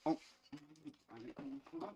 Oh. I need to come up.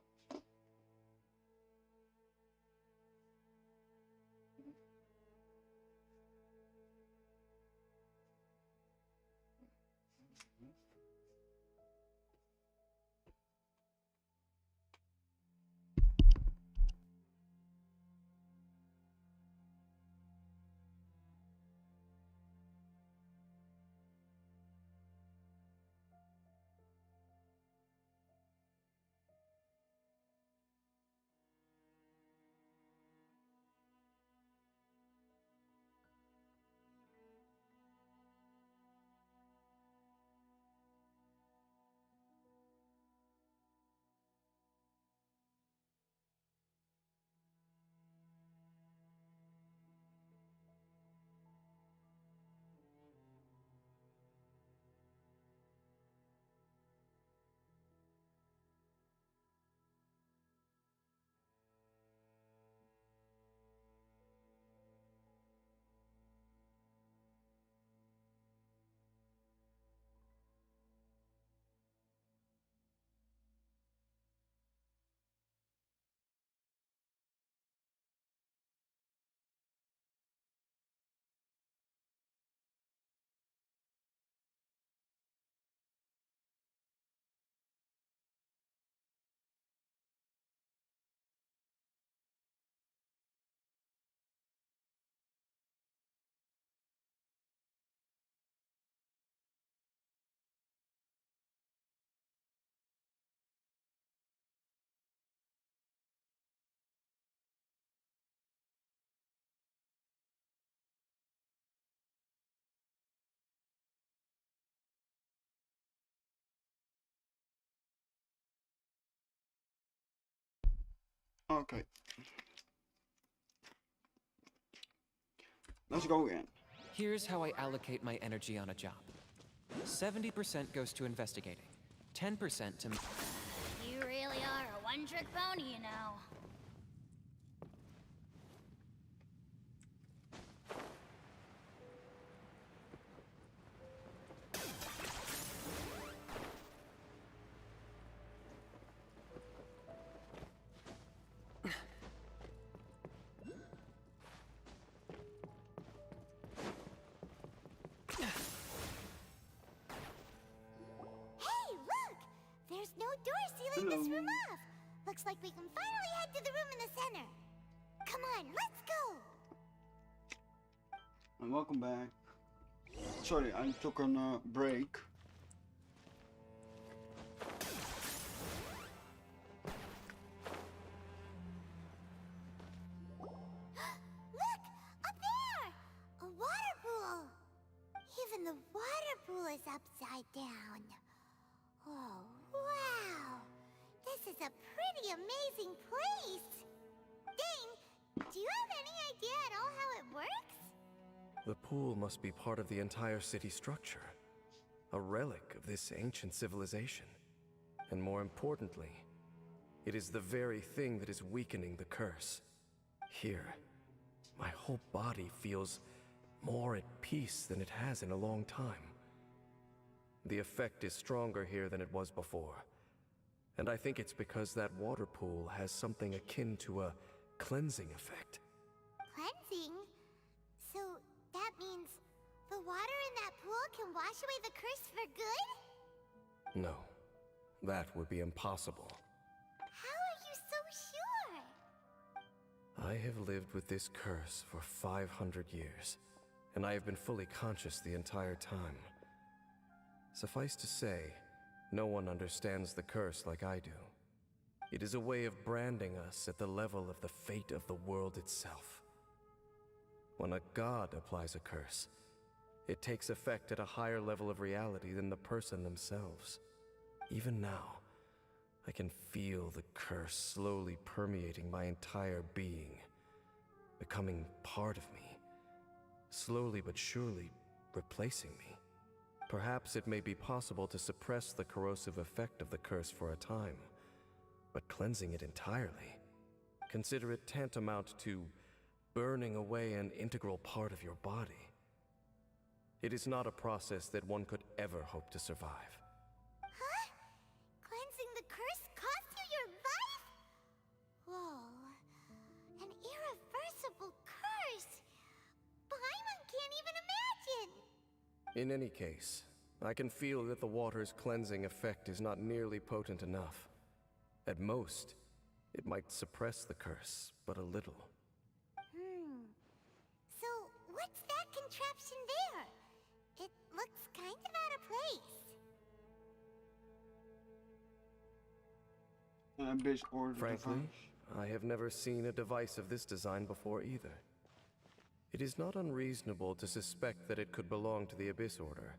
Okay. Let's go again. Here's how I allocate my energy on a job. 70% goes to investigating, 10% to... You really are a one-trick pony, you know. There's no door sealing this room off. Looks like we can finally head to the room in the center. Come on, let's go. And welcome back. Sorry, I took a break. Look, up there! A water pool. Even the water pool is upside down. Oh, wow! This is a pretty amazing place! Dane, do you have any idea at all how it works? The pool must be part of the entire city structure. A relic of this ancient civilization. And more importantly, it is the very thing that is weakening the curse. Here, my whole body feels more at peace than it has in a long time. The effect is stronger here than it was before. And I think it's because that water pool has something akin to a cleansing effect. Cleansing? So that means the water in that pool can wash away the curse for good? No, that would be impossible. How are you so sure? I have lived with this curse for 500 years, and I have been fully conscious the entire time. Suffice to say, no one understands the curse like I do. It is a way of branding us at the level of the fate of the world itself. When a god applies a curse, it takes effect at a higher level of reality than the person themselves. Even now, I can feel the curse slowly permeating my entire being, becoming part of me, slowly but surely replacing me. Perhaps it may be possible to suppress the corrosive effect of the curse for a time, but cleansing it entirely, consider it tantamount to burning away an integral part of your body. It is not a process that one could ever hope to survive. Huh? Cleansing In any case, I can feel that the water's cleansing effect is not nearly potent enough. At most, it might suppress the curse, but a little. So, what's that contraption there? It looks kind of out of place. An abyss order Frankly, device. I have never seen a device of this design before either. It is not unreasonable to suspect that it could belong to the Abyss Order.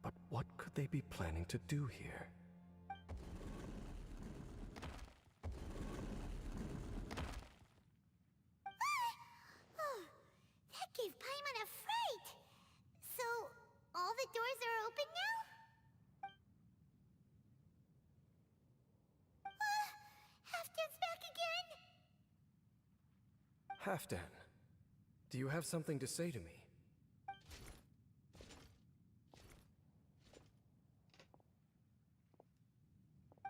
But what could they be planning to do here? Oh, that gave Paimon a fright! So, all the doors are open now? Halfdan's back again! Halfdan, do you have something to say to me?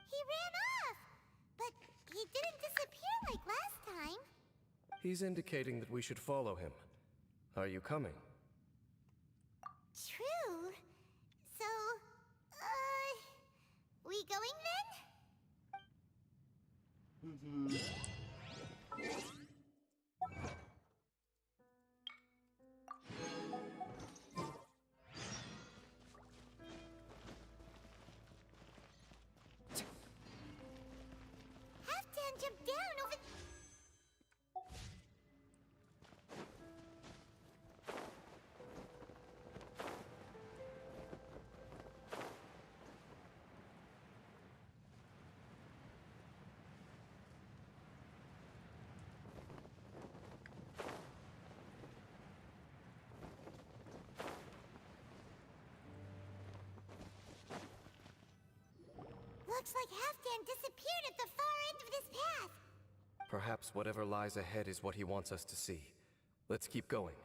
He ran off! But he didn't disappear like last time. He's indicating that we should follow him. Are you coming? True. So, we going then? Halfdan jumped down over. Looks like Halfdan disappeared at the far end of this path. Perhaps whatever lies ahead is what he wants us to see. Let's keep going.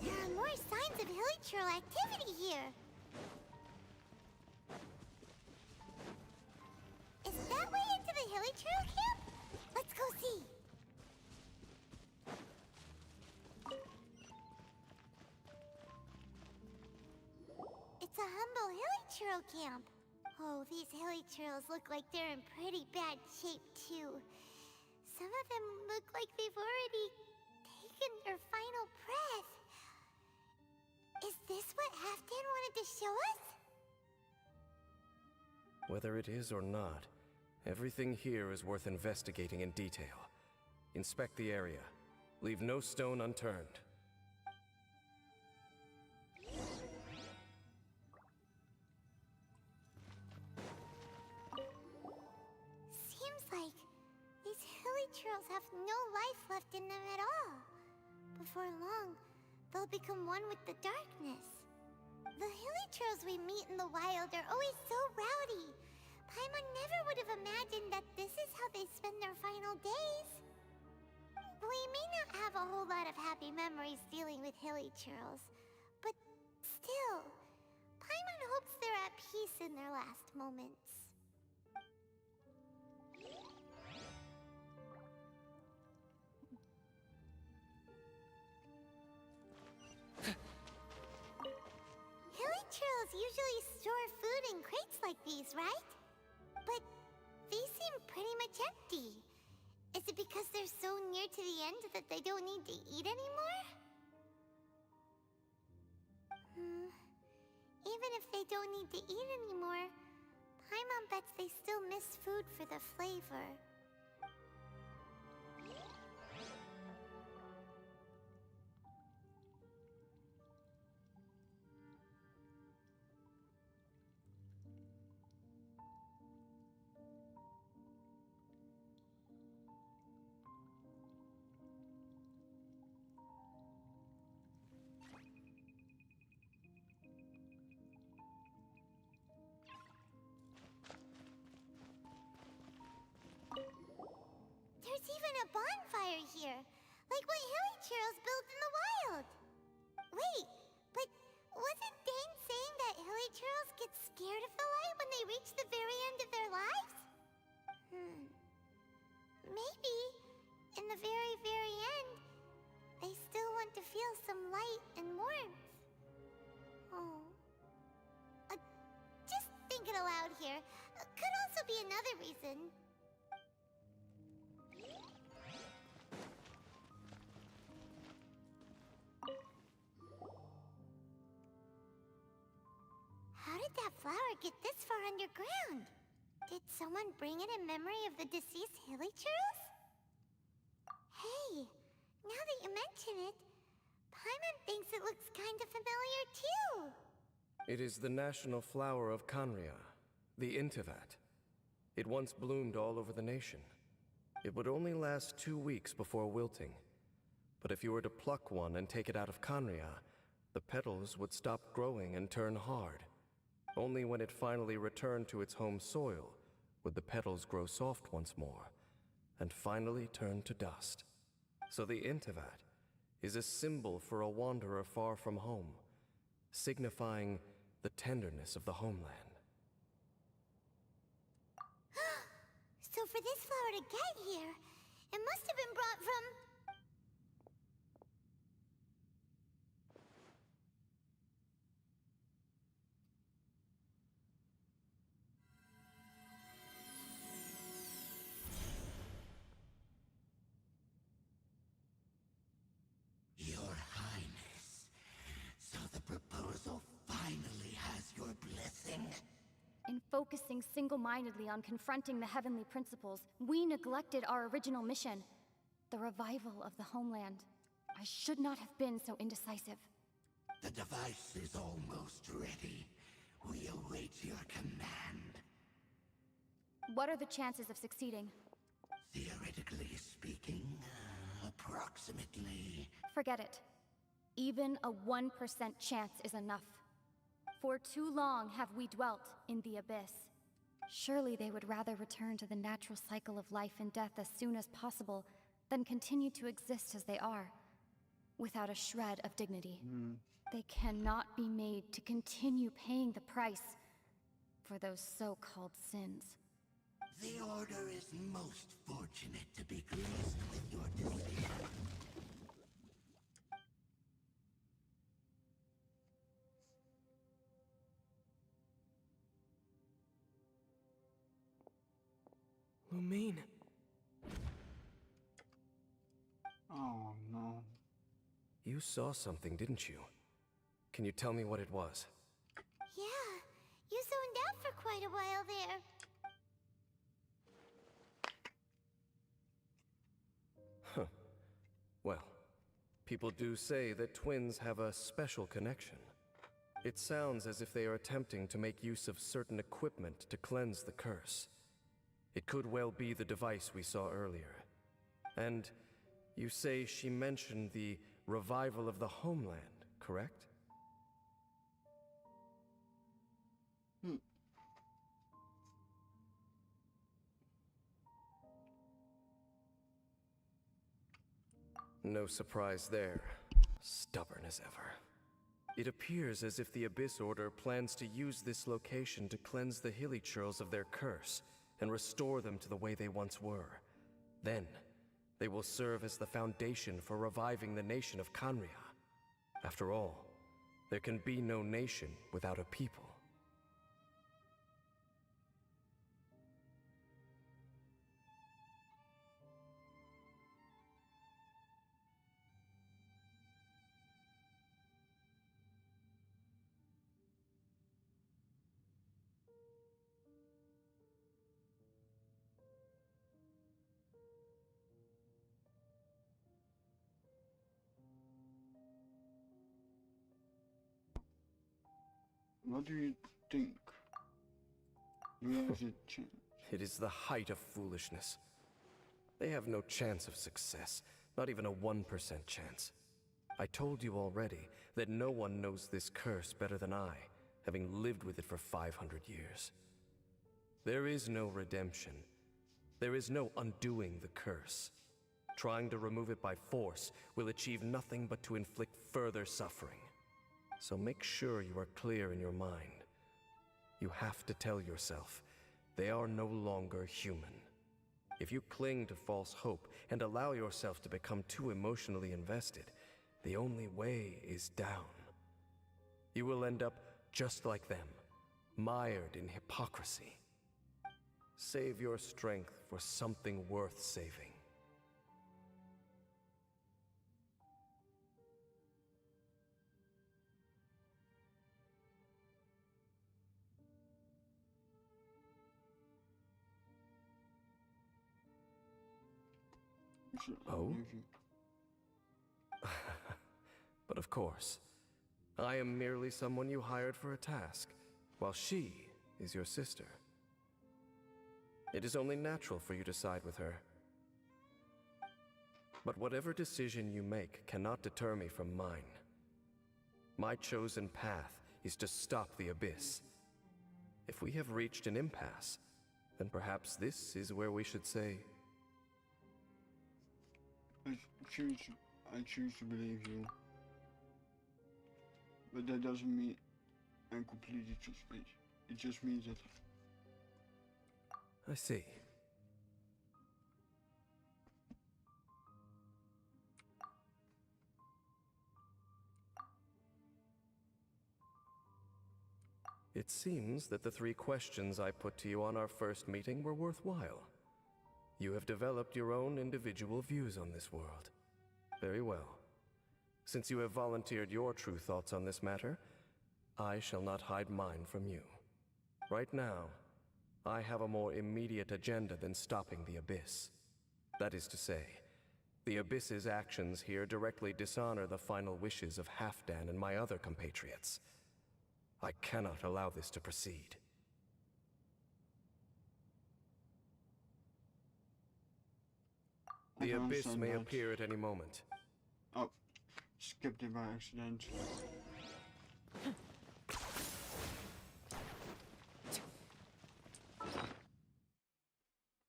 There are more signs of hilichurl activity here. Is that way into the hilichurl camp? Let's go see. It's a humble hilichurl camp. Oh, these hilichurls look like they're in pretty bad shape too. Some of them look like they've already taken their final breath. Is this what Halfdan wanted to show us? Whether it is or not, everything here is worth investigating in detail. Inspect the area. Leave no stone unturned. Seems like these hilichurls have no life left in them at all. Before long, they'll become one with the darkness. The hilichurls we meet in the wild are always so rowdy. Paimon never would have imagined that this is how they spend their final days. We may not have a whole lot of happy memories dealing with hilichurls, but still, Paimon hopes they're at peace in their last moments. Hilichurls usually store food in crates like these, right? But these seem pretty much empty. Is it because they're so near to the end that they don't need to eat anymore? Even if they don't need to eat anymore, Paimon bets they still miss food for the flavor. There's even a bonfire here, like what hilichurls build in the wild. Wait, but wasn't Dane saying that hilichurls get scared of the light? another reason. How did that flower get this far underground? Did someone bring it in memory of the deceased Hilichurls? Hey, now that you mention it, Paimon thinks it looks kind of familiar too. It is the national flower of Kanria, the Intivat. It once bloomed all over the nation. It would only last 2 weeks before wilting. But if you were to pluck one and take it out of Kanria, the petals would stop growing and turn hard. Only when it finally returned to its home soil would the petals grow soft once more, and finally turn to dust. So the Intivat is a symbol for a wanderer far from home, signifying the tenderness of the homeland. So for this flower to get here, it must have been brought from... Your Highness, so the proposal finally has your blessing? In focusing single-mindedly on confronting the heavenly principles, we neglected our original mission, the revival of the homeland. I should not have been so indecisive. The device is almost ready. We await your command. What are the chances of succeeding? Theoretically speaking, approximately... Forget it. Even a 1% chance is enough. For too long have we dwelt in the abyss. Surely they would rather return to the natural cycle of life and death as soon as possible than continue to exist as they are, without a shred of dignity. They cannot be made to continue paying the price for those so-called sins. The Order is most fortunate to be graced with your decision. Lumine. Oh no. You saw something, didn't you? Can you tell me what it was? Yeah, you zoned out for quite a while there. Huh. Well, people do say that twins have a special connection. It sounds as if they are attempting to make use of certain equipment to cleanse the curse. It could well be the device we saw earlier. And you say she mentioned the revival of the homeland, correct? No surprise there. Stubborn as ever. It appears as if the Abyss Order plans to use this location to cleanse the Hilichurls of their curse and restore them to the way they once were. Then, they will serve as the foundation for reviving the nation of Kanria. After all, there can be no nation without a people. What do you think? Where is it changed? It is the height of foolishness. They have no chance of success, not even a 1% chance. I told you already that no one knows this curse better than I, having lived with it for 500 years. There is no redemption. There is no undoing the curse. Trying to remove it by force will achieve nothing but to inflict further suffering. So make sure you are clear in your mind. You have to tell yourself, they are no longer human. If you cling to false hope and allow yourself to become too emotionally invested, the only way is down. You will end up just like them, mired in hypocrisy. Save your strength for something worth saving. Oh? But of course, I am merely someone you hired for a task, while she is your sister. It is only natural for you to side with her. But whatever decision you make cannot deter me from mine. My chosen path is to stop the Abyss. If we have reached an impasse, then perhaps this is where we should say, I choose to believe you. But that doesn't mean I'm completely trustworthy. It just means that I see. It seems that the 3 questions I put to you on our first meeting were worthwhile. You have developed your own individual views on this world. Very well. Since you have volunteered your true thoughts on this matter, I shall not hide mine from you. Right now, I have a more immediate agenda than stopping the Abyss. That is to say, the Abyss's actions here directly dishonor the final wishes of Halfdan and my other compatriots. I cannot allow this to proceed. The Abyss may appear at any moment. Oh, skipped it by accident.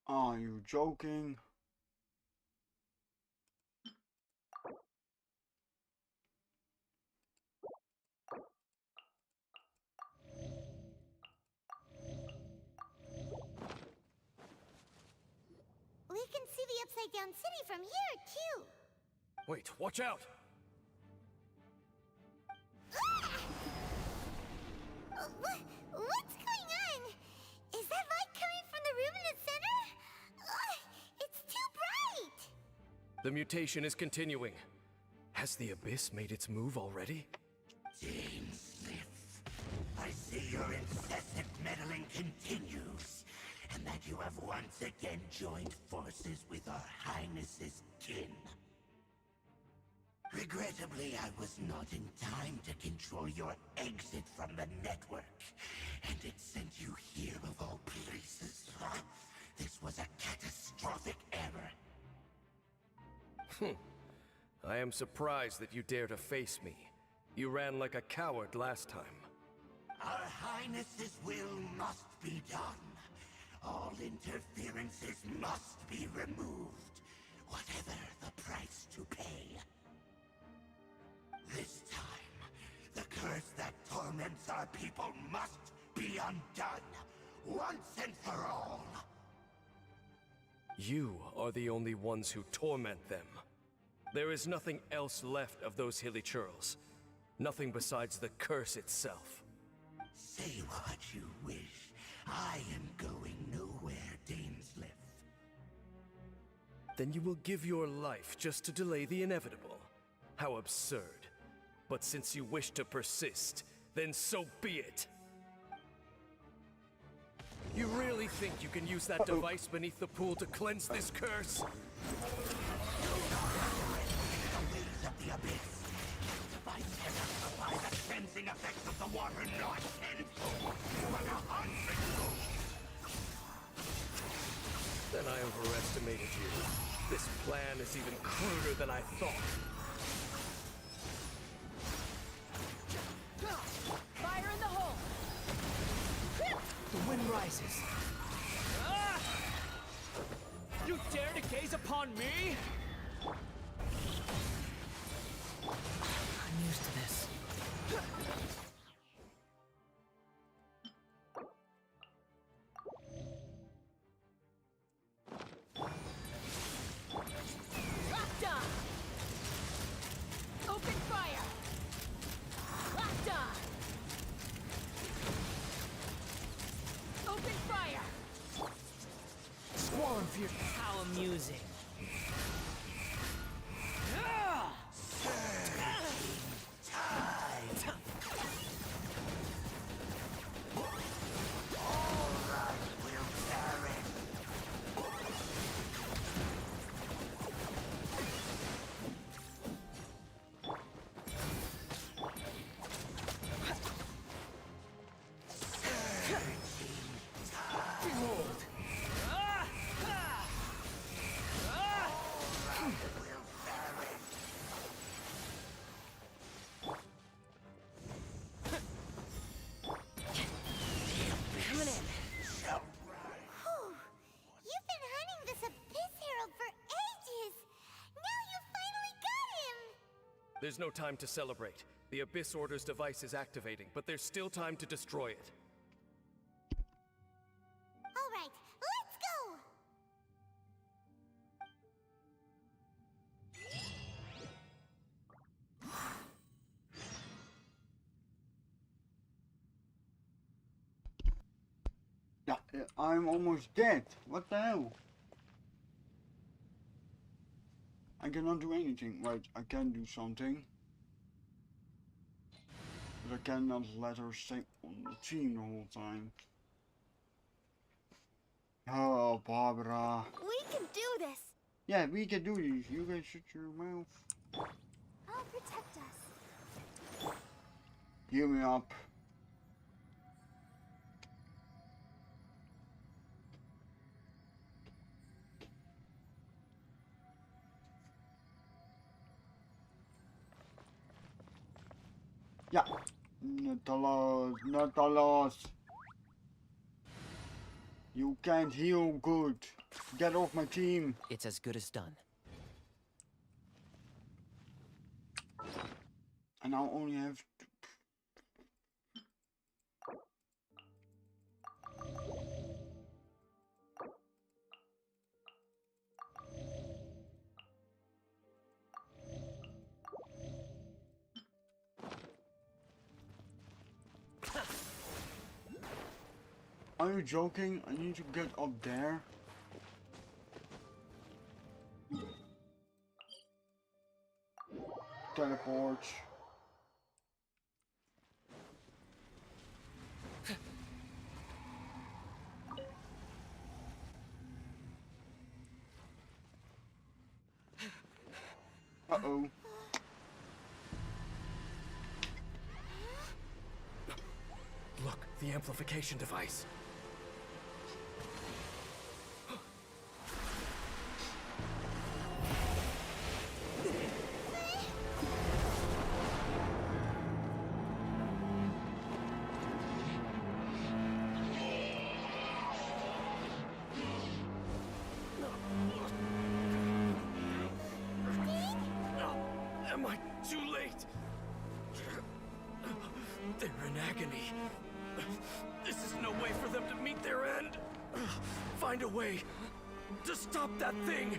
Are you joking? We can see the Upside Down City from here, too. Wait, watch out! What's going on? Is that light coming from the room in the center? It's too bright! The mutation is continuing. Has the Abyss made its move already? Smith, I see your incessant meddling continues, and that you have once again joined forces with our Highness's kin. Regrettably, I was not in time to control your exit from the network, and it sent you here of all places. This was a catastrophic error. I am surprised that you dare to face me. You ran like a coward last time. Our Highness's will must be done. All interferences must be removed, whatever the price to pay. This time, the curse that torments our people must be undone, once and for all. You are the only ones who torment them. There is nothing else left of those hilly churls. Nothing besides the curse itself. Say what you wish. I am going nowhere, Dainsleif. Then you will give your life just to delay the inevitable. How absurd. But since you wish to persist, then so be it. You really think you can use that device beneath the pool to cleanse this curse? The waves of the Abyss. The device cannot supply the cleansing effects of the water not tenfold, but 100-fold. Then I overestimated you. This plan is even cruder than I thought. Fire in the hole! The wind rises. Ah! You dare to gaze upon me? I'm used to this. Raptor! Open fire! Raptor! Open fire! of your how amusing. You've been hunting this Abyss Herald for ages! Now you finally got him! There's no time to celebrate. The Abyss Order's device is activating, but there's still time to destroy it. Alright, let's go! Yeah, I'm almost dead. What the hell? I cannot do anything. Right, I can do something. But I cannot let her stay on the team the whole time. Oh, Barbara. We can do this! Yeah, we can do this. You guys shut your mouth. I'll protect us. Heal me up. Yeah. Not a loss. Not a loss. You can't heal good. Get off my team. It's as good as done. I now only have Are you joking? I need to get up there. Teleport. Uh-oh. Look, the amplification device. Am I too late? They're in agony. This is no way for them to meet their end. Find a way to stop that thing.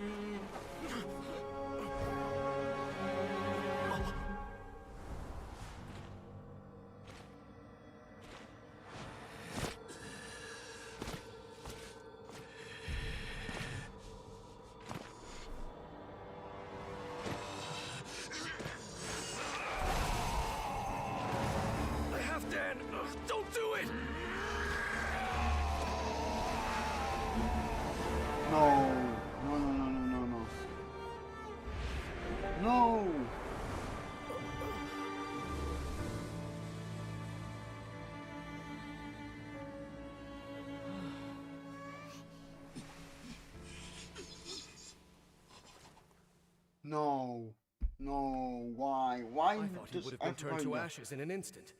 Don't do it! No. No, no, no, no, no, no. No! No. No. Why? Why I thought he does would have been turned to everybody- ashes in an instant.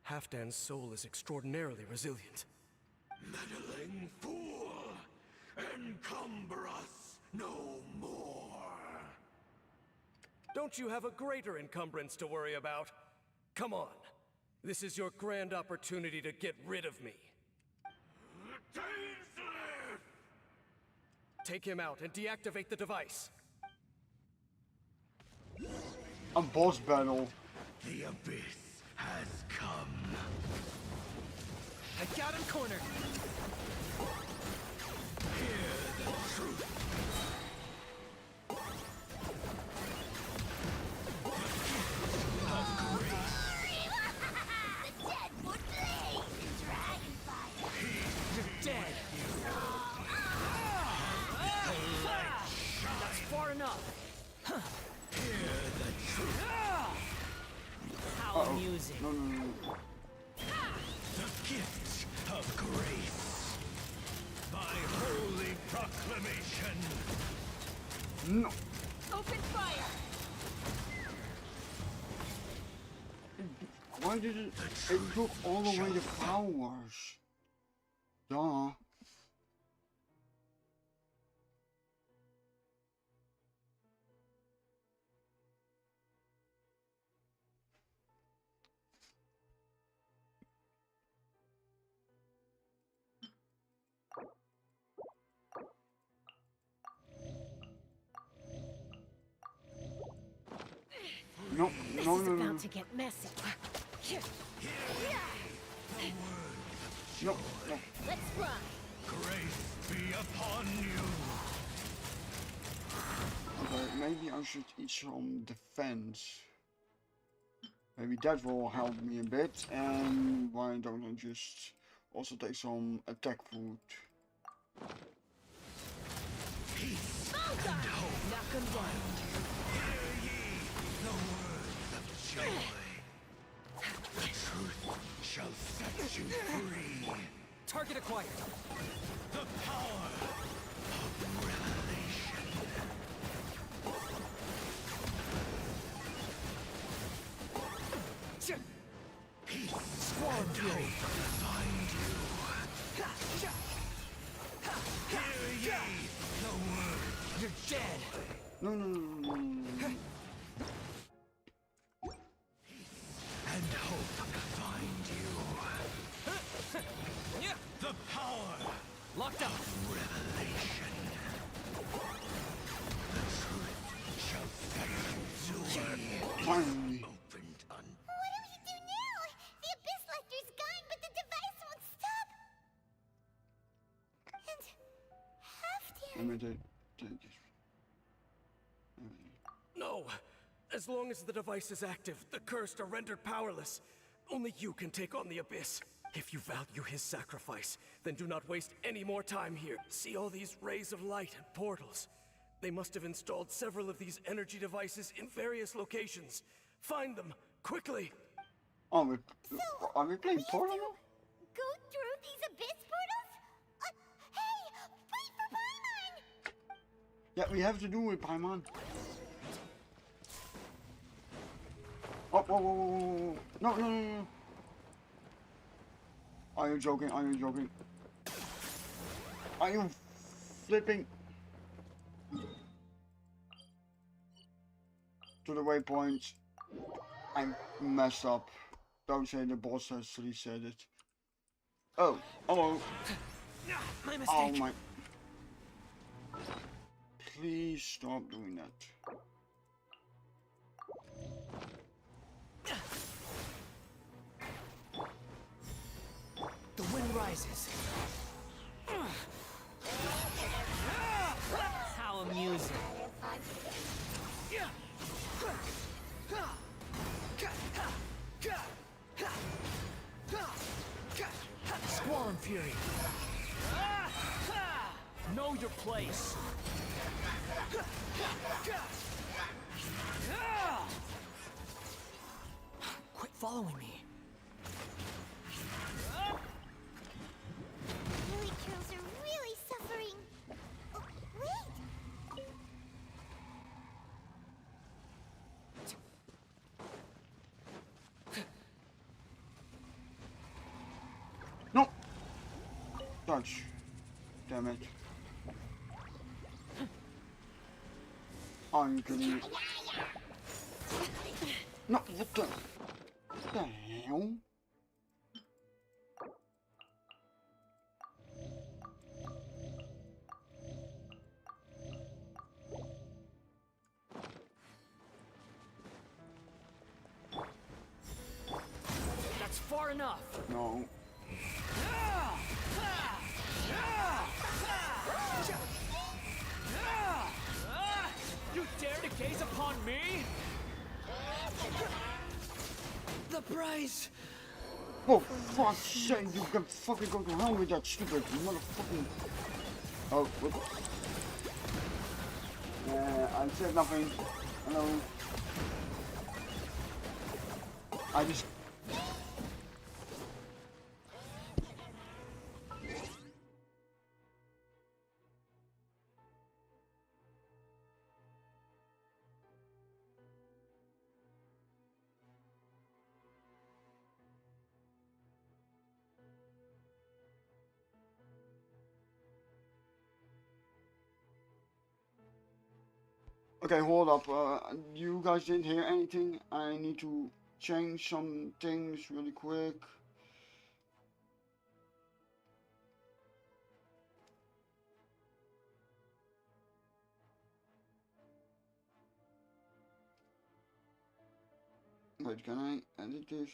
Halfdan's soul is extraordinarily resilient. Meddling fool! Encumber us no more! Don't you have a greater encumbrance to worry about? Come on. This is your grand opportunity to get rid of me. Take him out and deactivate the device. A boss battle. The abyss has come. I got him cornered. Hear the truth No, no, no, no. The gift of grace. By holy proclamation. No. Open fire! Why did it took all the way to powers? Duh. No, This no, is no, about no, to get messy. no, no. Let's run. Grace be upon you. Okay, maybe I should eat some defense. Maybe that will help me a bit. And why don't I just also take some attack food? Knock him down. Hear ye the word of joy. The truth shall set you free. Target acquired. The power of revelation. Squall And fury. hope find you. Hear ye the word. You're dead. No, no, no, no, no, no. And hope find you. The power Locked up. of revelation. The truth shall set you free. Finally. Opened on What do we do now? The Abyss Lecter's gone, but the device won't stop. And Let me Halfdan. take this. No! As long as the device is active, the cursed are rendered powerless. Only you can take on the Abyss. If you value his sacrifice, then do not waste any more time here. See all these rays of light and portals? They must have installed several of these energy devices in various locations. Find them, quickly! Are we playing We have Portal? to go through these Abyss portals? Hey, wait for Paimon! Yeah, we have to do it, Paimon. Oh, whoa, whoa, whoa, whoa, whoa. No, no, no, no. Are you joking? Are you joking? Are you flipping? To the waypoint. I messed up. Don't say the boss actually said it. Oh, hello. My mistake. Oh my. Please stop doing that. The wind rises. How amusing. Squall and fury. Know your place. Quit following me. Lily Curls are really suffering. Oh, wait! No! Touch. Damn it. Are you kidding me? No, what the hell? That's far enough. No. You dare to gaze upon me? The price. For fuck's sake, you can fucking go to hell with that stupid motherfucking... Oh, whoops. I said nothing. Hello. I just Okay, hold up. You guys didn't hear anything. I need to change some things really quick. Wait, can I edit this?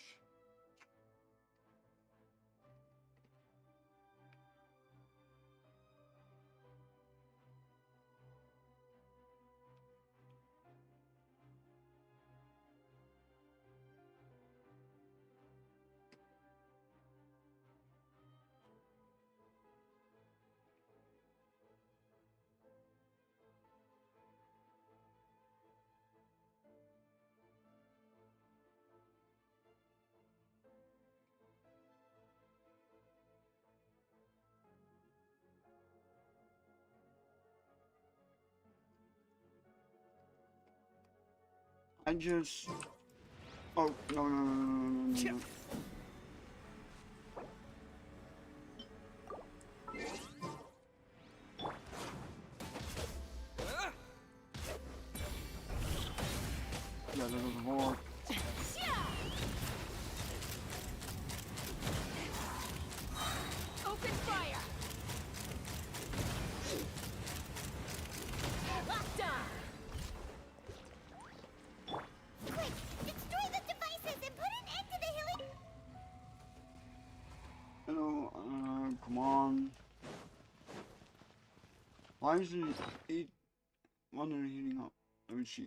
I just... Oh, no. Yeah, that doesn't work. Open fire! Lockdown! Quick, destroy the devices and put an end to the healing. Hello, come on. Why is it why are heating up? Let me see.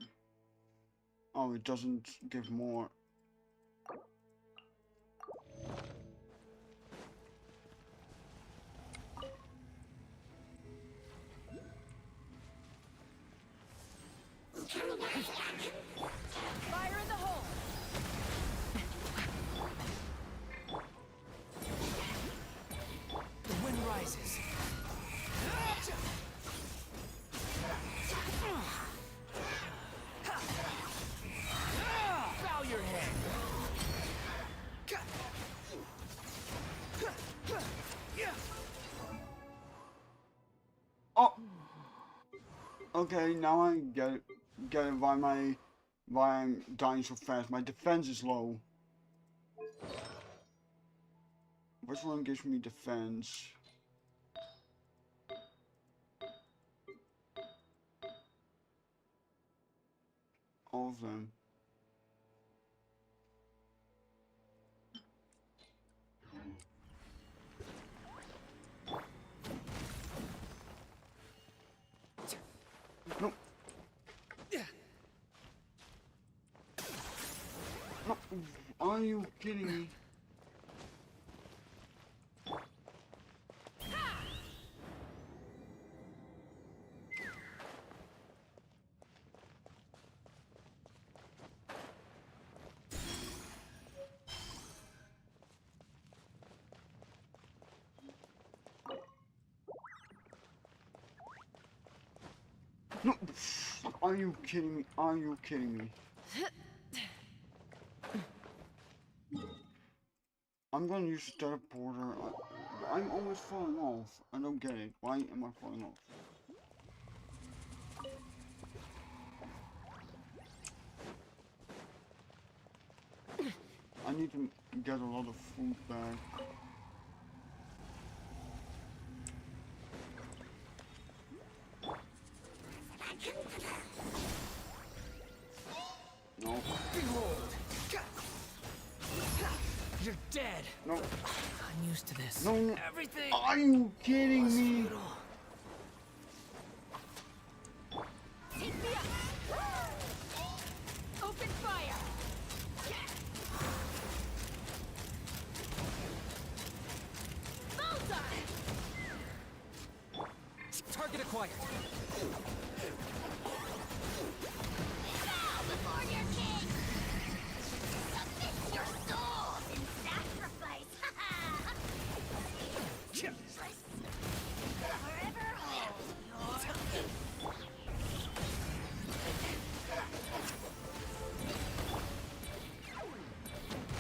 Oh, it doesn't give more. Fire in the hole! The wind rises. Bow your head. Oh. Okay, now I get it why I'm dying so fast. My defense is low. Which one gives me defense? All of them. No. No. Are you kidding me? No. Are you kidding me? Are you kidding me? I'm gonna use the teleporter. I'm always falling off. I don't get it. Why am I falling off? I need to get a lot of food back. No. Behold! You're dead! No. I'm used to this. No, no. Everything Are you kidding was me? futile. Take me up! Open fire! Bullseye! Target acquired. Bow before your king. Submit your souls in sacrifice. Forever hold your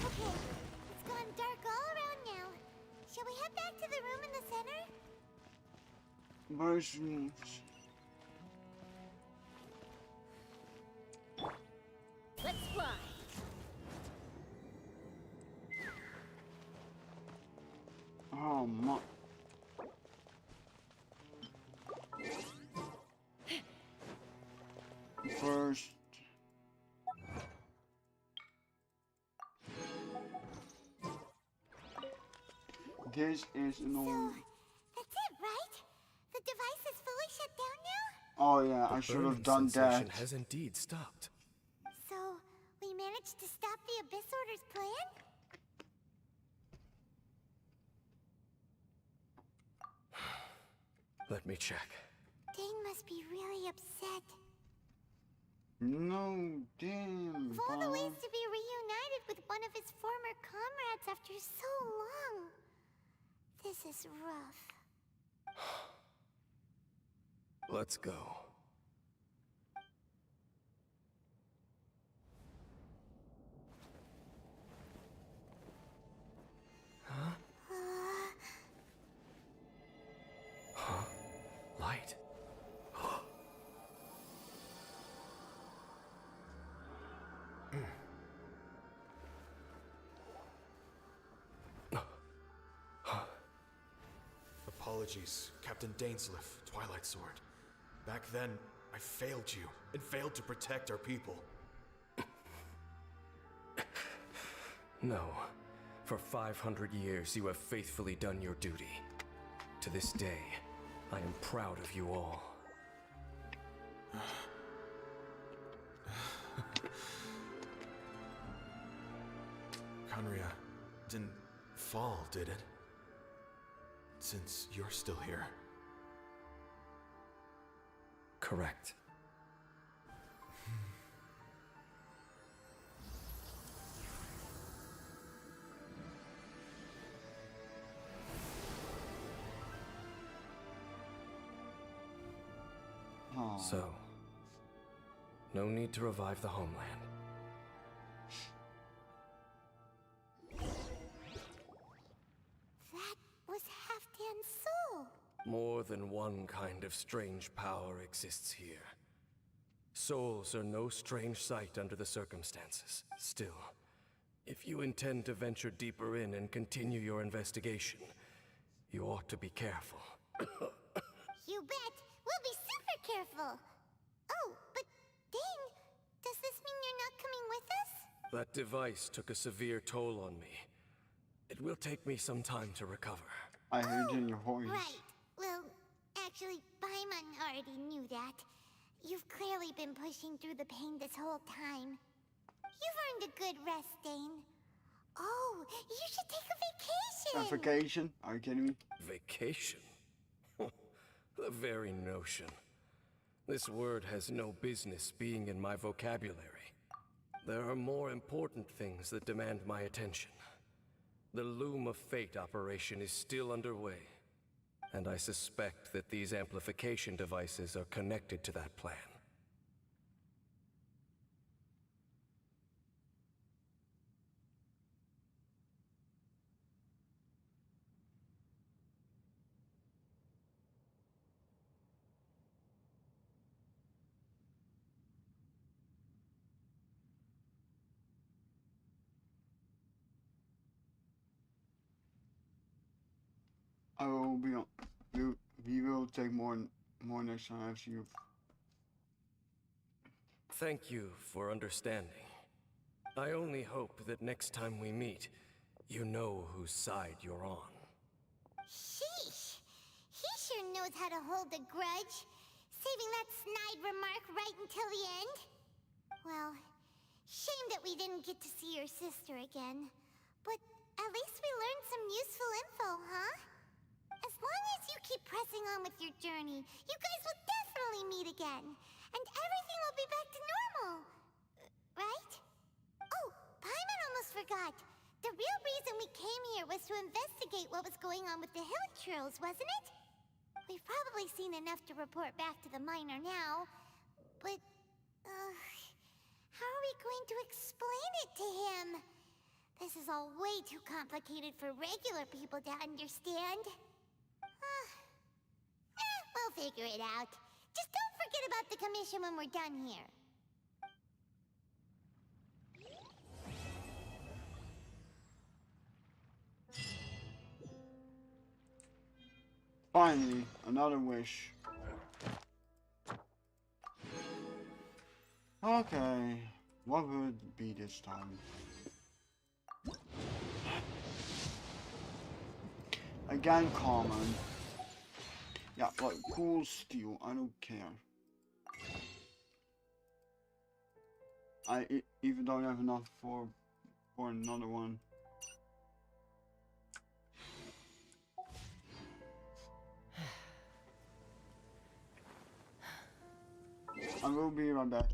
Okay, it's gone dark all around now. Shall we head back to the room in the center? Where's first. This is an old. So, that's it, right? The device is fully shut down now? Oh yeah, The I should burning have done sensation that. has indeed stopped. So, we managed to stop the Abyss Order's plan? Let me check. Dane must be really upset. No, damn. Of all the Bob. ways to be reunited with one of his former comrades after so long, this is rough. Let's go. Huh? Light. Apologies, Captain Dainsliff, Twilight Sword. Back then, I failed you, and failed to protect our people. No. For 500 years, you have faithfully done your duty. To this day, I am proud of you all. Conria didn't fall, did it? Since you're still here. Correct. Oh. So, no need to revive the homeland. That was Halfdan's soul. More than one kind of strange power exists here. Souls are no strange sight under the circumstances. Still, if you intend to venture deeper in and continue your investigation, you ought to be careful. You bet. We'll be super careful. Oh, but Dane, does this mean you're not coming with us? That device took a severe toll on me. It will take me some time to recover. I heard it in your voice. Right. Well, actually, Paimon already knew that. You've clearly been pushing through the pain this whole time. You've earned a good rest, Dane. Oh, you should take a vacation. A vacation? Are you kidding me? Vacation? The very notion. This word has no business being in my vocabulary. There are more important things that demand my attention. The Loom of Fate operation is still underway, and I suspect that these amplification devices are connected to that plan. I will be on. We will take more next time after you. Thank you for understanding. I only hope that next time we meet, you know whose side you're on. Sheesh. He sure knows how to hold a grudge. Saving that snide remark right until the end. Well, shame that we didn't get to see your sister again. But at least we learned some useful info, huh? As long as you keep pressing on with your journey, you guys will definitely meet again. And everything will be back to normal. Right? Oh, Paimon almost forgot. The real reason we came here was to investigate what was going on with the hill trills, wasn't it? We've probably seen enough to report back to the miner now. But, how are we going to explain it to him? This is all way too complicated for regular people to understand. We'll figure it out. Just don't forget about the commission when we're done here. Finally, another wish. Okay, what would it be this time? Again, common. Yeah, like cool steel. I don't care. I even don't have enough for another one. I will be right back.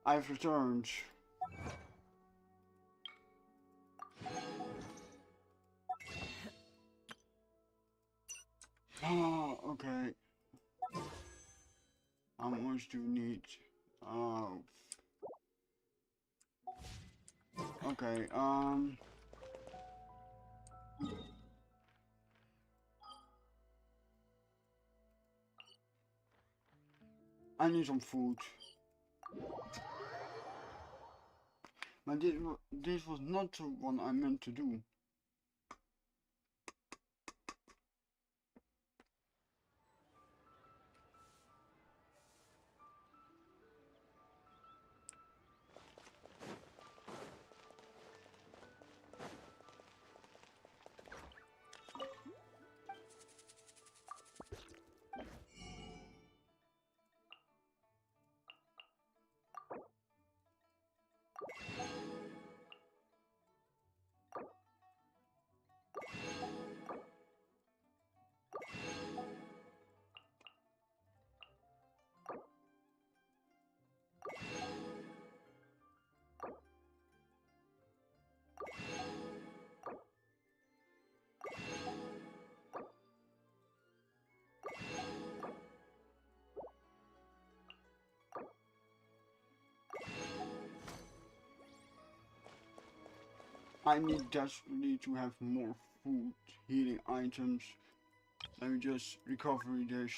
I've returned. Ah, okay. How much do you need? Okay, I need some food. But this was not what I meant to do. I need desperately to have more food, healing items. Let me just recovery this.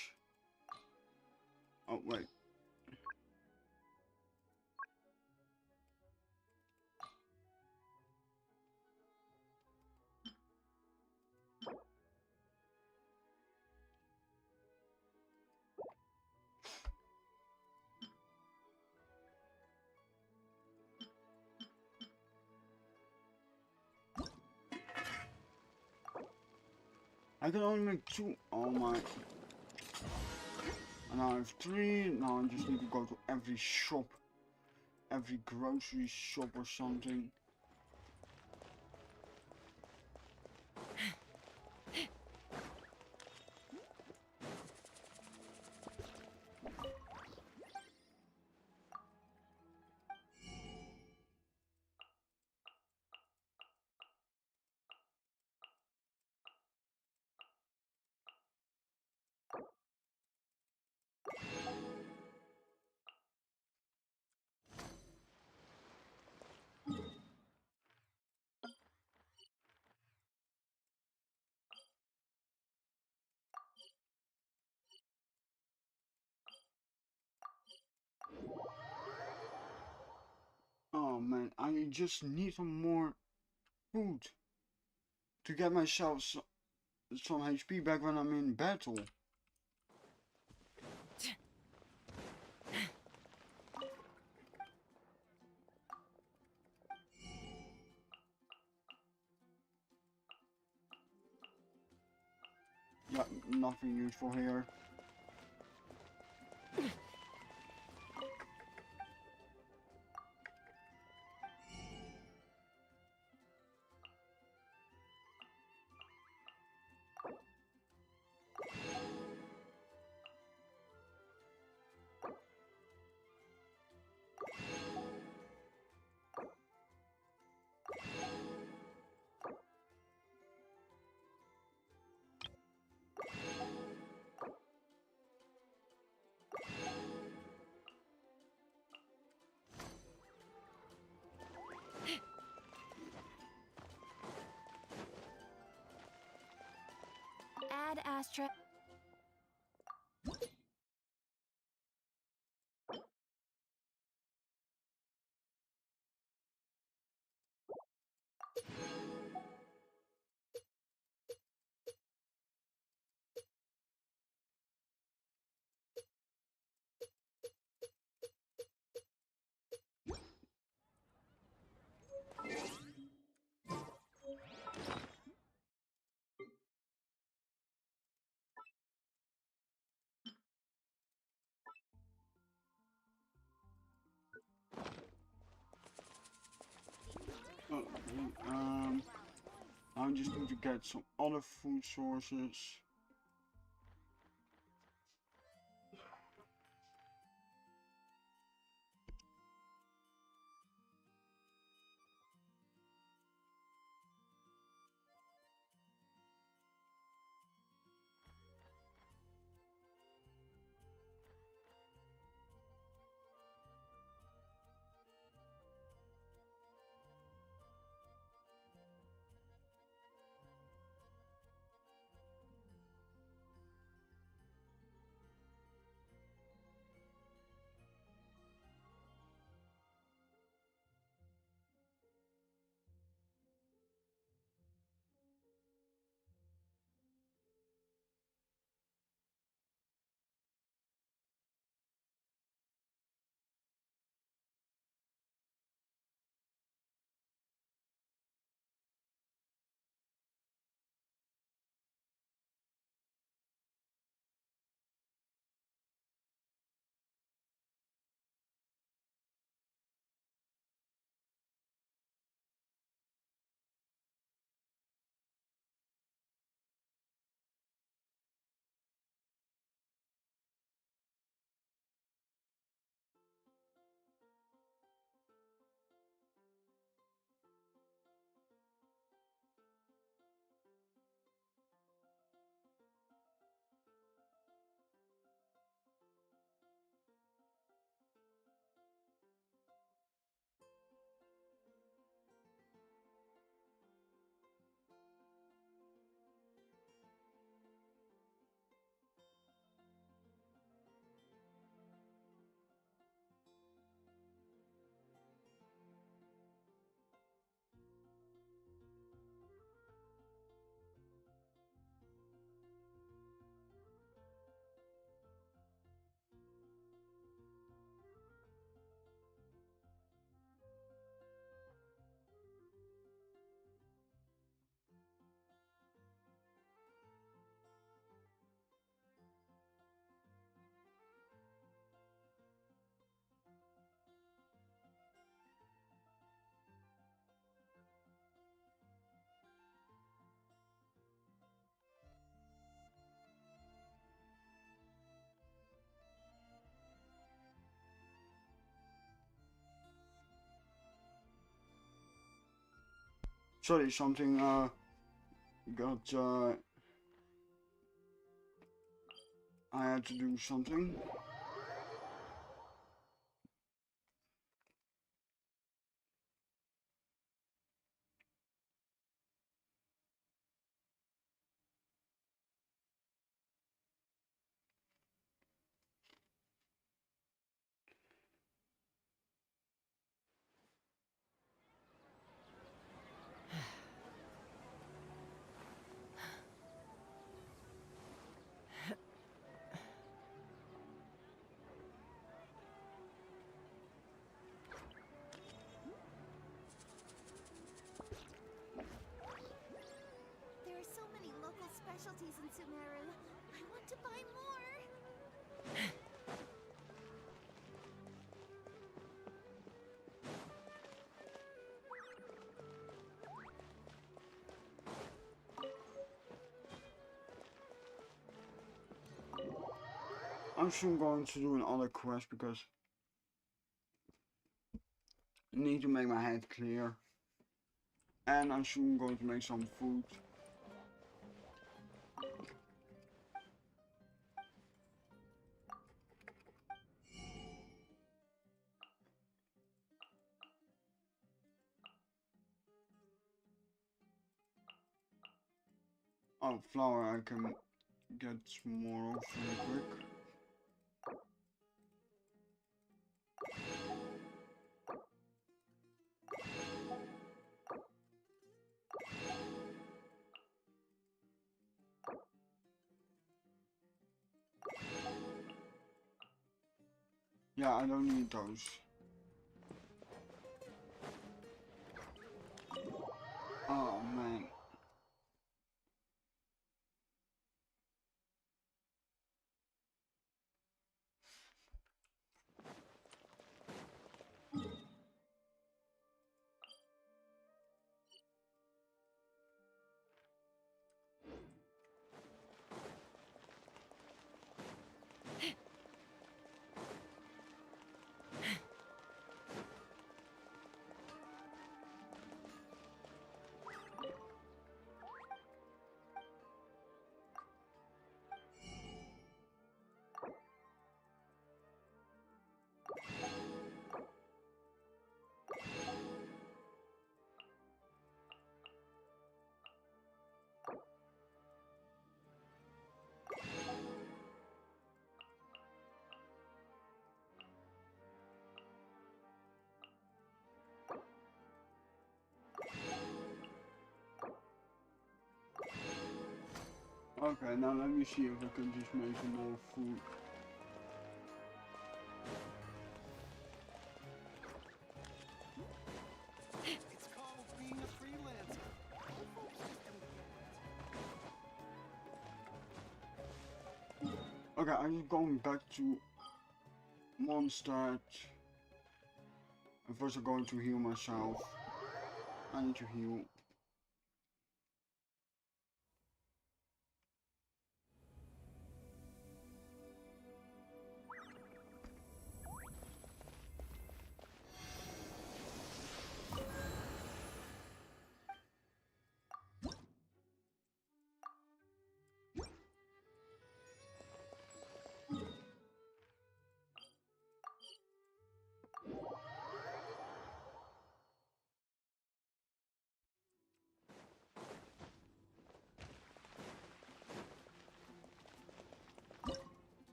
Oh wait. I can only make 2. Oh my. And now I have 3. Now I just need to go to every shop. Every grocery shop or something. Oh man, I just need some more food to get myself some HP back when I'm in battle. Yeah, nothing useful here. Add Astra. I just need to get some other food sources. Sorry, something got I had to do something. There are so many local specialties in Sumeru. I want to buy more. I'm soon going to do another quest because I need to make my head clear. And I'm soon going to make some food. Oh, flour I can get more of really quick. Yeah, I don't need those. Oh man. Okay, now let me see if I can just make some more food. It's called being a freelancer. All folks just don't get it. Okay, I'm just going back to Mondstadt. And first I'm going to heal myself. I need to heal.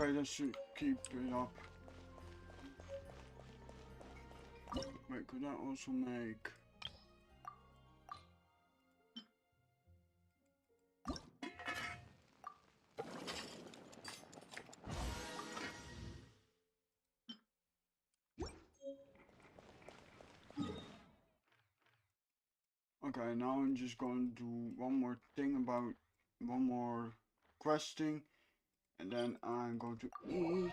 Okay, that should keep it up. Wait, could I also make... Okay, now I'm just going to do one more thing about one more questing, and then I'm going to eat.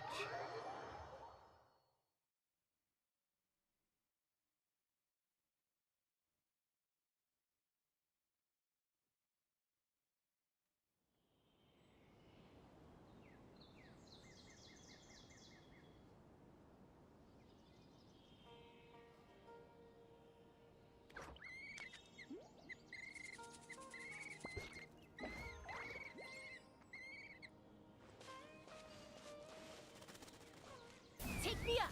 Take me up!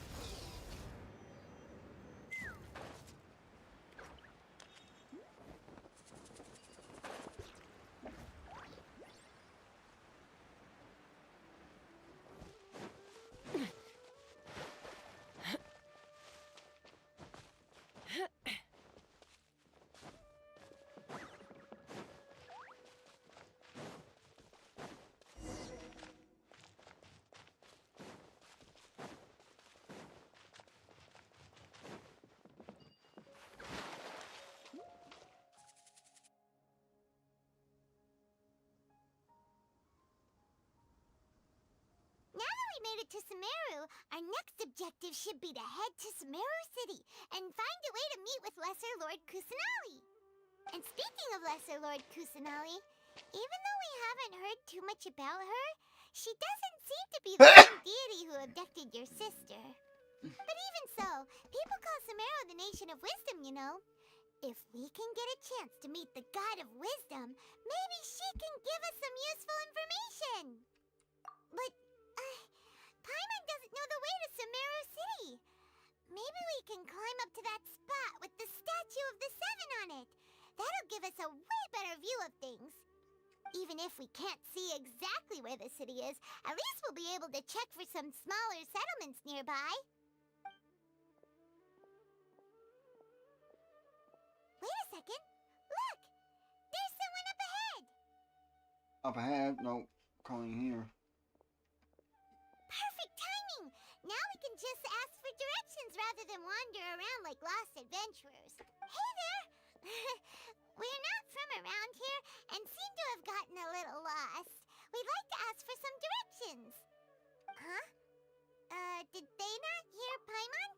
Now that we made it to Sumeru, our next objective should be to head to Sumeru City and find a way to meet with Lesser Lord Kusanali. And speaking of Lesser Lord Kusanali, even though we haven't heard too much about her, she doesn't seem to be the same deity who abducted your sister. But even so, people call Sumeru the Nation of Wisdom, you know. If we can get a chance to meet the God of Wisdom, maybe she can give us some useful information. But, Paimon doesn't know the way to Sumeru City. Maybe we can climb up to that spot with the statue of the Seven on it. That'll give us a way better view of things. Even if we can't see exactly where the city is, at least we'll be able to check for some smaller settlements nearby. Wait a second. Look! There's someone up ahead! Up ahead? No, coming here. Perfect timing! Now we can just ask for directions rather than wander around like lost adventurers. Hey there! We're not from around here and seem to have gotten a little lost. We'd like to ask for some directions. Huh? Did they not hear Paimon?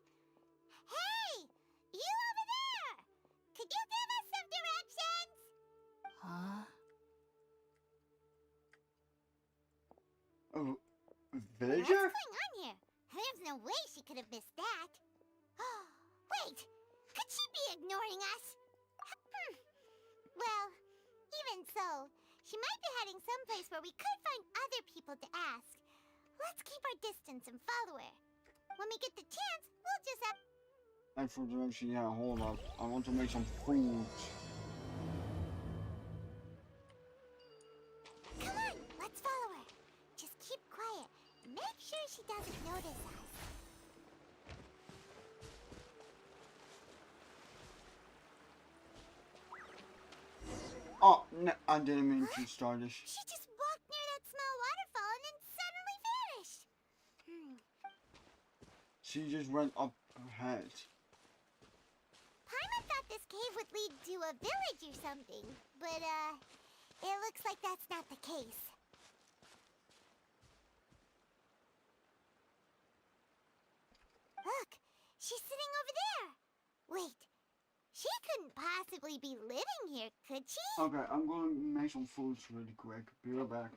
Hey! You over there! Could you give us some directions? Huh? Oh, What's villager? going on here? There's no way she could have missed that. Wait! Could she be ignoring us? Well, even so, she might be heading someplace where we could find other people to ask. Let's keep our distance and follow her. When we get the chance, we'll just have... And for direction, yeah, hold up. I want to make some food. Come on, let's follow her. Just keep quiet. Make sure she doesn't notice us. Oh, no, I didn't mean to start this. She just walked near that small waterfall and then suddenly vanished. She just went up ahead. Paimon thought this cave would lead to a village or something, but, it looks like that's not the case. Look, she's sitting over there. Wait, she couldn't possibly be living here, could she? Okay, I'm going to make some food really quick. Be right back.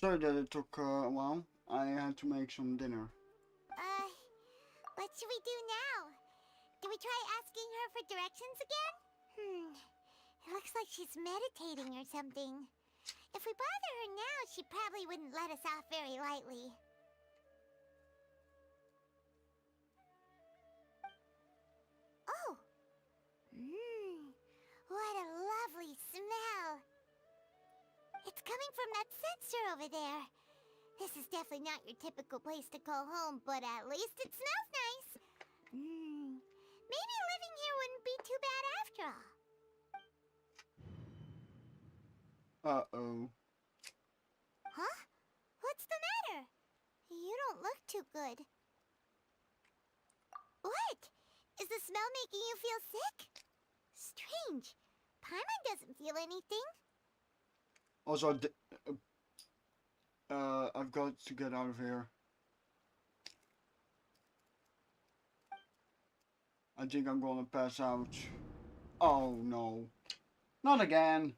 Sorry that it took a while. I had to make some dinner. What should we do now? Do we try asking her for directions again? It looks like she's meditating or something. If we bother her now, she probably wouldn't let us off very lightly. Oh! What a lovely smell! It's coming from that sensor over there. This is definitely not your typical place to call home, but at least it smells nice. Maybe living here wouldn't be too bad after all. Uh-oh. Huh? What's the matter? You don't look too good. What? Is the smell making you feel sick? Strange. Paimon doesn't feel anything. Also, I've got to get out of here. I think I'm gonna pass out. Oh no. Not again.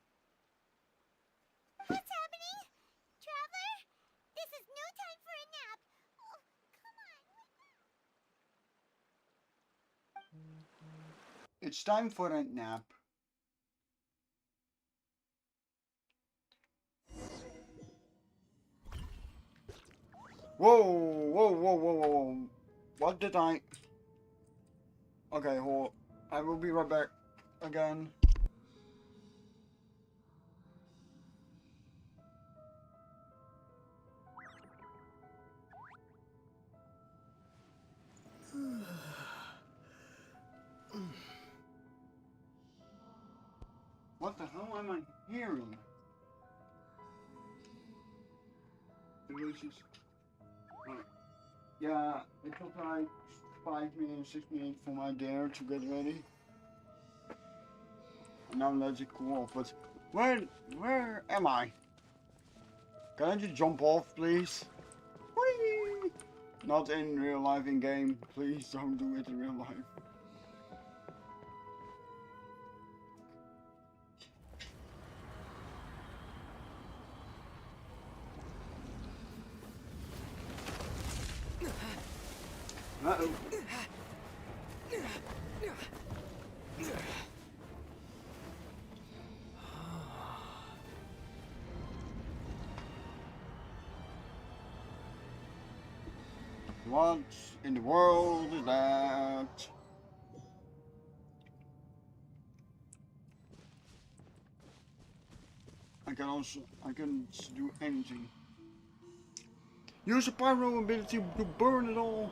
What's happening? Traveler? This is no time for a nap. Oh, come on. It's time for a nap. Whoa, whoa, whoa, whoa, whoa. What did I... Okay, hold. I will be right back again. What the hell am I hearing? Yeah, it took like 5 minutes, 6 minutes for my dinner to get ready. And now let's it cool off. But where am I? Can I just jump off, please? Whee! Not in real life in game. Please don't do it in real life. Uh-oh. What in the world is that? I can do anything. Use the pyro ability to burn it all.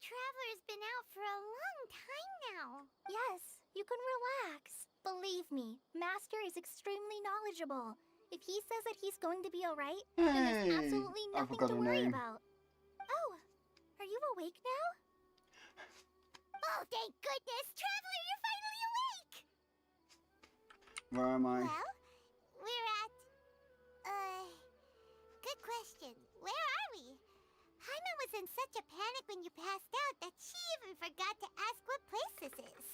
Traveler's been out for a long time now. Yes, you can relax. Believe me, Master is extremely knowledgeable. If he says that he's going to be alright, then there's absolutely I nothing forgot to her worry name. about. Oh, are you awake now? Oh, thank goodness! Traveler, you're finally awake! Where am I? Well, we're at... Good question. Where are we? Paimon was in such a panic when you passed out that she even forgot to ask what place this is.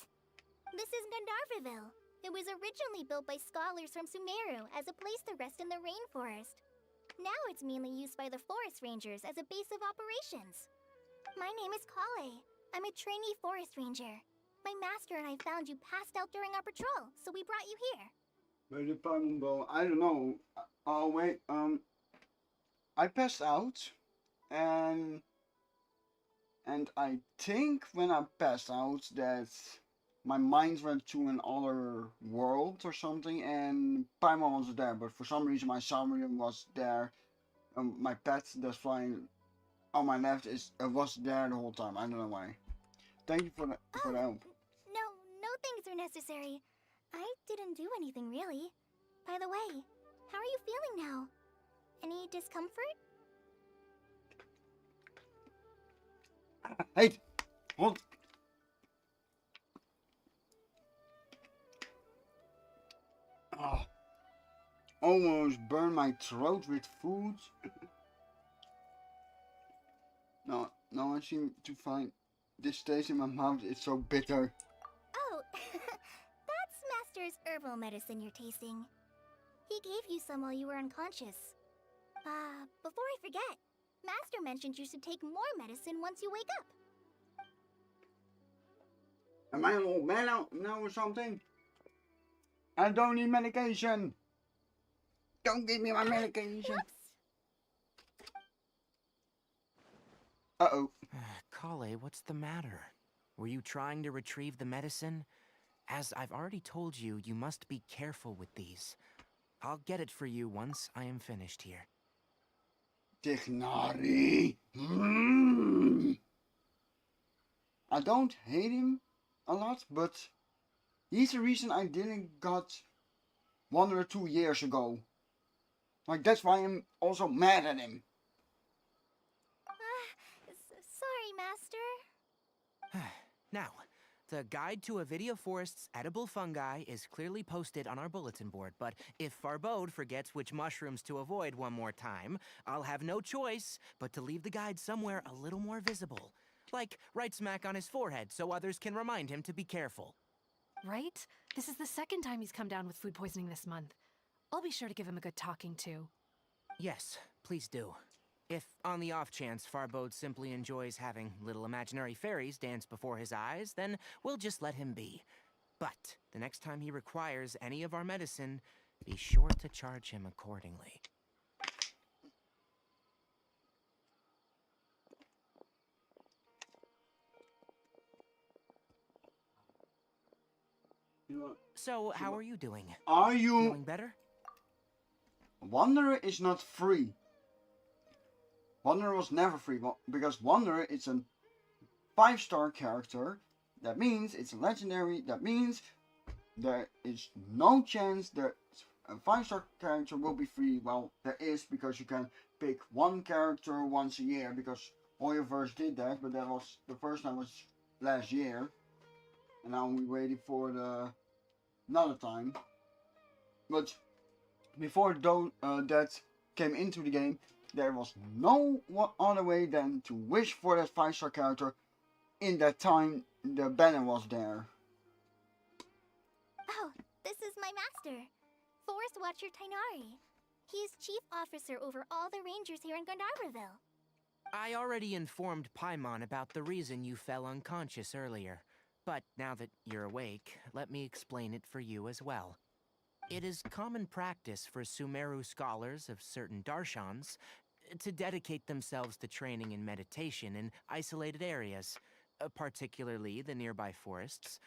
This is Gandharvaville. It was originally built by scholars from Sumeru as a place to rest in the rainforest. Now it's mainly used by the forest rangers as a base of operations. My name is Kale. I'm a trainee forest ranger. My master and I found you passed out during our patrol, so we brought you here. Where did Paimon go? I don't know. Oh wait, I passed out. And I think when I passed out that my mind went to another world or something, and Paimon was there, but for some reason my Saurian was there. My pet that's flying on my left was there the whole time. I don't know why. Thank you for the help. No things are necessary. I didn't do anything really. By the way, how are you feeling now? Any discomfort? Hey, hold. Oh, almost burned my throat with food. No, I seem to find this taste in my mouth. It's so bitter. Oh, that's Master's herbal medicine you're tasting. He gave you some while you were unconscious. Before I forget, Master mentioned you should take more medicine once you wake up. Am I an old man now or something? I don't need medication. Don't give me my medication. Whoops! Uh-oh. Kale, what's the matter? Were you trying to retrieve the medicine? As I've already told you, you must be careful with these. I'll get it for you once I am finished here. Tignari. I don't hate him a lot, but he's the reason I didn't got 1 or 2 years ago. Like, that's why I'm also mad at him. Sorry, Master. Now, the guide to Avidia Forest's edible fungi is clearly posted on our bulletin board, but if Farbode forgets which mushrooms to avoid one more time, I'll have no choice but to leave the guide somewhere a little more visible. Like right smack on his forehead so others can remind him to be careful. Right? This is the second time he's come down with food poisoning this month. I'll be sure to give him a good talking to. Yes, please do. If, on the off chance, Farbode simply enjoys having little imaginary fairies dance before his eyes, then we'll just let him be. But the next time he requires any of our medicine, be sure to charge him accordingly. So, how are you doing? Are you... Feeling better? Wanderer is not free. Wanderer was never free, because Wanderer is a 5-star character. That means it's a legendary. That means there is no chance that a 5-star character will be free. Well, there is, because you can pick one character once a year, because Hoyoverse did that, but that was the first time was last year. And now we're waiting for the another time. But before that came into the game, there was no other way than to wish for that 5-star character in that time the banner was there. Oh, this is my master, Forest Watcher Tainari. He is chief officer over all the rangers here in Gandharvaville. I already informed Paimon about the reason you fell unconscious earlier. But now that you're awake, let me explain it for you as well. It is common practice for Sumeru scholars of certain darshans to dedicate themselves to training in meditation in isolated areas, particularly the nearby forests.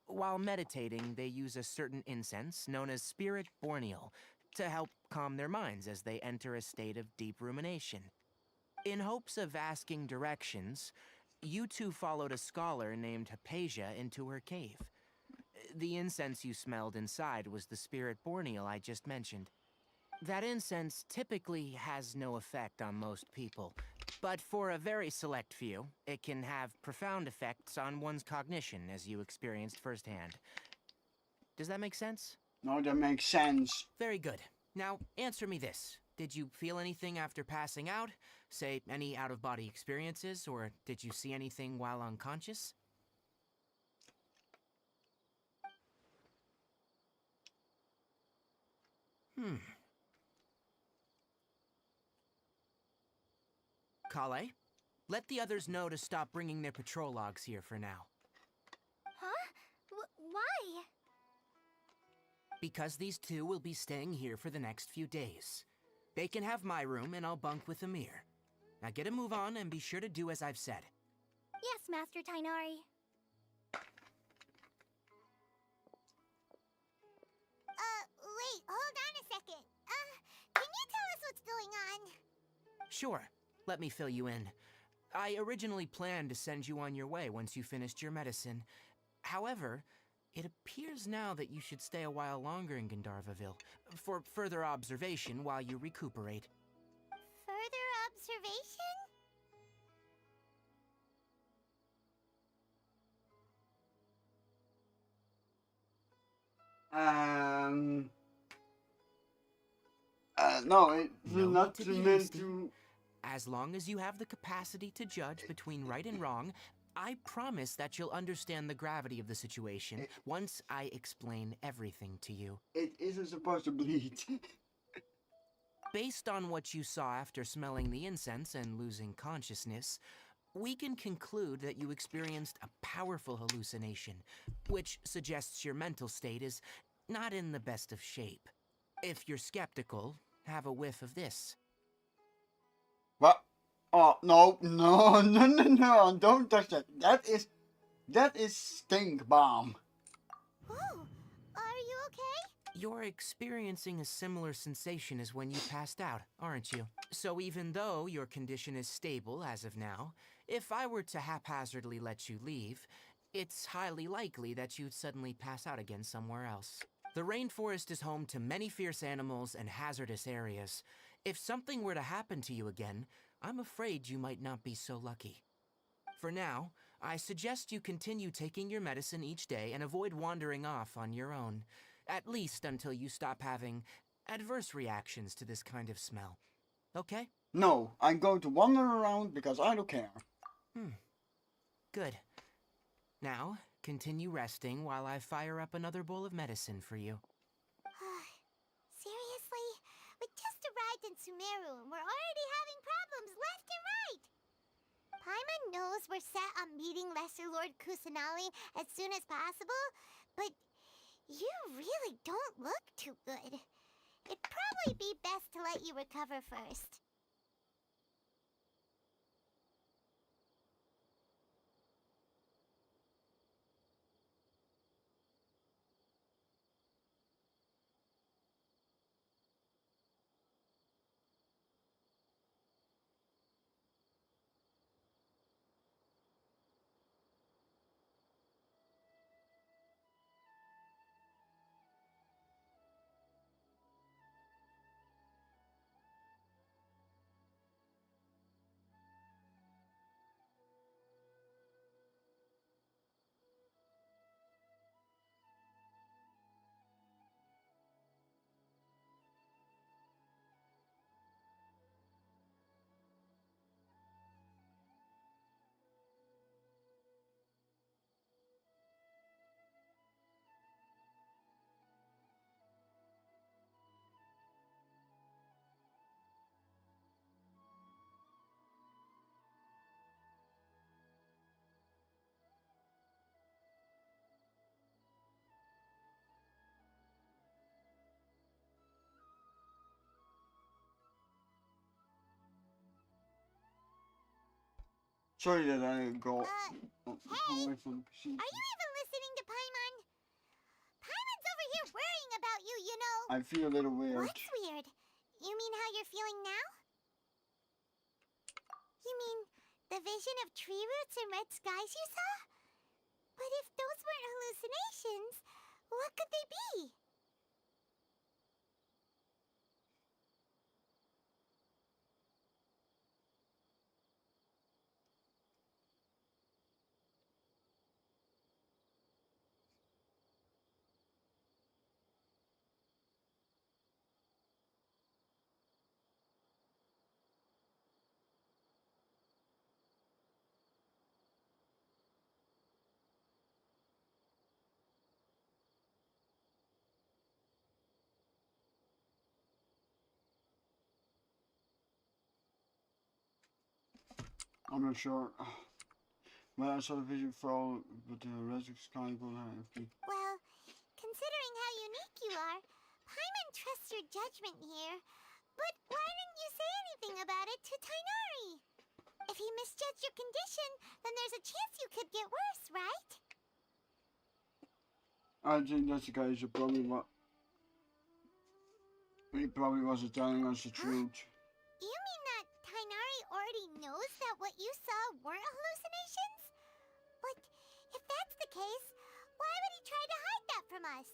While meditating, they use a certain incense known as Spirit Borneal to help calm their minds as they enter a state of deep rumination. In hopes of asking directions, you two followed a scholar named Hypatia into her cave. The incense you smelled inside was the Spirit Borneal I just mentioned. That incense typically has no effect on most people, but for a very select few, it can have profound effects on one's cognition, as you experienced firsthand. Does that make sense? No, that makes sense. Very good. Now, answer me this. Did you feel anything after passing out? Say, any out-of-body experiences, or did you see anything while unconscious? Kale, let the others know to stop bringing their patrol logs here for now. Huh? Why? Because these two will be staying here for the next few days. They can have my room and I'll bunk with Amir. Now get a move on and be sure to do as I've said. Yes, Master Tainari. Wait, hold on a second. Can you tell us what's going on? Sure, let me fill you in. I originally planned to send you on your way once you finished your medicine. However, it appears now that you should stay a while longer in Gandharvaville for further observation while you recuperate. Further observation? Um. No, it's No need not to be meant hasty. to. As long as you have the capacity to judge between right and wrong, I promise that you'll understand the gravity of the situation once I explain everything to you. It isn't supposed to bleed. Based on what you saw after smelling the incense and losing consciousness, we can conclude that you experienced a powerful hallucination, which suggests your mental state is not in the best of shape. If you're skeptical, have a whiff of this. What? Oh no, no, no, no, no! Don't touch that. That is stink bomb. Oh, are you okay? You're experiencing a similar sensation as when you passed out, aren't you? So even though your condition is stable as of now, if I were to haphazardly let you leave, it's highly likely that you'd suddenly pass out again somewhere else. The rainforest is home to many fierce animals and hazardous areas. If something were to happen to you again, I'm afraid you might not be so lucky. For now, I suggest you continue taking your medicine each day and avoid wandering off on your own, at least until you stop having adverse reactions to this kind of smell. Okay? No, I'm going to wander around because I don't care. Good. Now, continue resting while I fire up another bowl of medicine for you. Seriously? We just arrived in Sumeru and we're already having problems left and right! Paimon knows we're set on meeting Lesser Lord Kusanali as soon as possible, but you really don't look too good. It'd probably be best to let you recover first. Sorry that I go Hey! away from the PC. Are you even listening to Paimon? Paimon's over here worrying about you, you know. I feel a little weird. What's weird? You mean how you're feeling now? You mean the vision of tree roots and red skies you saw? But if those weren't hallucinations, what could they be? I'm not sure. When I saw the vision fall, but the rest of the sky will have to. Well, considering how unique you are, Paimon trusts your judgment here. But why didn't you say anything about it to Tainari? If he misjudged your condition, then there's a chance you could get worse, right? I think that's the case. He probably wasn't telling us the truth. You mean that Tainari already knows that what you saw weren't hallucinations? But if that's the case, why would he try to hide that from us?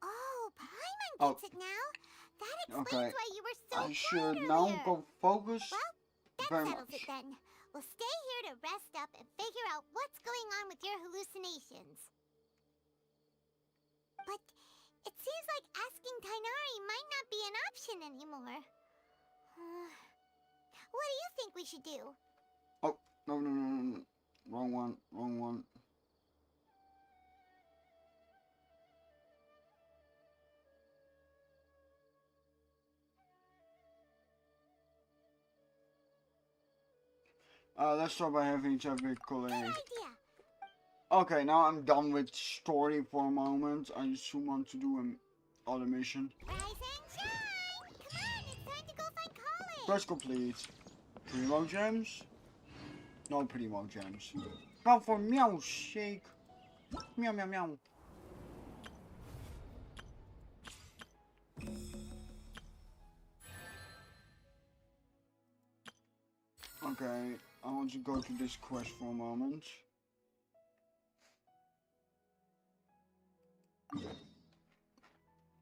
Oh, Paimon gets it now. That explains Okay. why you were so I quiet should earlier. now go focus Well, that very settles much. it then. We'll stay here to rest up and figure out what's going on with your hallucinations. But it seems like asking Tainari might not be an option anymore. What do you think we should do? Oh, no. Wrong one. Let's start by having each other Good collect. idea. Okay, now I'm done with story for a moment. I just want to do an other mission. Rise and shine! Come on, it's time to go find college! Quest complete. Primo gems? No primo gems. Go for meow shake. Meow meow meow. Okay, I want to go to this quest for a moment.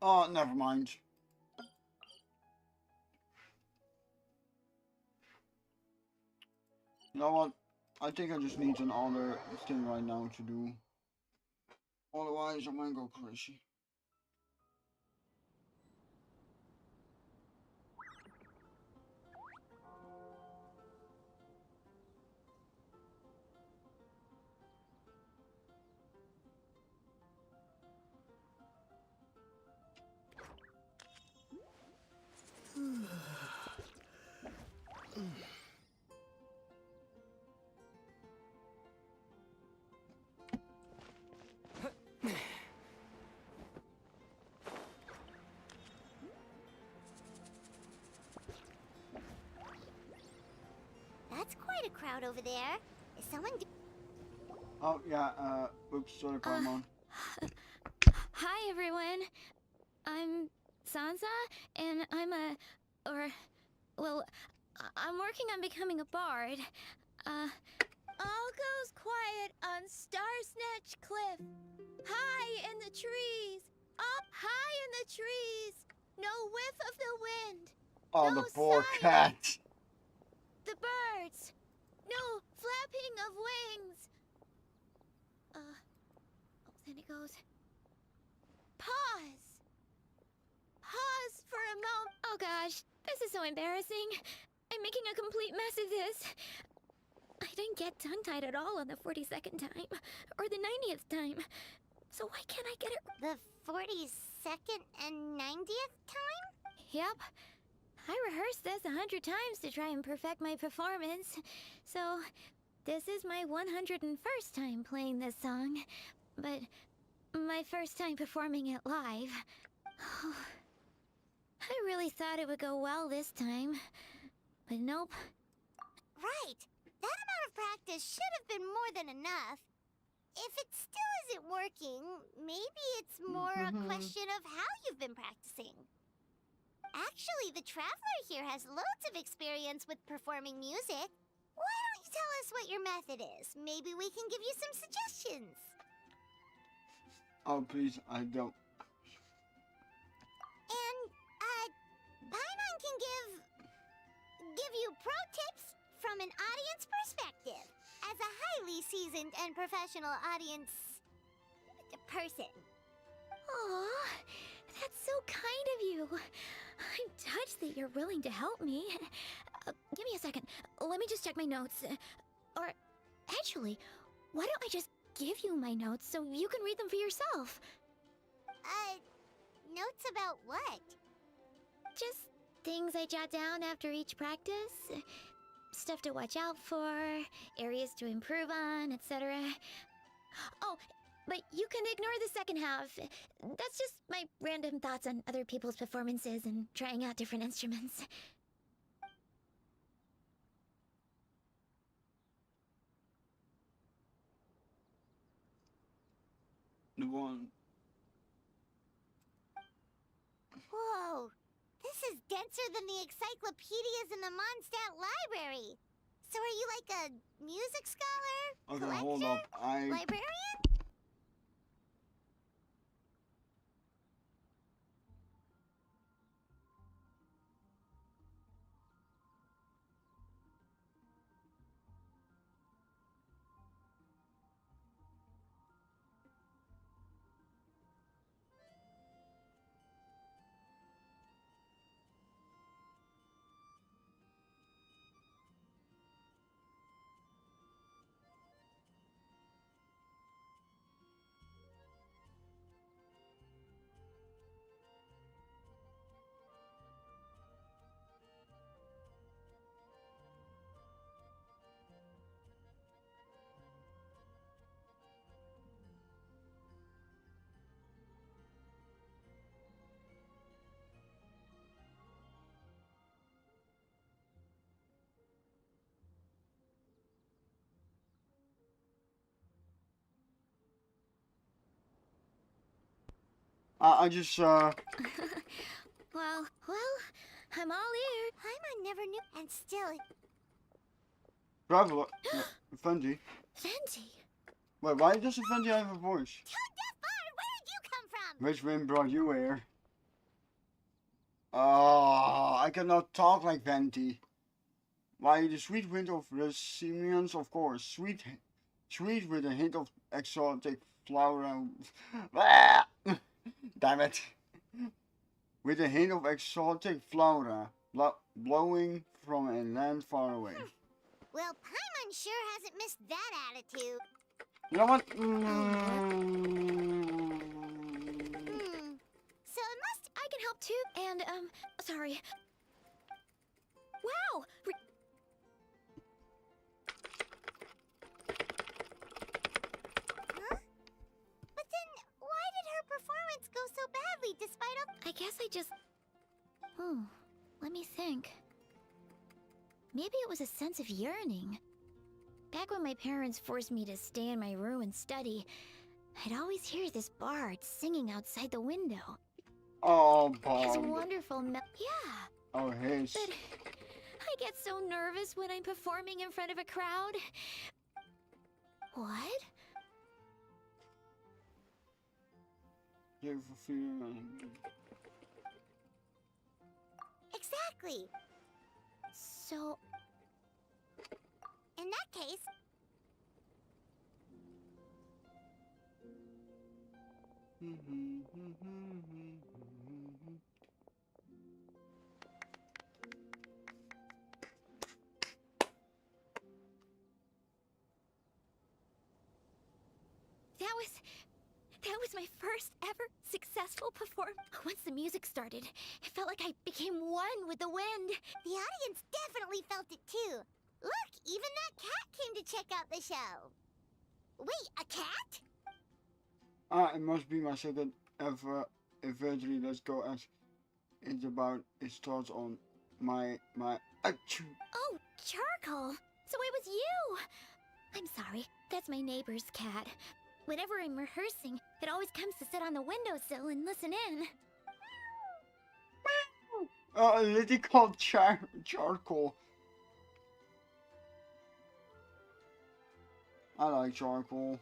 Oh, never mind. You know what? I think I just need another thing right now to do. Otherwise, I might go crazy. That's quite a crowd over there. Is someone Oh, yeah, oops, sorry, Paimon. Hi, everyone. I'm Sansa, and I'm I'm working on becoming a bard. All goes quiet on Star Snatch Cliff. High in the trees. Up high in the trees. No whiff of the wind. Oh, no the poor sight. cat. The birds. No flapping of wings. Then it goes. Pause. Pause for a moment. Oh gosh, this is so embarrassing. I'm making a complete mess of this. I didn't get tongue-tied at all on the 42nd time, or the 90th time. So why can't I get it? The 42nd and 90th time? Yep. I rehearsed this 100 times to try and perfect my performance. So, this is my 101st time playing this song. But my first time performing it live. I really thought it would go well this time. But nope. Right. That amount of practice should have been more than enough. If it still isn't working, maybe it's more a question of how you've been practicing. Actually, the Traveler here has loads of experience with performing music. Why don't you tell us what your method is? Maybe we can give you some suggestions. Oh, please, I don't. And, Paimon can give you pro tips from an audience perspective, as a highly seasoned and professional audience person. Aw, that's so kind of you. I'm touched that you're willing to help me. Give me a second. Let me just check my notes. Or, actually, why don't I just give you my notes so you can read them for yourself? Notes about what? Just things I jot down after each practice. Stuff to watch out for, areas to improve on, etc. Oh, but you can ignore the second half. That's just my random thoughts on other people's performances and trying out different instruments. The one. Whoa! This is denser than the encyclopedias in the Mondstadt library. So are you like a music scholar? Okay, collector? hold up. Librarian? I just Well, I'm all ear. Paimon never knew, and still, travel. Fenty. Fenty. Wait, why doesn't Fenty have a voice? Toad Death Bard, where did you come from? Which wind brought you here? Oh, I cannot talk like Venti. Why, the sweet wind of the Simeons, of course. Sweet with a hint of exotic flower. Damn it. With a hint of exotic flora blowing from a land far away. Well, Paimon sure hasn't missed that attitude. You know what? So it must. I can help too. And, sorry. Wow! Huh? But then, why did her performance go so badly despite all. I guess I just... Oh, let me think. Maybe it was a sense of yearning. Back when my parents forced me to stay in my room and study, I'd always hear this bard singing outside the window. Oh, His Bob. wonderful yeah. Oh, his. But I get so nervous when I'm performing in front of a crowd. What? Beautiful feeling. Exactly. So, In that case, that was my first ever successful performance. Once the music started, it felt like I became one with the wind. the audience definitely felt it too. Look, even that cat came to check out the show. Wait, a cat? It must be my second ever inventory. Let's go as it's about its thoughts on my achoo. Oh, charcoal! So it was you! I'm sorry, that's my neighbor's cat. Whenever I'm rehearsing, it always comes to sit on the windowsill and listen in. A lady called charcoal. I like charcoal.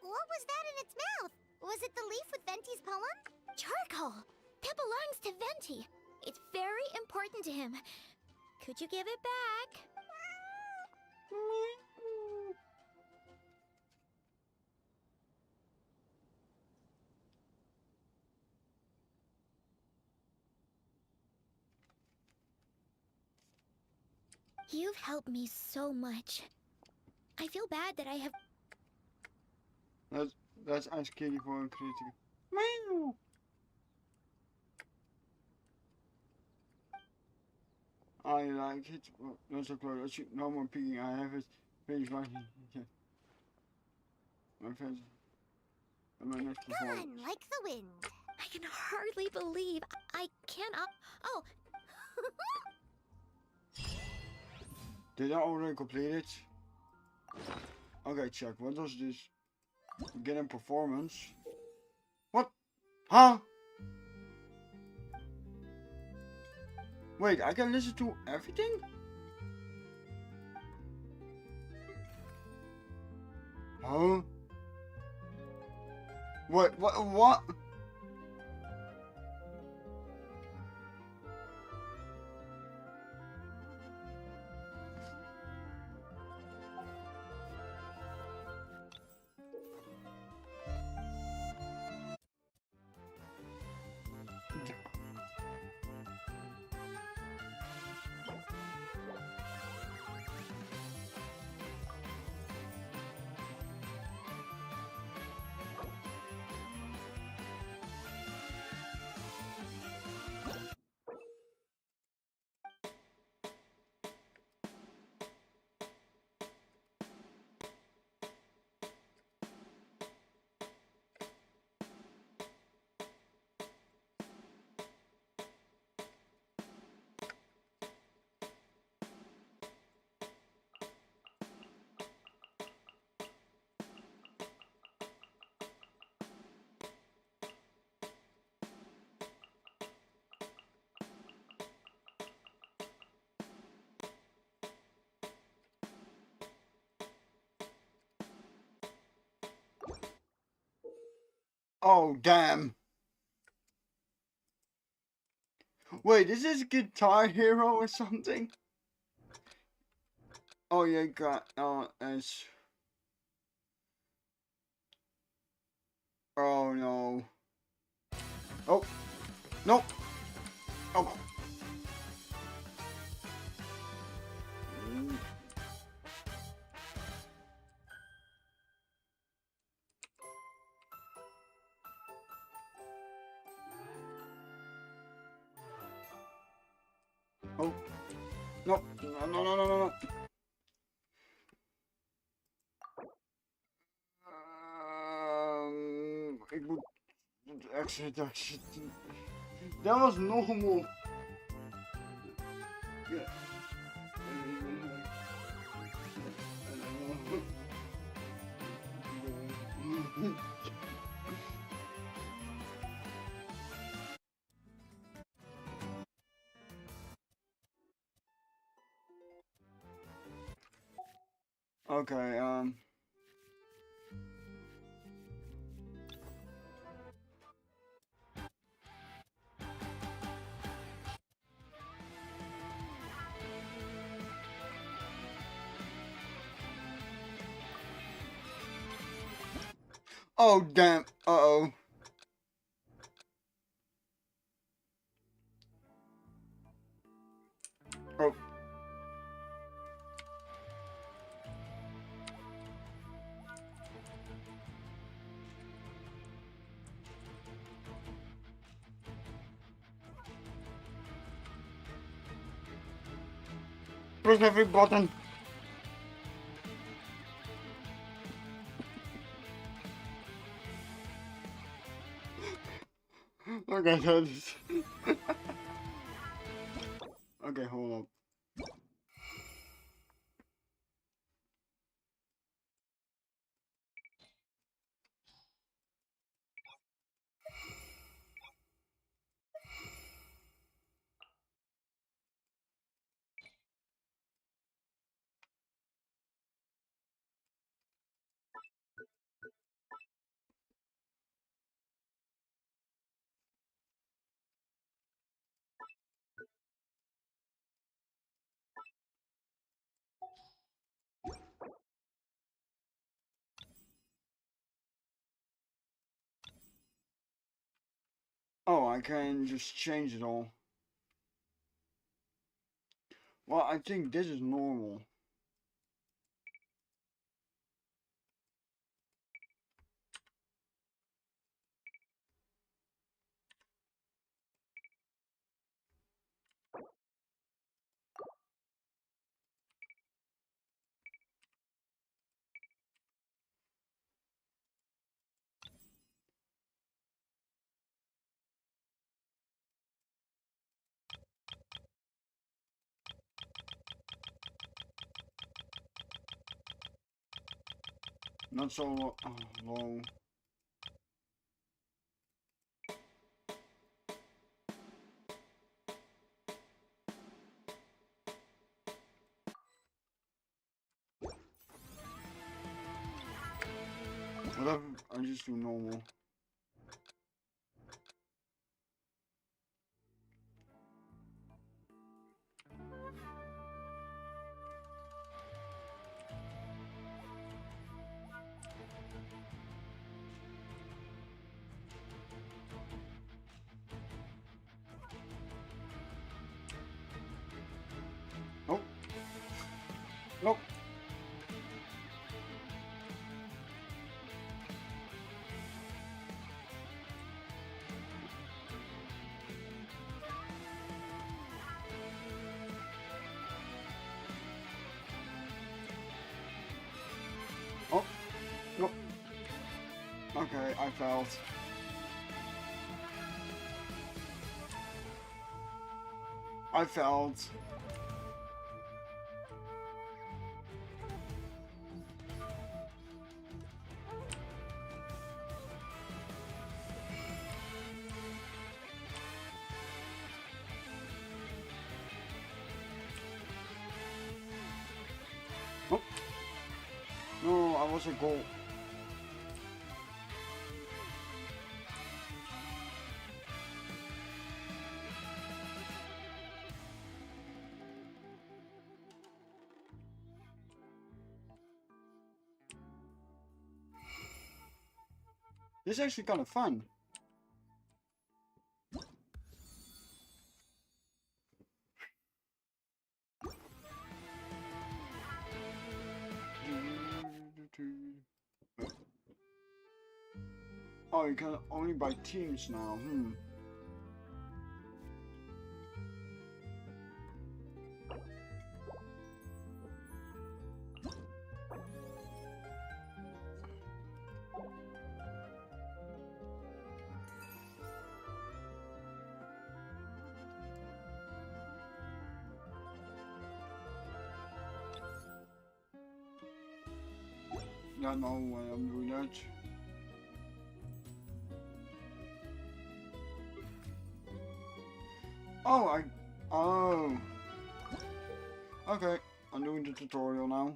What was that in its mouth? Was it the leaf with Venti's poem? Charcoal! That belongs to Venti. It's very important to him. Could you give it back? You've helped me so much. I feel bad that I have... Let's ask Kitty for a critical. Meow. I like it. Well, not so close. No more peeking. I have it finished my friends. And my next performance. Gone like the wind. I can hardly believe I cannot... Oh! Did I already complete it? Okay, check. What does this? Get in performance. What? Huh? Wait, I can listen to everything? Huh? What? Oh, damn. Wait, is this Guitar Hero or something? Oh, yeah, it's... Oh, no. Oh. Nope. Oh. Oh. Nope. No, no, no, no, no, no. Ik moet... Exit, exit. Dat was normal. Ja. Okay, Oh, damn. Uh-oh. Oh. Press every button. Okay, so this... Okay, hold up. Oh, I can just change it all. Well, I think this is normal. Not so low. Whatever, I just do normal. Nope. Nope. Oh. Nope. Okay, I failed. I failed. Nope. No, I was a goal. This is actually kind of fun. Oh, you can only buy teams now. Don't know why I'm doing that. Oh. Okay, I'm doing the tutorial now.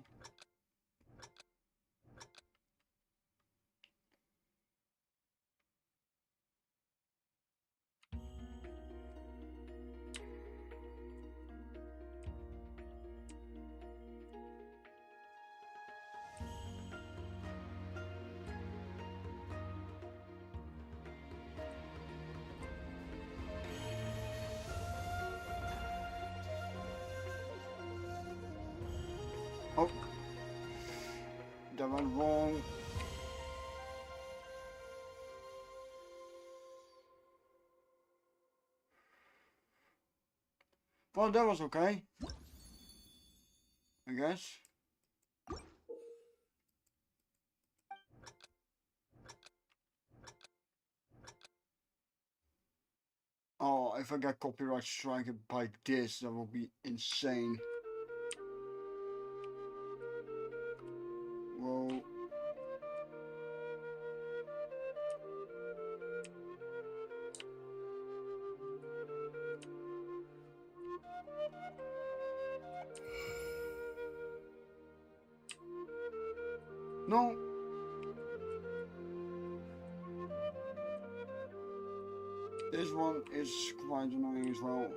Oh, that went wrong. Well, that was okay, I guess. Oh, if I get copyright strike by this, that will be insane. Whoa. No. This one is quite annoying as well.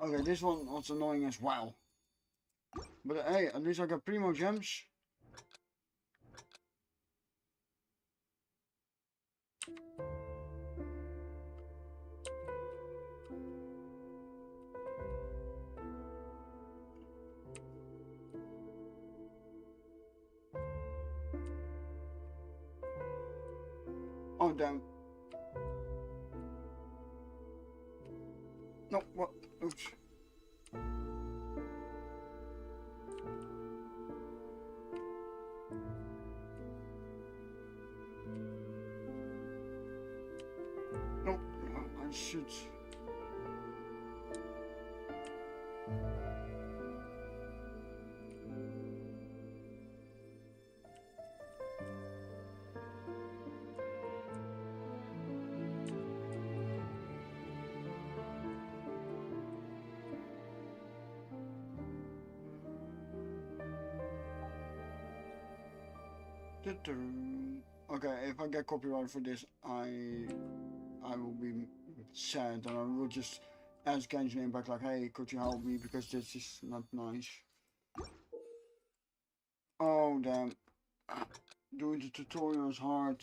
Okay, this one was annoying as well. But hey, at least I got primo gems. Oh damn. No, what? Oops. No, I should. Okay, if I get copyright for this, I will be sad, and I will just ask Genshin Impact like, hey, could you help me, because this is not nice. Oh damn, doing the tutorial is hard.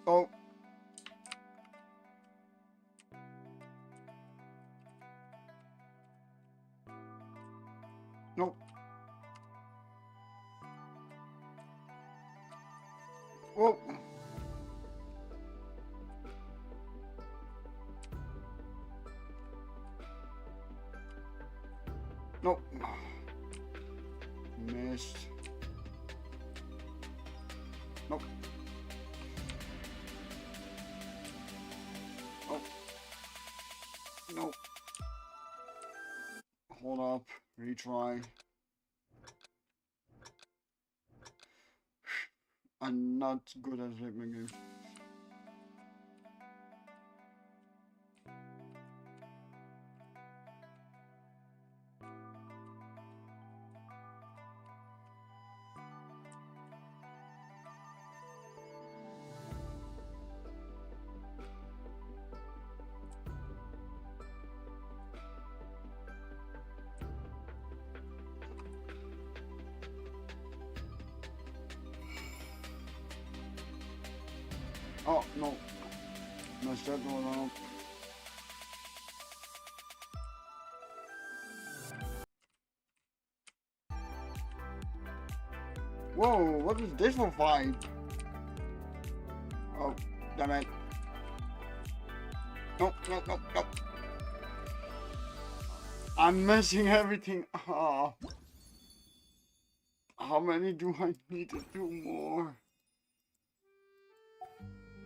Oh. Nope. Whoa. Nope. Missed. Nope. Oh. Nope. Hold up. Retry. I'm not good at flipping games. Oh, no. Messed that one up. Whoa, what is this for fight? Oh, damn it. Nope, nope, nope, nope. I'm messing everything up. How many do I need to do more?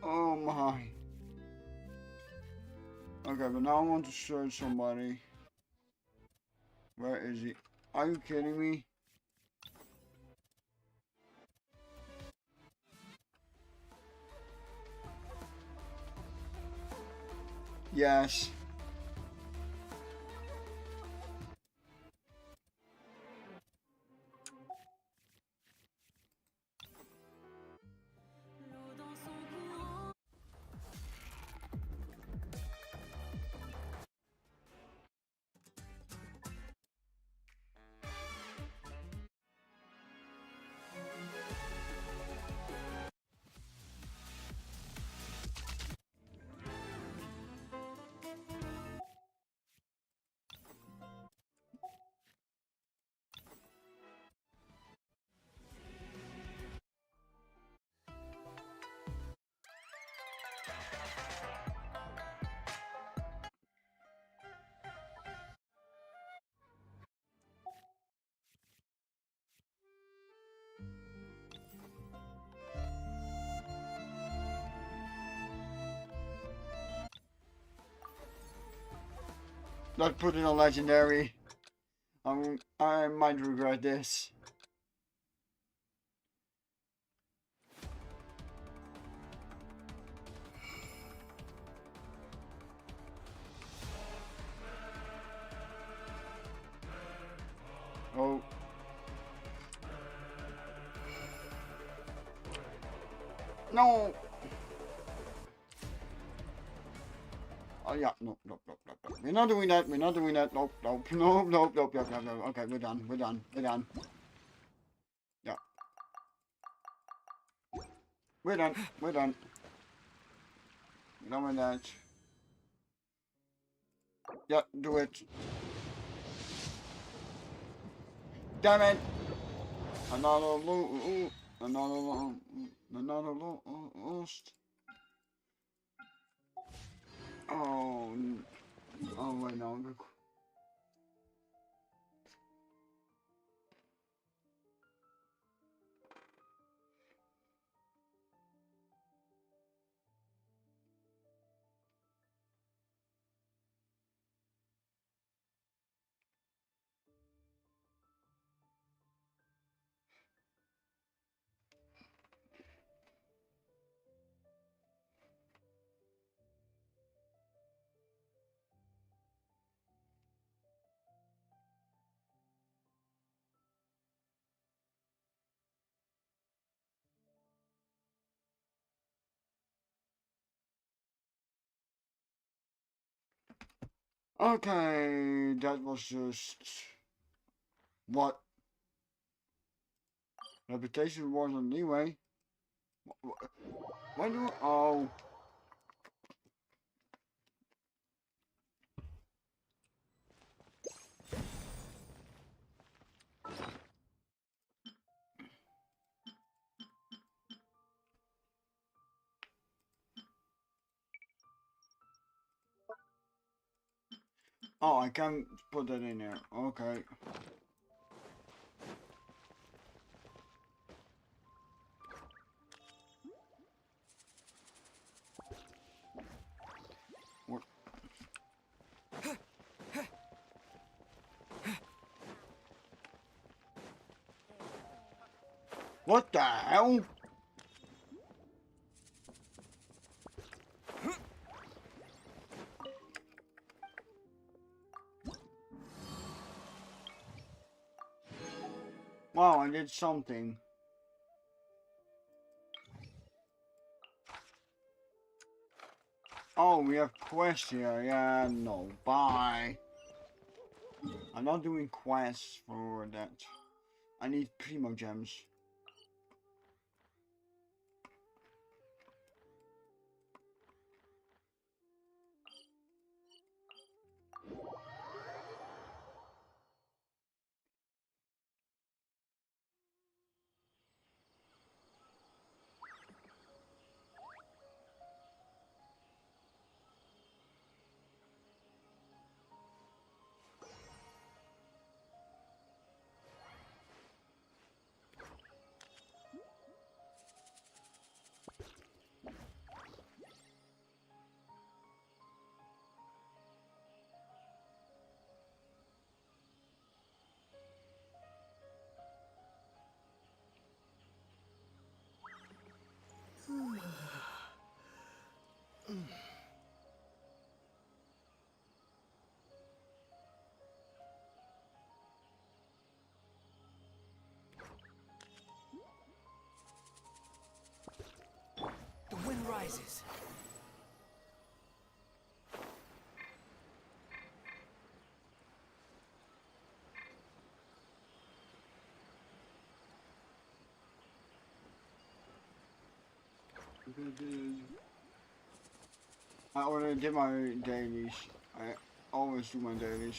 Oh my. Okay, but now I want to search somebody. Where is he? Are you kidding me? Yes. Let's put in a legendary. I might regret this. Oh. No. Oh yeah, nope, nope, nope, nope, nope. We're not doing that. We're not doing that. Nope, nope, nope, nope, nope, nope, nope, nope. Okay, we're done. We're done. We're done. Yeah. We're done. We're done. We're done with that. Yeah, do it. Damn it! Another lost. Oh, oh wait, no. Okay, that was just what reputation wasn't anyway. Why do oh. Oh, I can't put that in there. Okay. What? What the hell? Wow, I did something. Oh, we have quests here. Yeah, no. Bye. I'm not doing quests for that. I need primo gems. rises. I already did my dailies. I always do my dailies.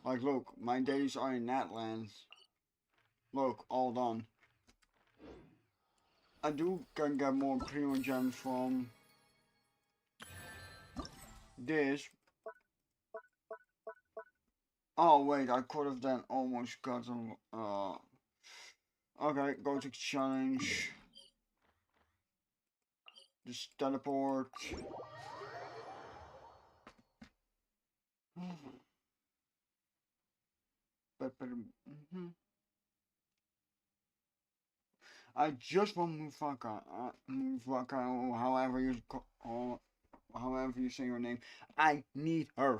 Like, look, my dailies are in Natlands. Look, all done. I can get more primo gems from this. Oh wait, I could have then almost gotten. Okay, go to challenge. Just teleport. I just want Mufaka. Mufaka, or however you say your name. I need her.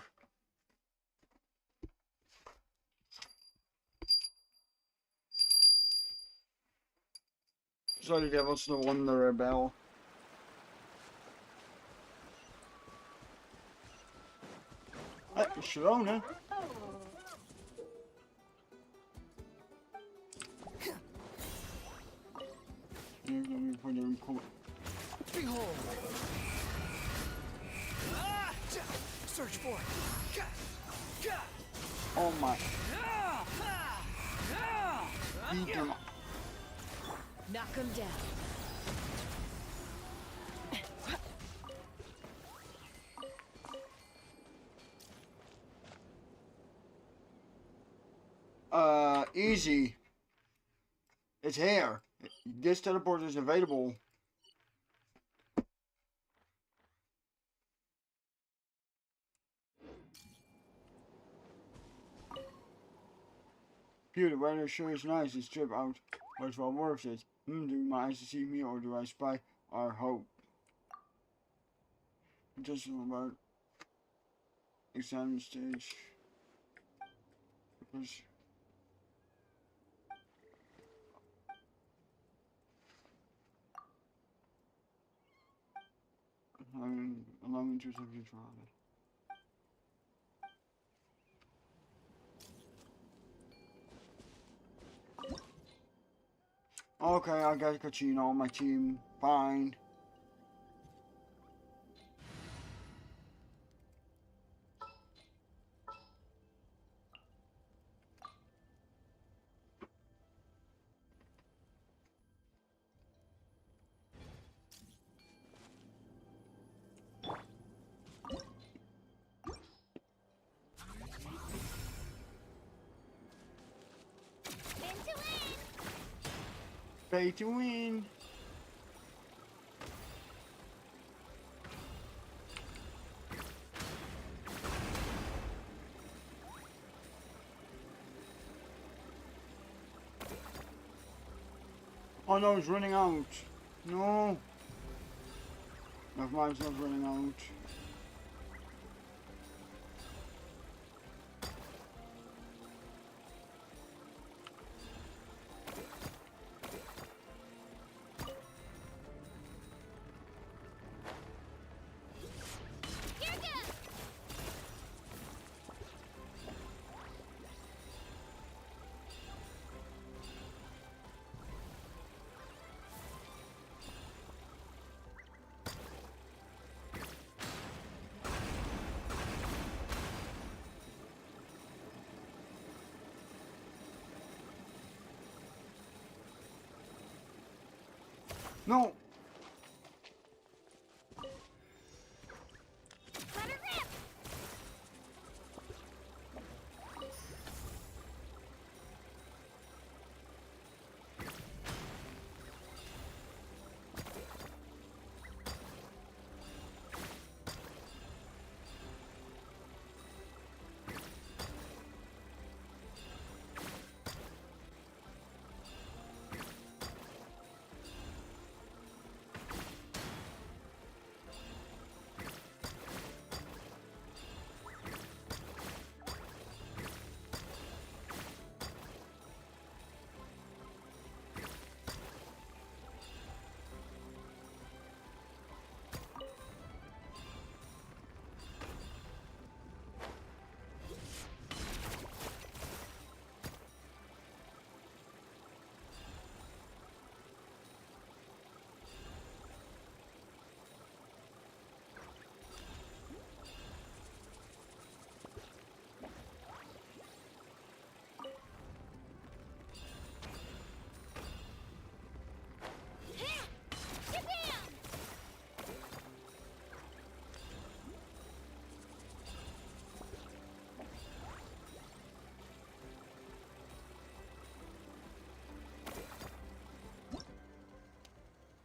Sorry, that was the Wonder Rebel. Hey, Sharona. Behold! Search for it! Oh my. Beat him up. Knock him down. Easy. It's here. This teleport is available. Phew, the weather sure is nice this trip out, but it's well worth it. Do my eyes deceive me or do I spy our hope? Just about exam stage. Because allow me to subject for it. Okay, I got Kachina on my team. Fine. Pay to win. Oh no, it's running out. No. Never mind, it's not running out. No. Let her rip!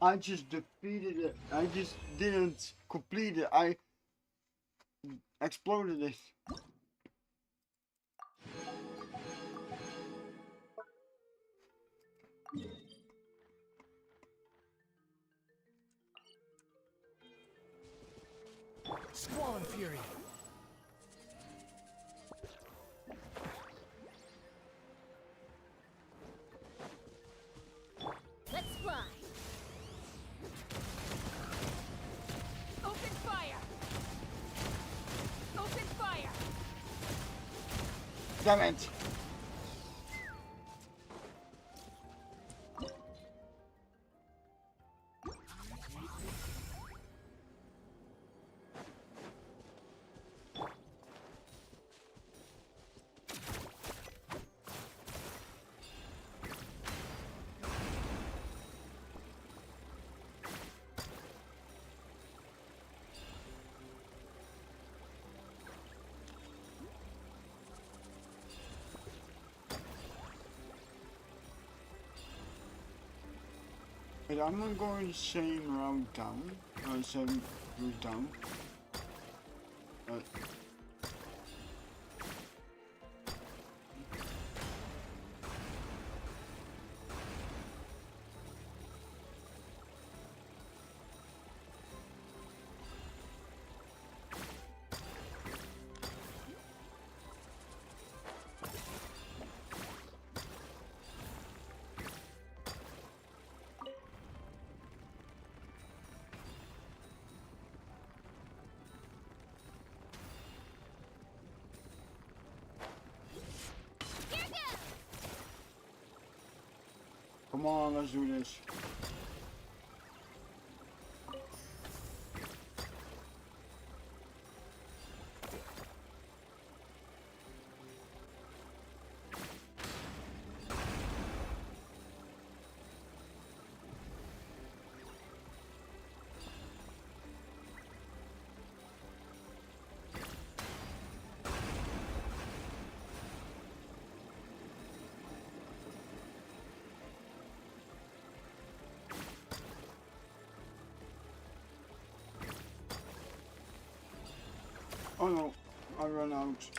I just defeated it. I just didn't complete it. I exploded it. Squall and Fury. Let's fly. Open fire. Open fire. Damn it. Wait, I'm not going the same route down. Same route down. Come on, let's do this. Oh no, I ran out.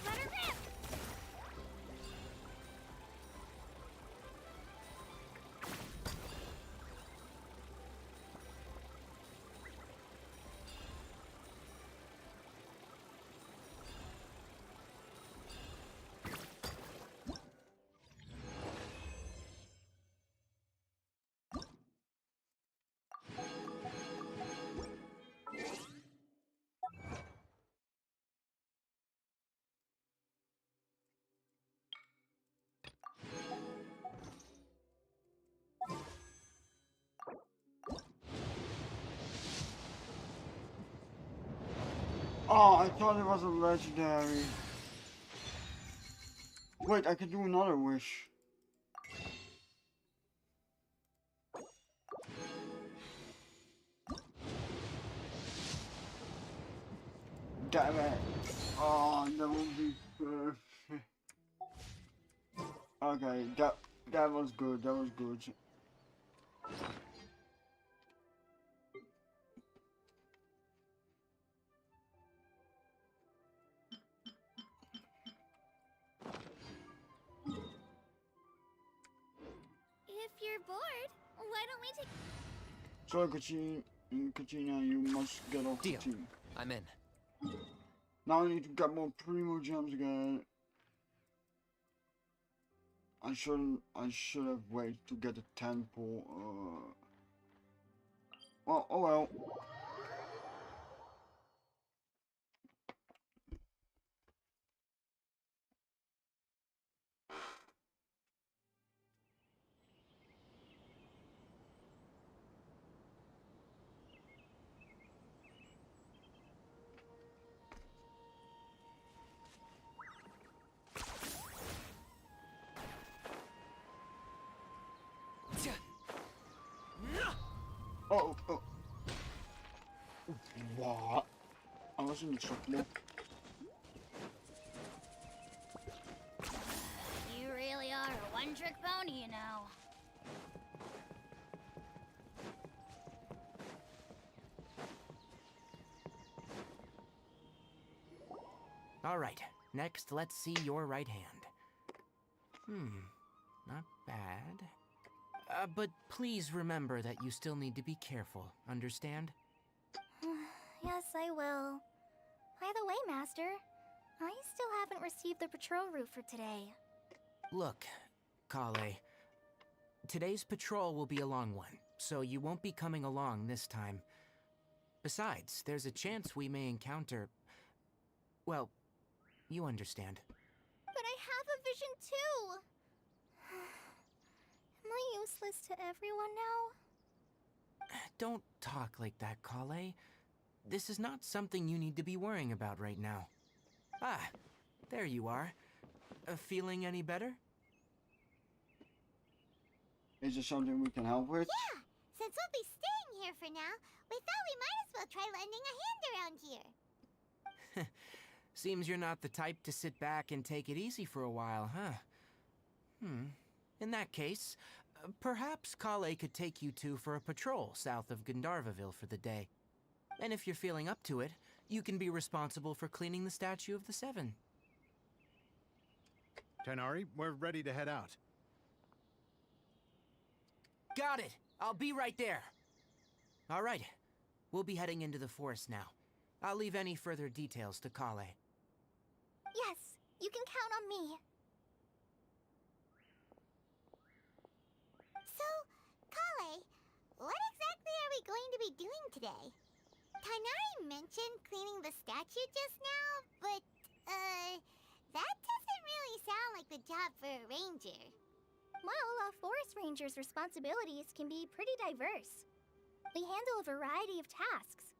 Let her rip! Oh, I thought it was a legendary. Wait, I could do another wish. Damn it. Oh, that would be perfect. Okay, that was good, that was good. If you're bored, why don't we take... Sorry, Katrina, you must get off Deal. the team. I'm in. Now I need to get more primo gems again. I should have waited to get a temple. Well, oh well. Oh, oh. What? I was in the chocolate. You really are a one-trick pony, you know. All right, next let's see your right hand. Not bad. But please remember that you still need to be careful, understand? Yes, I will. By the way, Master, I still haven't received the patrol route for today. Look, Kale, today's patrol will be a long one, so you won't be coming along this time. Besides, there's a chance we may encounter... Well, you understand. But I have a vision too! Am I useless to everyone now? Don't talk like that, Kale. This is not something you need to be worrying about right now. Ah, there you are. Feeling any better? Is there something we can help with? Yeah, since we'll be staying here for now, we thought we might as well try lending a hand around here. Seems you're not the type to sit back and take it easy for a while, huh? In that case, perhaps Kale could take you two for a patrol south of Gandharvaville for the day. And if you're feeling up to it, you can be responsible for cleaning the Statue of the Seven. Tighnari, we're ready to head out. Got it! I'll be right there! All right, we'll be heading into the forest now. I'll leave any further details to Kale. Yes, you can count on me. So, Kale, what exactly are we going to be doing today? Tighnari mentioned cleaning the statue just now, but, that doesn't really sound like the job for a ranger. Well, a forest ranger's responsibilities can be pretty diverse. We handle a variety of tasks,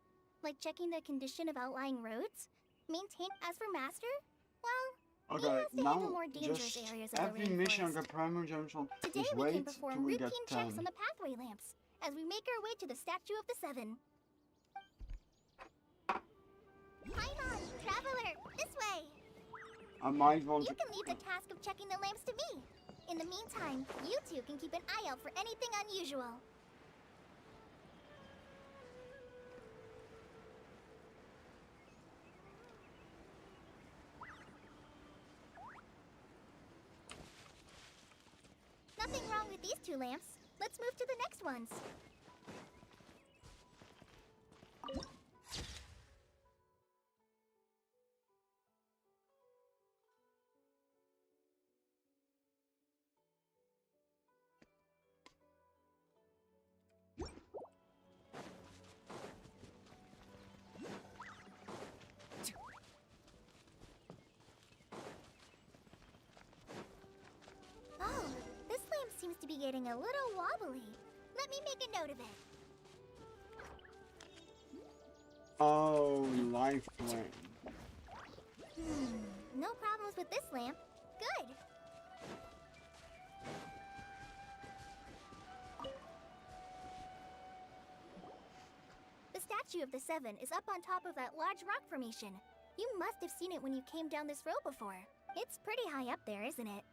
like checking the condition of outlying roads, maintain. As for Master, well, he Okay, has to handle now more dangerous just areas of the every mission on rainforest. the primary junction Today is we wait can perform till we get routine checks 10. on the pathway lamps as we make our way to the Statue of the Seven. Paimon, Traveler, this way! I might want You to... can leave the task of checking the lamps to me. In the meantime, you two can keep an eye out for anything unusual. Nothing wrong with these two lamps. Let's move to the next ones. Oh, this lamp seems to be getting a little wobbly. Let me make a note of it. Oh, life plan. No problems with this lamp. Good. The Statue of the Seven is up on top of that large rock formation. You must have seen it when you came down this road before. It's pretty high up there, isn't it?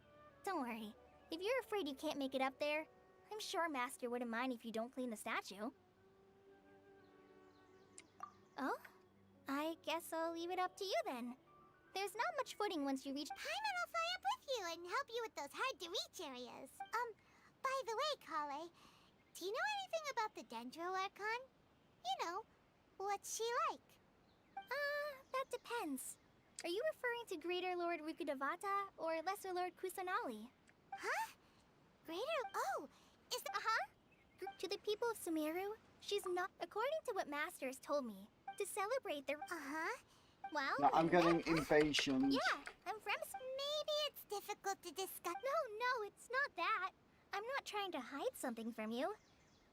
Don't worry. If you're afraid you can't make it up there, I'm sure Master wouldn't mind if you don't clean the statue. Oh? I guess I'll leave it up to you then. There's not much footing once you reach... Paimon will fly up with you and help you with those hard-to-reach areas. By the way, Kale, do you know anything about the Dendro Archon? You know, what's she like? That depends. Are you referring to Greater Lord Rukudavata or Lesser Lord Kusanali? Huh? Greater... Oh, is the... To the people of Sumeru, she's not... According to what Master has told me, to celebrate their... Well... Now I'm getting impatient. Yeah, I'm from... Maybe it's difficult to discuss... No, it's not that. I'm not trying to hide something from you.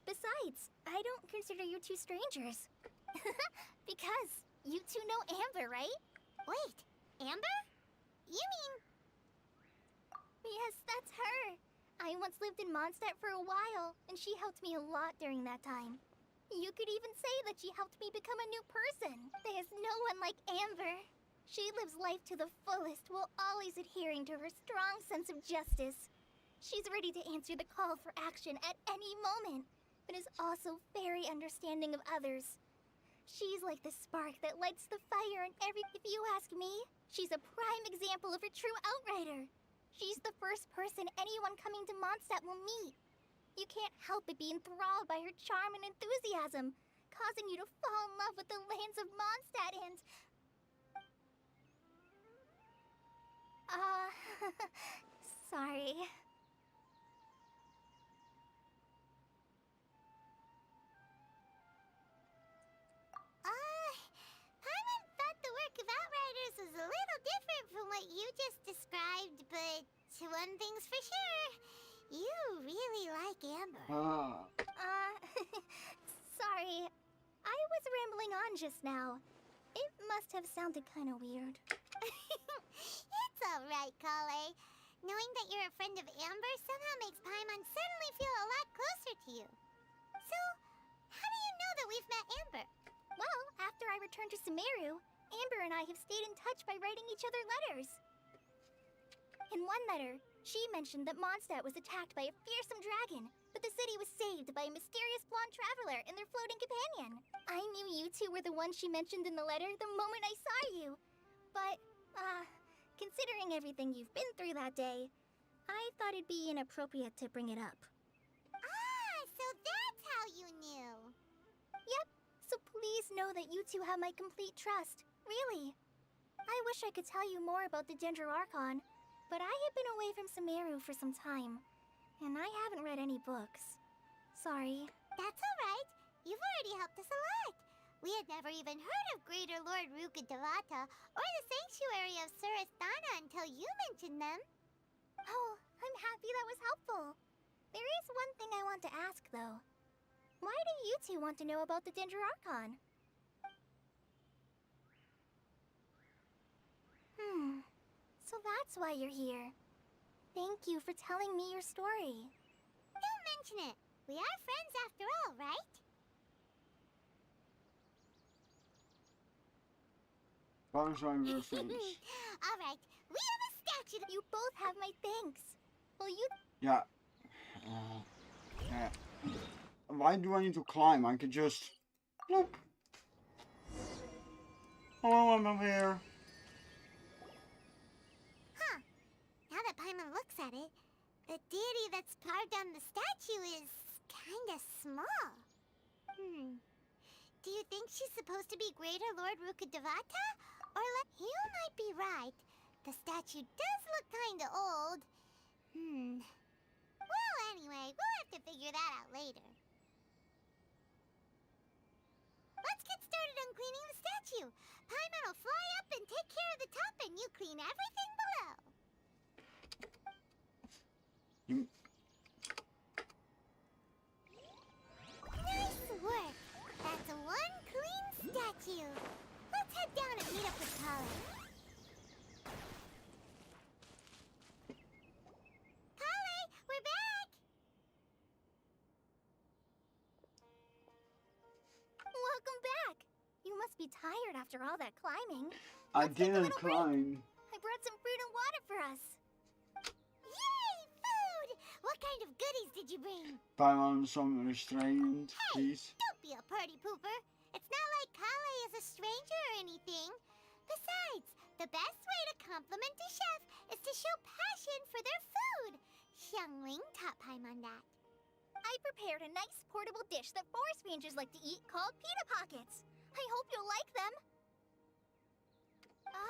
Besides, I don't consider you two strangers. Because you two know Amber, right? Wait, Amber? You mean... Yes, that's her. I once lived in Mondstadt for a while, and she helped me a lot during that time. You could even say that she helped me become a new person. There's no one like Amber. She lives life to the fullest while always adhering to her strong sense of justice. She's ready to answer the call for action at any moment, but is also very understanding of others. She's like the spark that lights the fire in every... If you ask me, She's a prime example of a true outrider. She's the first person anyone coming to Mondstadt will meet. You can't help but be enthralled by her charm and enthusiasm, causing you to fall in love with the lands of Mondstadt and... sorry. Paimon thought the work of Outriders was a little different from what you just described, but one thing's for sure, you really like Amber. Sorry. I was rambling on just now. It must have sounded kind of weird. It's alright, Kale. Knowing that you're a friend of Amber somehow makes Paimon suddenly feel a lot closer to you. So, how do you know that we've met Amber? Well, after I returned to Sumeru, Amber and I have stayed in touch by writing each other letters. In one letter, she mentioned that Mondstadt was attacked by a fearsome dragon, but the city was saved by a mysterious blonde traveler and their floating companion. I knew you two were the ones she mentioned in the letter the moment I saw you. But, considering everything you've been through that day, I thought it'd be inappropriate to bring it up. Ah, so that's how you knew. Yep, so please know that you two have my complete trust. Really. I wish I could tell you more about the Ginger Archon, but I have been away from Sumeru for some time, and I haven't read any books. Sorry. That's alright. You've already helped us a lot. We had never even heard of Greater Lord Rukkhadevata or the Sanctuary of Surasthana until you mentioned them. Oh, I'm happy that was helpful. There is one thing I want to ask, though. Why do you two want to know about the Ginger Archon? So that's why you're here. Thank you for telling me your story. Don't mention it. We are friends after all, right? Butterfly reference. Alright, we have a statue. You both have my thanks. Will you... Yeah. Yeah. Why do I need to climb? I could just... Bloop. Hello, I'm over here. Huh. Now that Paimon looks at it, the deity that's carved on the statue is kinda small. Do you think she's supposed to be Greater Lord Rukkhadevata? Or you might be right. The statue does look kinda old. Well, anyway, we'll have to figure that out later. Let's get started on cleaning the statue. Paimon will fly up and take care of the top, and you clean everything below. Nice work. That's one clean statue. Let's head down and meet up with Kale. Kale, we're back! Welcome back. You must be tired after all that climbing. I Let's take a didn't little break. climb. I brought some fruit and water for us. Yay, food! What kind of goodies did you bring? Paimon, some restraint, please. Don't be a party pooper. It's not like Kale is a stranger or anything. Besides, the best way to compliment a chef is to show passion for their food. Xiangling taught Paimon that. I prepared a nice portable dish that forest rangers like to eat called pita pockets. I hope you'll like them. No,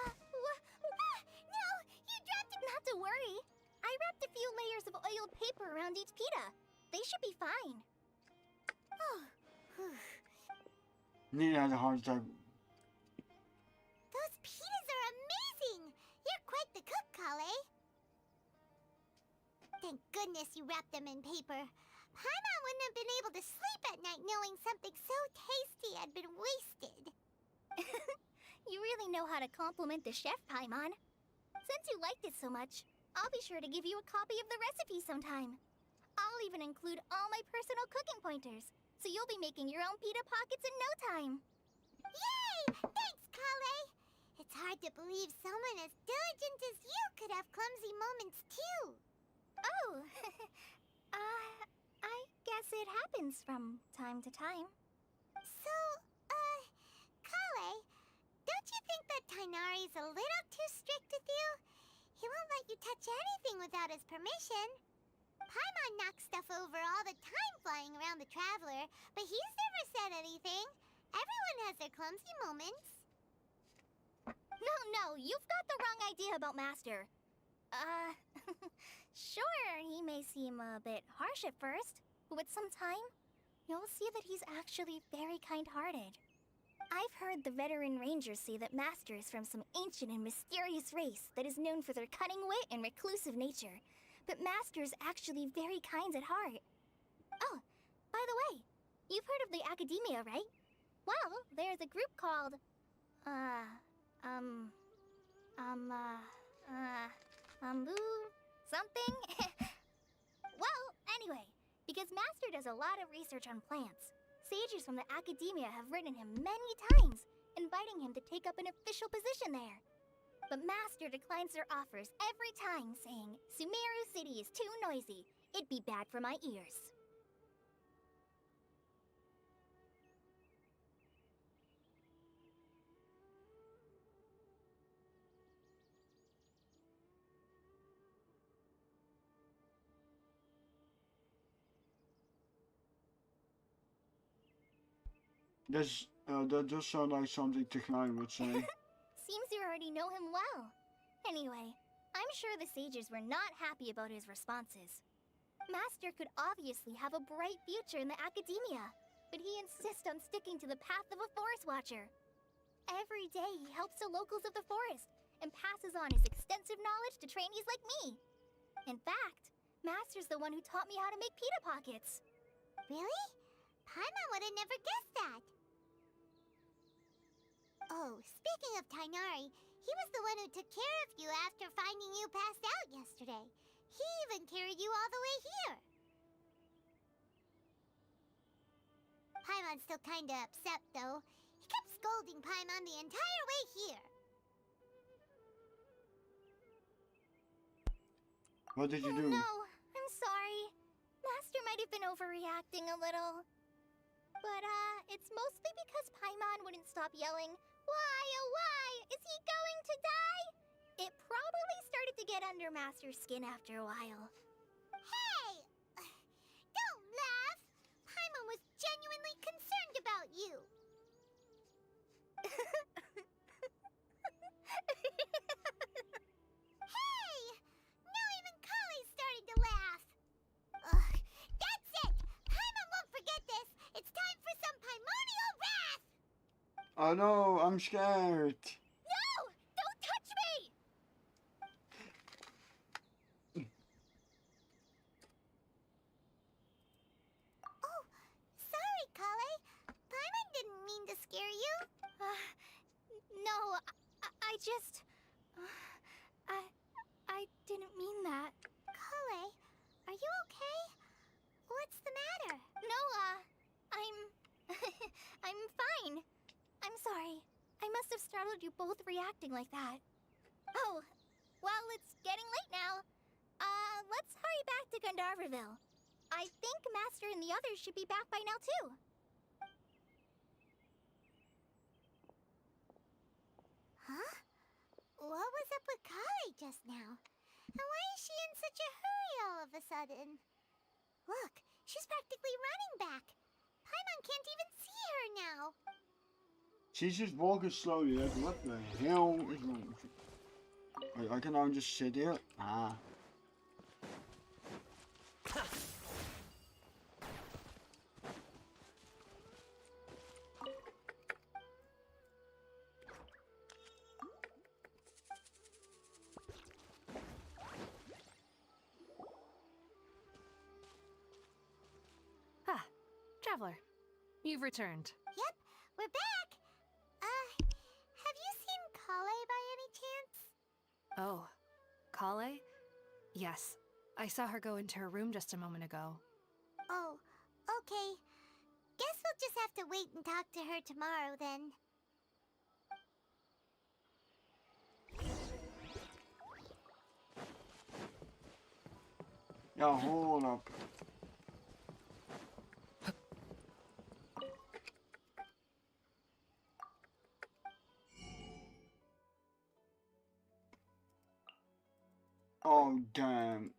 you dropped it. Not to worry. I wrapped a few layers of oiled paper around each pita. They should be fine. Oh, Neither had a heart attack. those pitas are amazing! You're quite the cook, Kale. Thank goodness you wrapped them in paper. Paimon wouldn't have been able to sleep at night knowing something so tasty had been wasted. You really know how to compliment the chef, Paimon. Since you liked it so much, I'll be sure to give you a copy of the recipe sometime. I'll even include all my personal cooking pointers, so you'll be making your own pita pockets in no time. Yay! Thanks, Kale! It's hard to believe someone as diligent as you could have clumsy moments, too. Oh, I guess it happens from time to time. So, Kale, don't you think that Tainari's a little too strict with you. He won't let you touch anything without his permission. Paimon knocks stuff over all the time flying around the Traveler, but he's never said anything. Everyone has their clumsy moments. No, you've got the wrong idea about Master. Sure, he may seem a bit harsh at first, but with some time, you'll see that he's actually very kind-hearted. I've heard the veteran rangers say that Master is from some ancient and mysterious race that is known for their cunning wit and reclusive nature. But Master's actually very kind at heart. Oh, by the way, you've heard of the Academia, right? Well, there's a group called, something? Well, anyway, because Master does a lot of research on plants, sages from the Academia have written him many times, inviting him to take up an official position there. But Master declines their offers every time, saying, Sumeru City is too noisy. It'd be bad for my ears. That does sound like something Technine would say. Seems you already know him well. Anyway, I'm sure the sages were not happy about his responses. Master could obviously have a bright future in the Academia, but he insists on sticking to the path of a forest watcher. Every day he helps the locals of the forest and passes on his extensive knowledge to trainees like me. In fact, Master's the one who taught me how to make pita pockets. Really? Paimon would have never guessed that. Oh, speaking of Tainari, he was the one who took care of you after finding you passed out yesterday. He even carried you all the way here. Paimon's still kinda upset, though. He kept scolding Paimon the entire way here. What did you do? No, I'm sorry. Master might have been overreacting a little. But, it's mostly because Paimon wouldn't stop yelling, "Why, oh why, is he going to die?" It probably started to get under Master's skin after a while. Hey! Don't laugh! Paimon was genuinely concerned about you. Hey! Now even Kali's starting to laugh. Ugh, that's it! Paimon won't forget this! It's time for some primordial wrath! Oh no, I'm scared. No! Don't touch me! Oh, sorry, Kale. Paimon didn't mean to scare you. No, I just... I didn't mean that. Kale, are you okay? What's the matter? No, I'm... I'm fine. I'm sorry. I must have startled you both reacting like that. Oh, well, it's getting late now. Let's hurry back to Gandharville. I think Master and the others should be back by now, too. Huh? What was up with Kale just now? And why is she in such a hurry all of a sudden? Look, she's practically running back. Paimon can't even see her now. She's just walking slowly. Like, what the hell is wrong with you? I can now just sit here. Ah. Ah, Traveler, you've returned. Yep, we're back. Have you seen Kale by any chance? Oh, Kale? Yes, I saw her go into her room just a moment ago. Oh, okay. Guess we'll just have to wait and talk to her tomorrow then. Yeah, hold up. Oh, damn.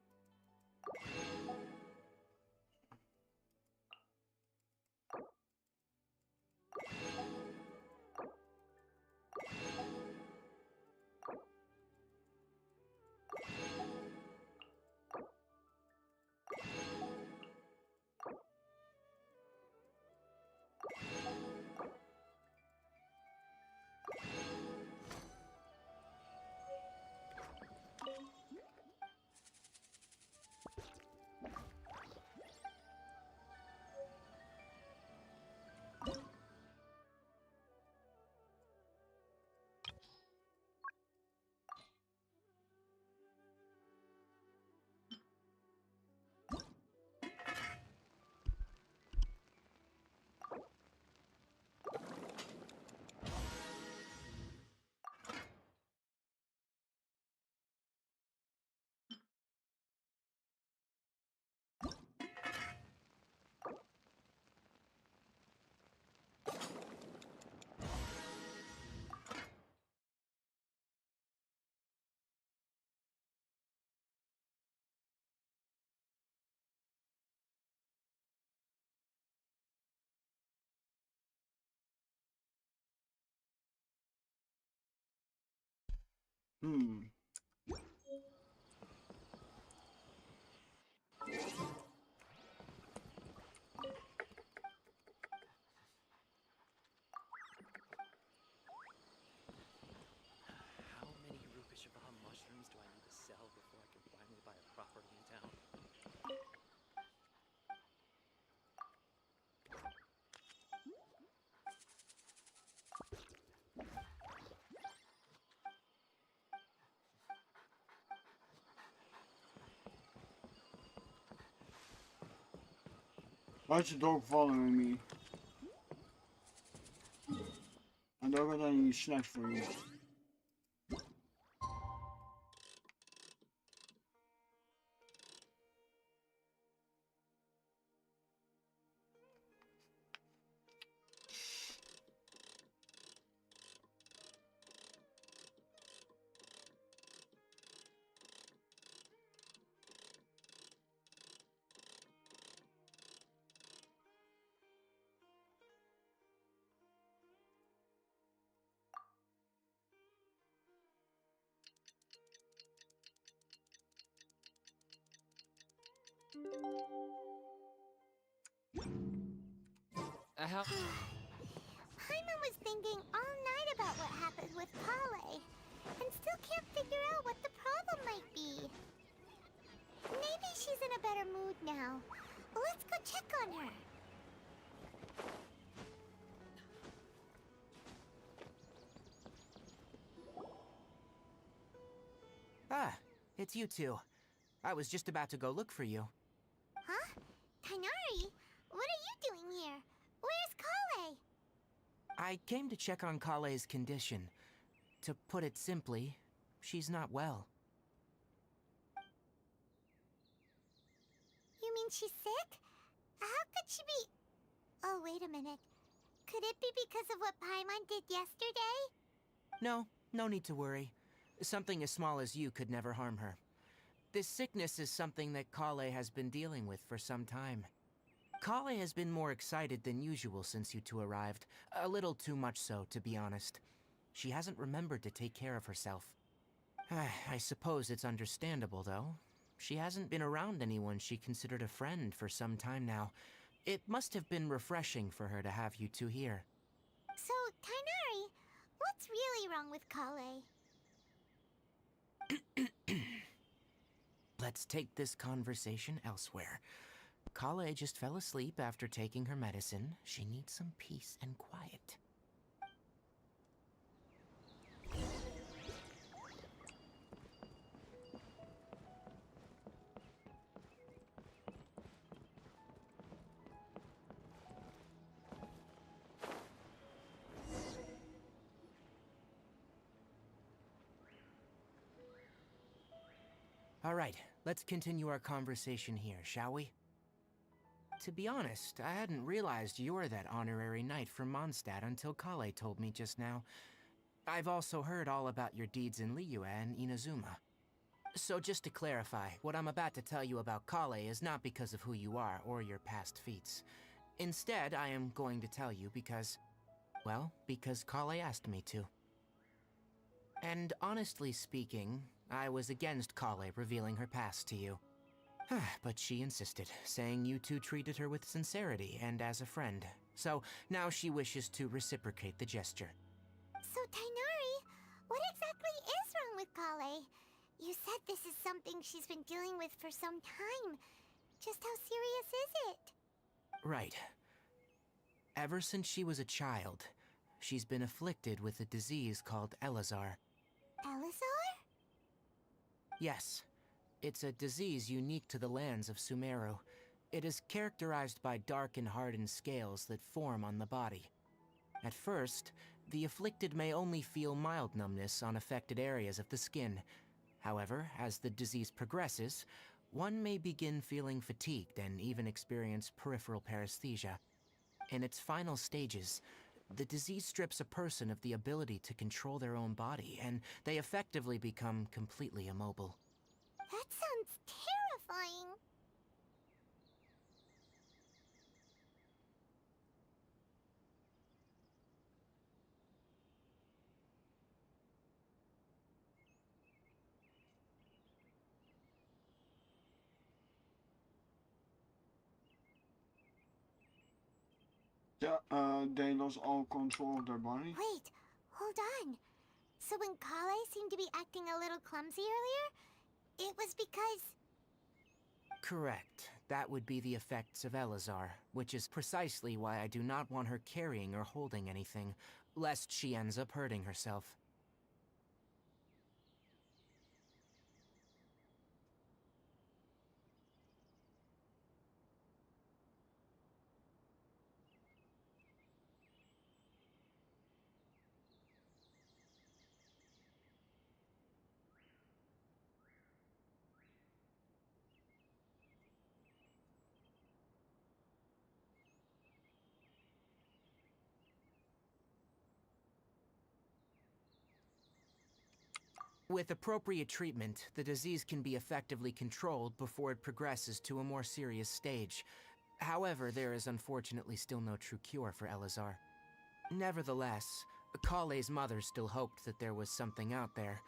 Hmm. How many Rupeshiva mushrooms do I need to sell before I can finally buy a property in town? Why's the dog following me? I don't got any snacks for you. How? Paimon was thinking all night about what happened with Kale, and still can't figure out what the problem might be. Maybe she's in a better mood now. Let's go check on her. Ah, it's you two. I was just about to go look for you. Huh? Tainari? What are you doing here? Where's Kale? I came to check on Kale's condition. To put it simply, she's not well. You mean she's sick? How could she be... Oh, wait a minute. Could it be because of what Paimon did yesterday? No, no need to worry. Something as small as you could never harm her. This sickness is something that Kale has been dealing with for some time. Kale has been more excited than usual since you two arrived. A little too much so, to be honest. She hasn't remembered to take care of herself. I suppose it's understandable, though. She hasn't been around anyone she considered a friend for some time now. It must have been refreshing for her to have you two here. So, Tainari, what's really wrong with Kale? Let's take this conversation elsewhere. Kale just fell asleep after taking her medicine. She needs some peace and quiet. All right, let's continue our conversation here, shall we? To be honest, I hadn't realized you're that honorary knight from Mondstadt until Kale told me just now. I've also heard all about your deeds in Liyue and Inazuma. So just to clarify, what I'm about to tell you about Kale is not because of who you are or your past feats. Instead, I am going to tell you because, well, because Kale asked me to. And honestly speaking, I was against Kale revealing her past to you. But she insisted, saying you two treated her with sincerity and as a friend. So now she wishes to reciprocate the gesture. So, Tainari, what exactly is wrong with Kale? You said this is something she's been dealing with for some time. Just how serious is it? Right. Ever since she was a child, she's been afflicted with a disease called Elazar. Elazar? Yes. It's a disease unique to the lands of Sumeru. It is characterized by dark and hardened scales that form on the body. At first, the afflicted may only feel mild numbness on affected areas of the skin. However, as the disease progresses, one may begin feeling fatigued and even experience peripheral paresthesia. In its final stages, the disease strips a person of the ability to control their own body, and they effectively become completely immobile. That sounds terrifying. Yeah, they lost all control of their body. Wait, hold on. So when Kale seemed to be acting a little clumsy earlier, it was because... Correct. That would be the effects of Elazar, which is precisely why I do not want her carrying or holding anything, lest she ends up hurting herself. With appropriate treatment, the disease can be effectively controlled before it progresses to a more serious stage. However, there is unfortunately still no true cure for Elazar. Nevertheless, Kale's mother still hoped that there was something out there.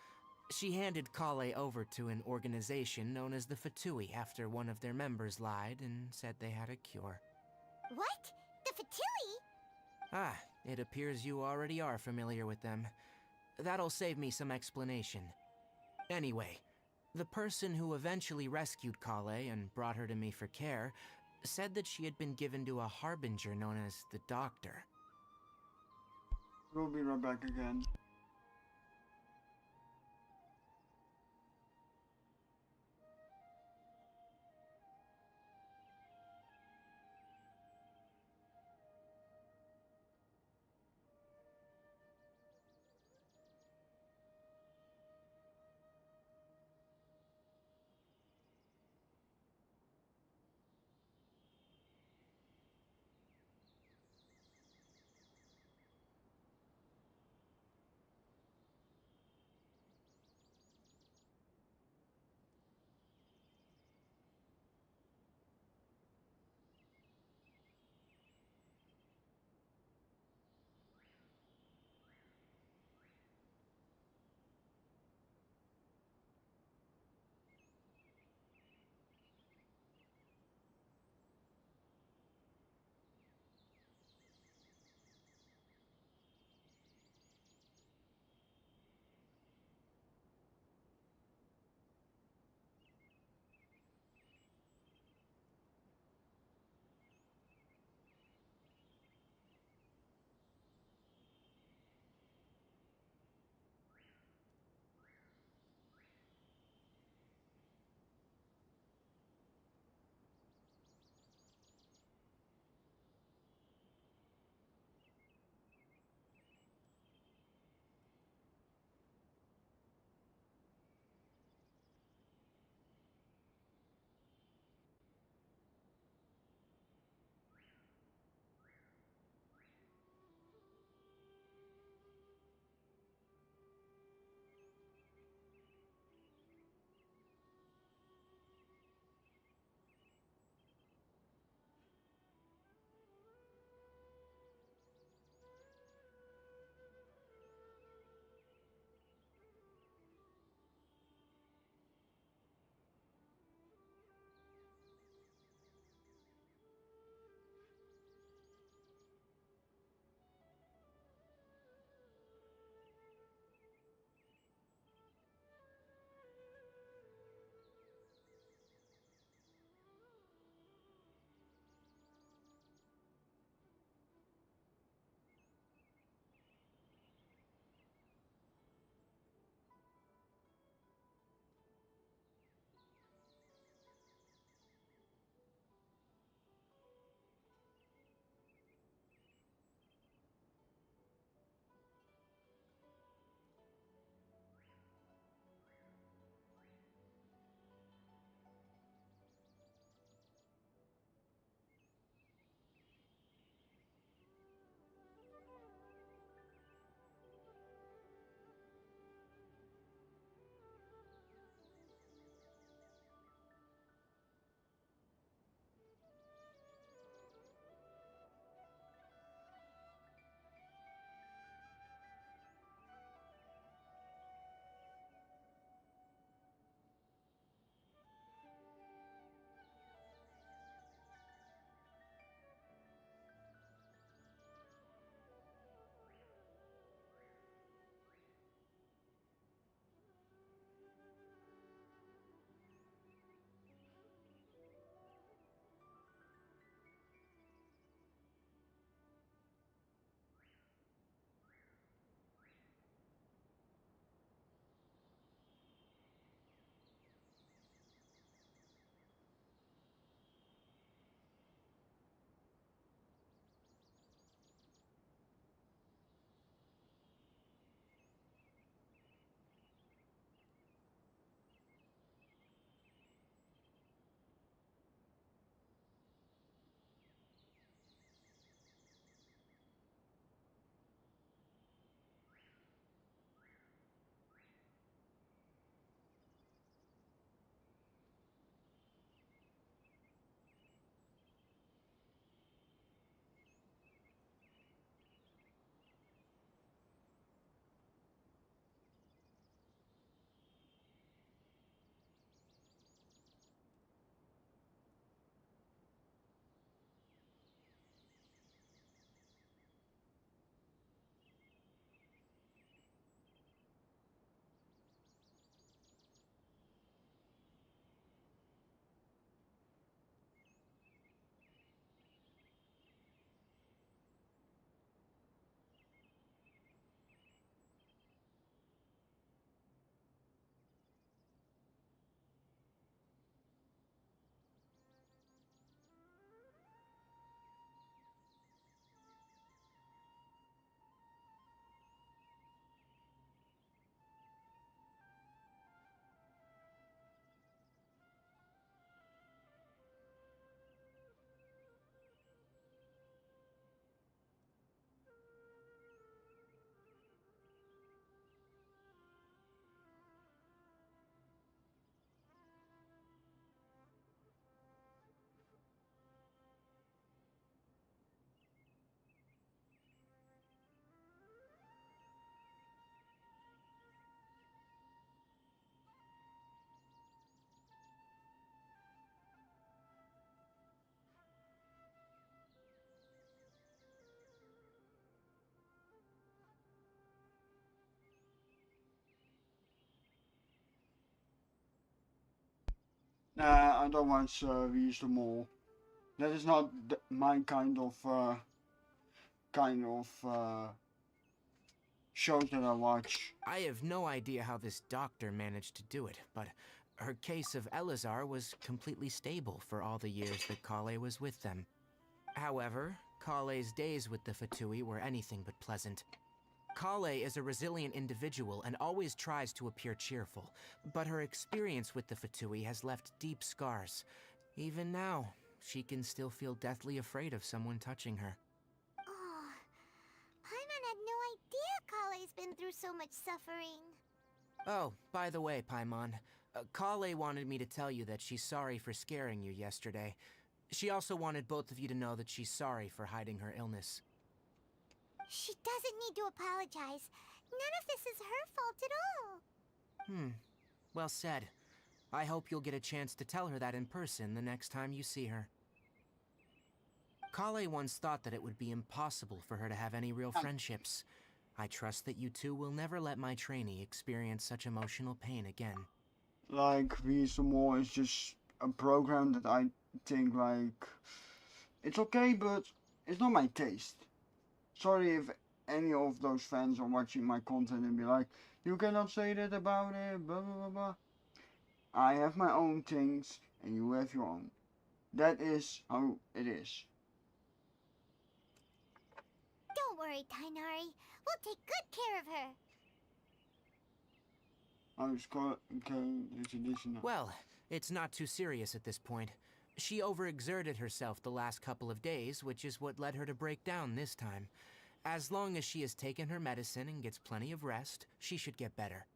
She handed Kale over to an organization known as the Fatui after one of their members lied and said they had a cure. What? The Fatui? Ah, it appears you already are familiar with them. That'll save me some explanation. Anyway, the person who eventually rescued Kale and brought her to me for care said that she had been given to a harbinger known as the Doctor. We'll be right back again. Nah, I don't watch Wie the Mol. That is not my kind of shows that I watch. I have no idea how this doctor managed to do it, but her case of Elazar was completely stable for all the years that Kale was with them. However, Kale's days with the Fatui were anything but pleasant. Kale is a resilient individual and always tries to appear cheerful, but her experience with the Fatui has left deep scars. Even now, she can still feel deathly afraid of someone touching her. Oh, Paimon had no idea Kale's been through so much suffering. Oh, by the way, Paimon, Kale wanted me to tell you that she's sorry for scaring you yesterday. She also wanted both of you to know that she's sorry for hiding her illness. She doesn't need to apologize. None of this is her fault at all. Well said. I hope you'll get a chance to tell her that in person the next time you see her. Kale once thought that it would be impossible for her to have any real friendships. I trust that you two will never let my trainee experience such emotional pain again. Like Wie the Mol is just a program that I think like it's okay, but it's not my taste. Sorry if any of those fans are watching my content and be like, you cannot say that about it, blah blah blah blah. I have my own things and you have your own. That is how it is. Don't worry, Tainari. We'll take good care of her. I was caught. Okay, it's additional. Well, it's not too serious at this point. She overexerted herself the last couple of days, which is what led her to break down this time. As long as she has taken her medicine and gets plenty of rest, she should get better.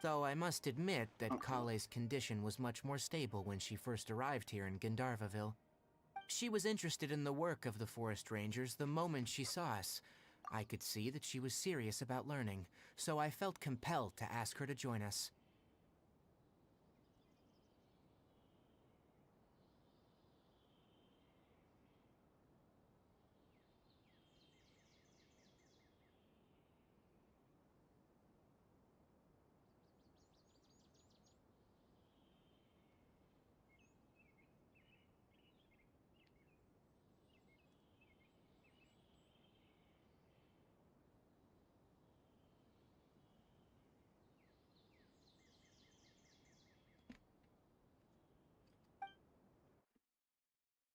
Though I must admit that Kale's condition was much more stable when she first arrived here in Gandharvaville. She was interested in the work of the forest rangers the moment she saw us. I could see that she was serious about learning, so I felt compelled to ask her to join us.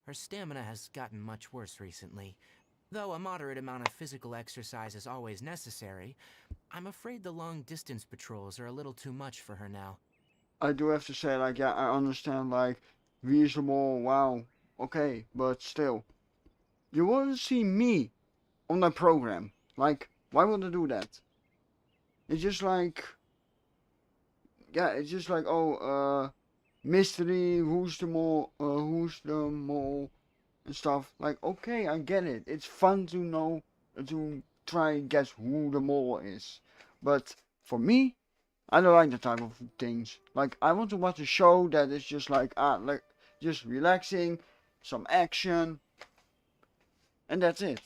Her stamina has gotten much worse recently. Though a moderate amount of physical exercise is always necessary, I'm afraid the long-distance patrols are a little too much for her now. I do have to say, like, yeah, I understand, like, reasonable, wow, okay, but still, you want to see me on that program. Like, why would I do that? It's just like, yeah, it's just like, oh, mystery, who's the mole, and stuff. Like, okay, I get it. It's fun to know, to try and guess who the mole is. But for me, I don't like that type of things. Like, I want to watch a show that is just like just relaxing, some action, and that's it.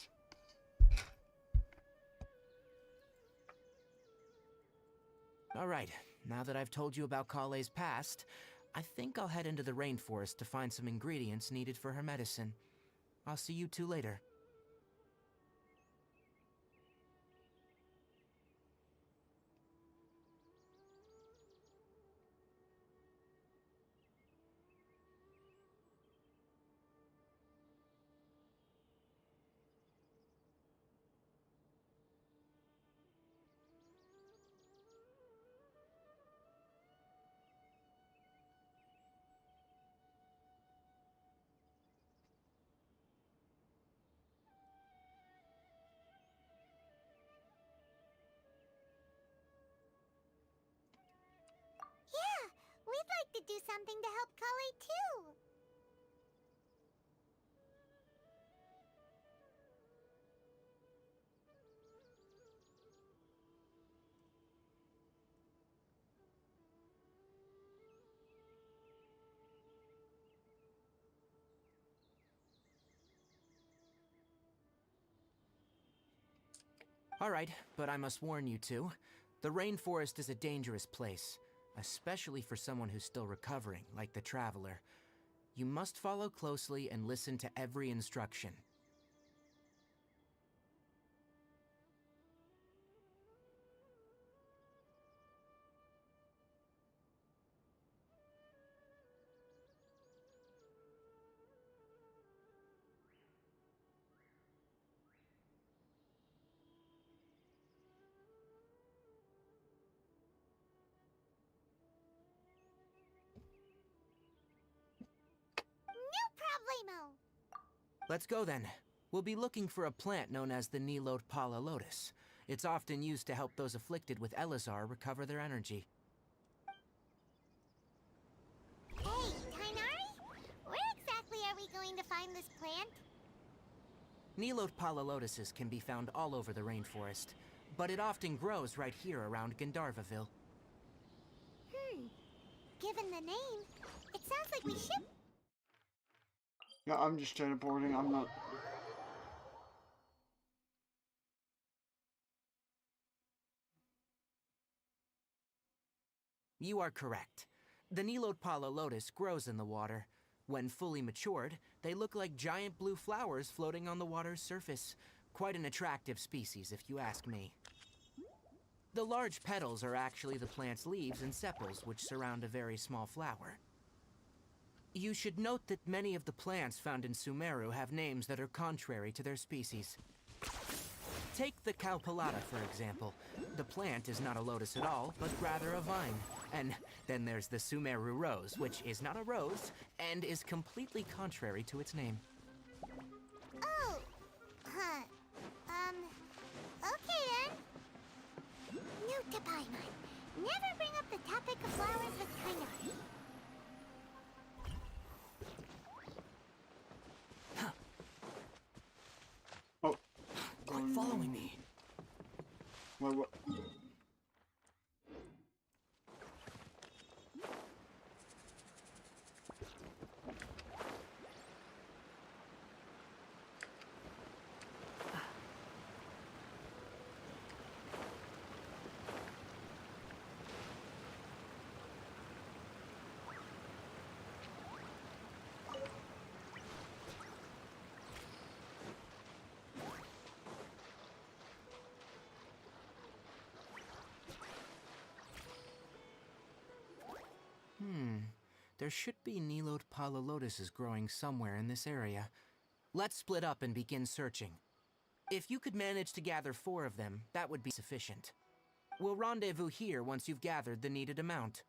Alright, now that I've told you about Kale's past, I think I'll head into the rainforest to find some ingredients needed for her medicine. I'll see you two later. something to help Kali too. All right, but I must warn you two. The rainforest is a dangerous place, especially for someone who's still recovering, like the Traveler. You must follow closely and listen to every instruction. No problemo. Let's go then. We'll be looking for a plant known as the Nilot Pala Lotus. It's often used to help those afflicted with Elazar recover their energy. Hey, Tainari? Where exactly are we going to find this plant? Nilot Pala Lotuses can be found all over the rainforest, but it often grows right here around Gandharvaville. Given the name, it sounds like we should... Yeah, I'm just teleporting. I'm not. You are correct. The Nilot Pala Lotus grows in the water. When fully matured, they look like giant blue flowers floating on the water's surface. Quite an attractive species, if you ask me. The large petals are actually the plant's leaves and sepals, which surround a very small flower. You should note that many of the plants found in Sumeru have names that are contrary to their species. Take the Cowpelata, for example. The plant is not a lotus at all, but rather a vine. And then there's the Sumeru rose, which is not a rose, and is completely contrary to its name. Oh, huh. Okay then. Note to Paimon. Never bring up the topic of flowers with Tainari. Oh. Quit following me. What? There should be Nilot Pala Lotuses growing somewhere in this area. Let's split up and begin searching. If you could manage to gather 4 of them, that would be sufficient. We'll rendezvous here once you've gathered the needed amount.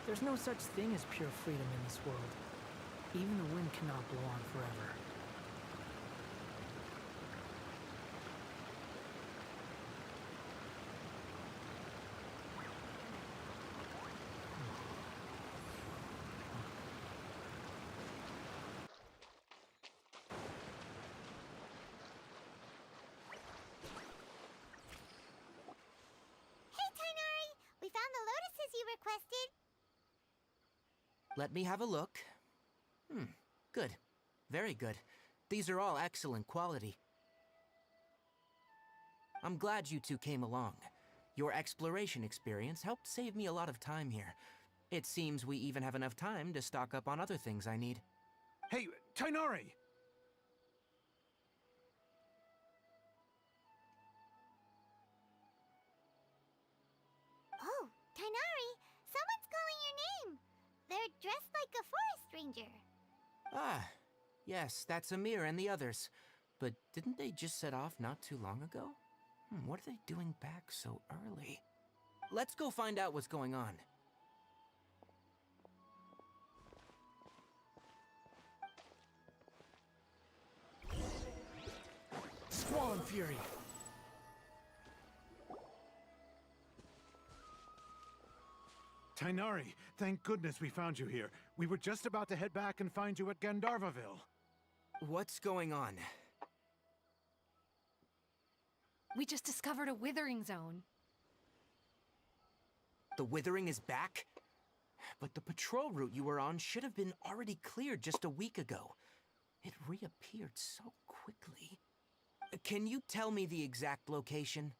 There's no such thing as pure freedom in this world. Even the wind cannot blow on forever. Hey, Tainari! We found the lotuses you requested. Let me have a look. Good. Very good. These are all excellent quality. I'm glad you two came along. Your exploration experience helped save me a lot of time here. It seems we even have enough time to stock up on other things I need. Hey, Tainari! Oh, Tainari! Someone's calling your name! They're dressed like a forest ranger. Ah, yes, that's Amir and the others. But didn't they just set off not too long ago? What are they doing back so early? Let's go find out what's going on. Squall Fury! Tainari, thank goodness we found you here. We were just about to head back and find you at Gandharvaville. What's going on? We just discovered a withering zone. The Withering is back? But the patrol route you were on should have been already cleared just a week ago. It reappeared so quickly. Can you tell me the exact location?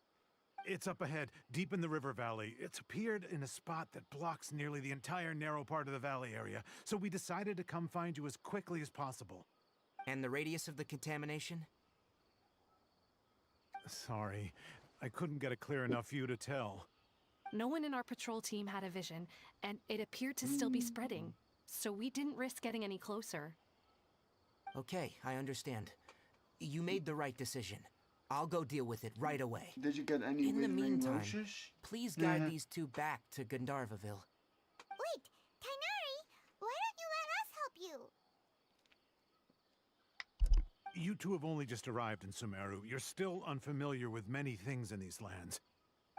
It's up ahead, deep in the river valley. It's appeared in a spot that blocks nearly the entire narrow part of the valley area, so we decided to come find you as quickly as possible. And the radius of the contamination? Sorry, I couldn't get a clear enough view to tell. No one in our patrol team had a vision, and it appeared to still be spreading, so we didn't risk getting any closer. Okay, I understand. You made the right decision. I'll go deal with it right away. Did you get any In the withering meantime, roses? please guide these two back to Gandharvaville. Wait, Tainari! Why don't you let us help you? You two have only just arrived in Sumeru. You're still unfamiliar with many things in these lands.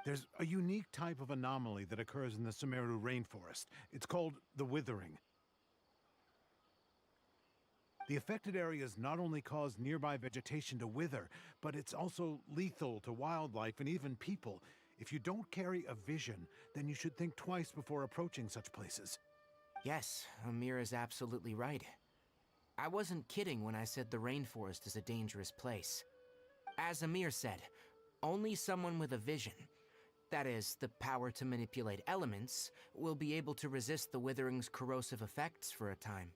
There's a unique type of anomaly that occurs in the Sumeru rainforest. It's called the Withering. The affected areas not only cause nearby vegetation to wither, but it's also lethal to wildlife and even people. If you don't carry a vision, then you should think twice before approaching such places. Yes, Amir is absolutely right. I wasn't kidding when I said the rainforest is a dangerous place. As Amir said, only someone with a vision, that is, the power to manipulate elements, will be able to resist the Withering's corrosive effects for a time.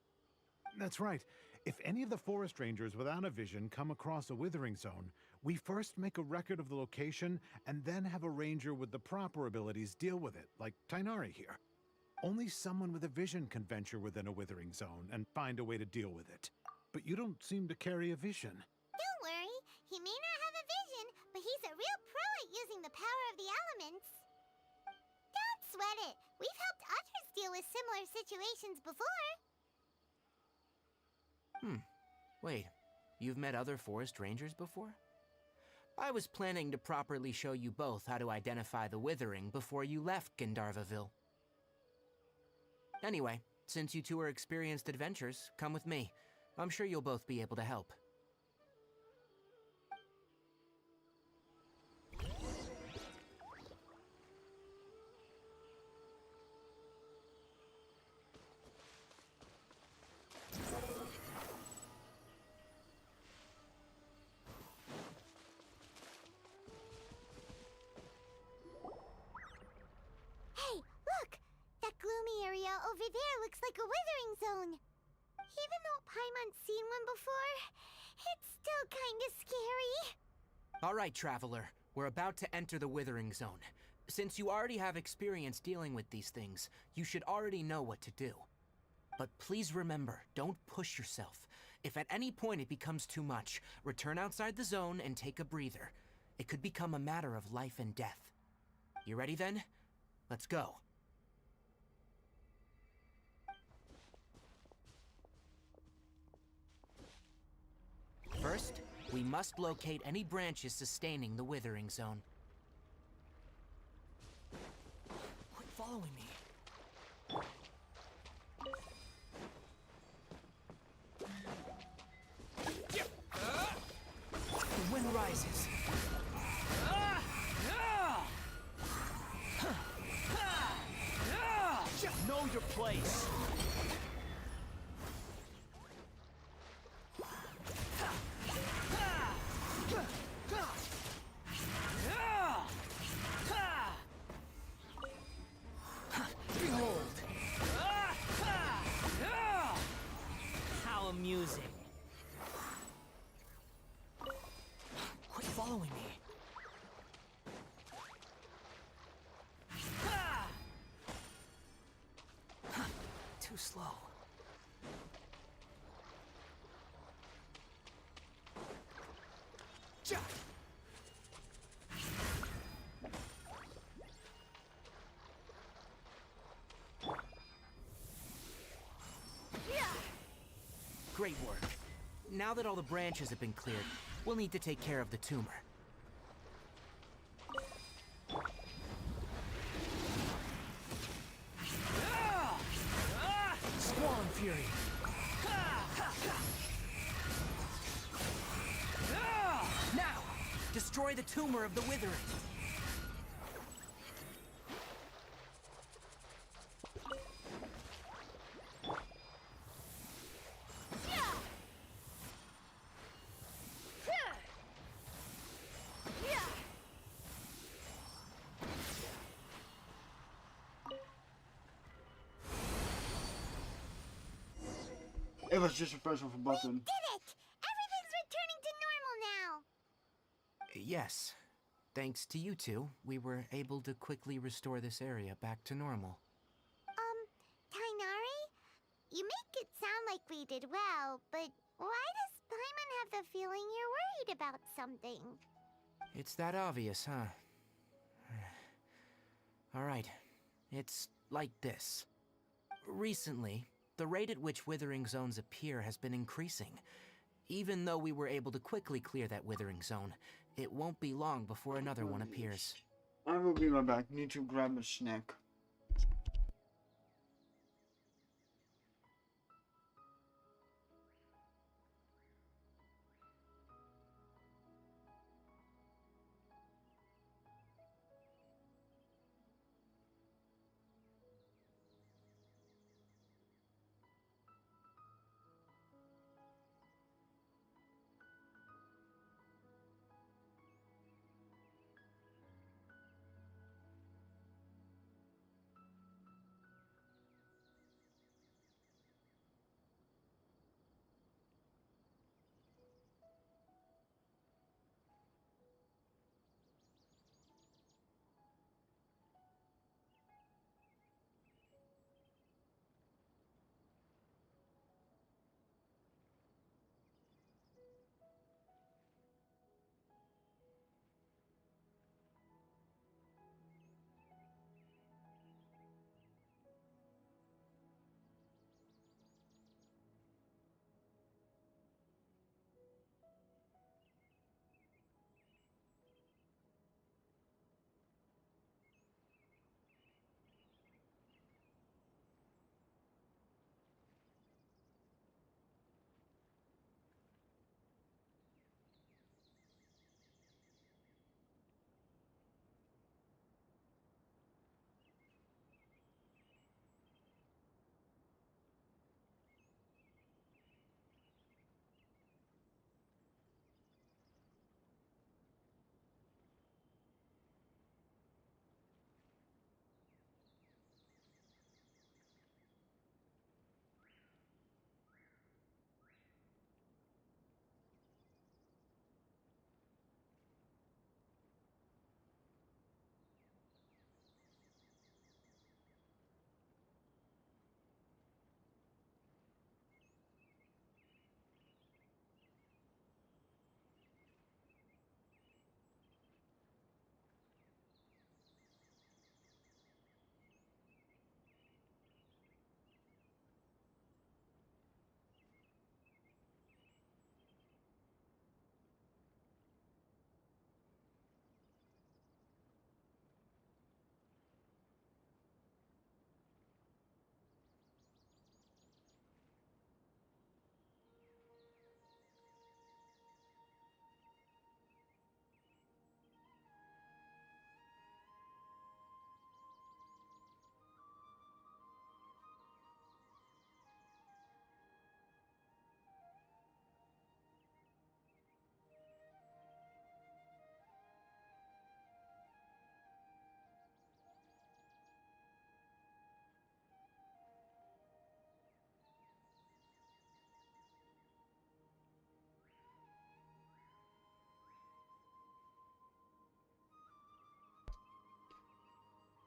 That's right. If any of the forest rangers without a vision come across a withering zone, we first make a record of the location and then have a ranger with the proper abilities deal with it, like Tainari here. Only someone with a vision can venture within a withering zone and find a way to deal with it. But you don't seem to carry a vision. Don't worry, he may not have a vision, but he's a real pro at using the power of the elements. Don't sweat it. We've helped others deal with similar situations before. Wait, you've met other forest rangers before? I was planning to properly show you both how to identify the Withering before you left Gandharvaville. Anyway, since you two are experienced adventurers, come with me. I'm sure you'll both be able to help. Hey, look! That gloomy area over there looks like a withering zone. Even though Paimon's seen one before, it's still kinda scary. All right, Traveler. We're about to enter the Withering Zone. Since you already have experience dealing with these things, you should already know what to do. But please remember, don't push yourself. If at any point it becomes too much, return outside the zone and take a breather. It could become a matter of life and death. You ready then? Let's go. First, we must locate any branches sustaining the Withering Zone. Quit following me. The wind rises. Know your place. Behold. How amusing. Quit following me. Too slow. Ja! Great work. Now that all the branches have been cleared, we'll need to take care of the tumor. Squall Fury. Now, destroy the tumor of the Withering. It was just a press of a button. We did it! Everything's returning to normal now! Yes. Thanks to you two, we were able to quickly restore this area back to normal. Tainari? You make it sound like we did well, but why does Paimon have the feeling you're worried about something? It's that obvious, huh? Alright. It's like this. Recently, the rate at which Withering Zones appear has been increasing. Even though we were able to quickly clear that Withering Zone, it won't be long before another one appears. I will be right back. Need to grab a snack.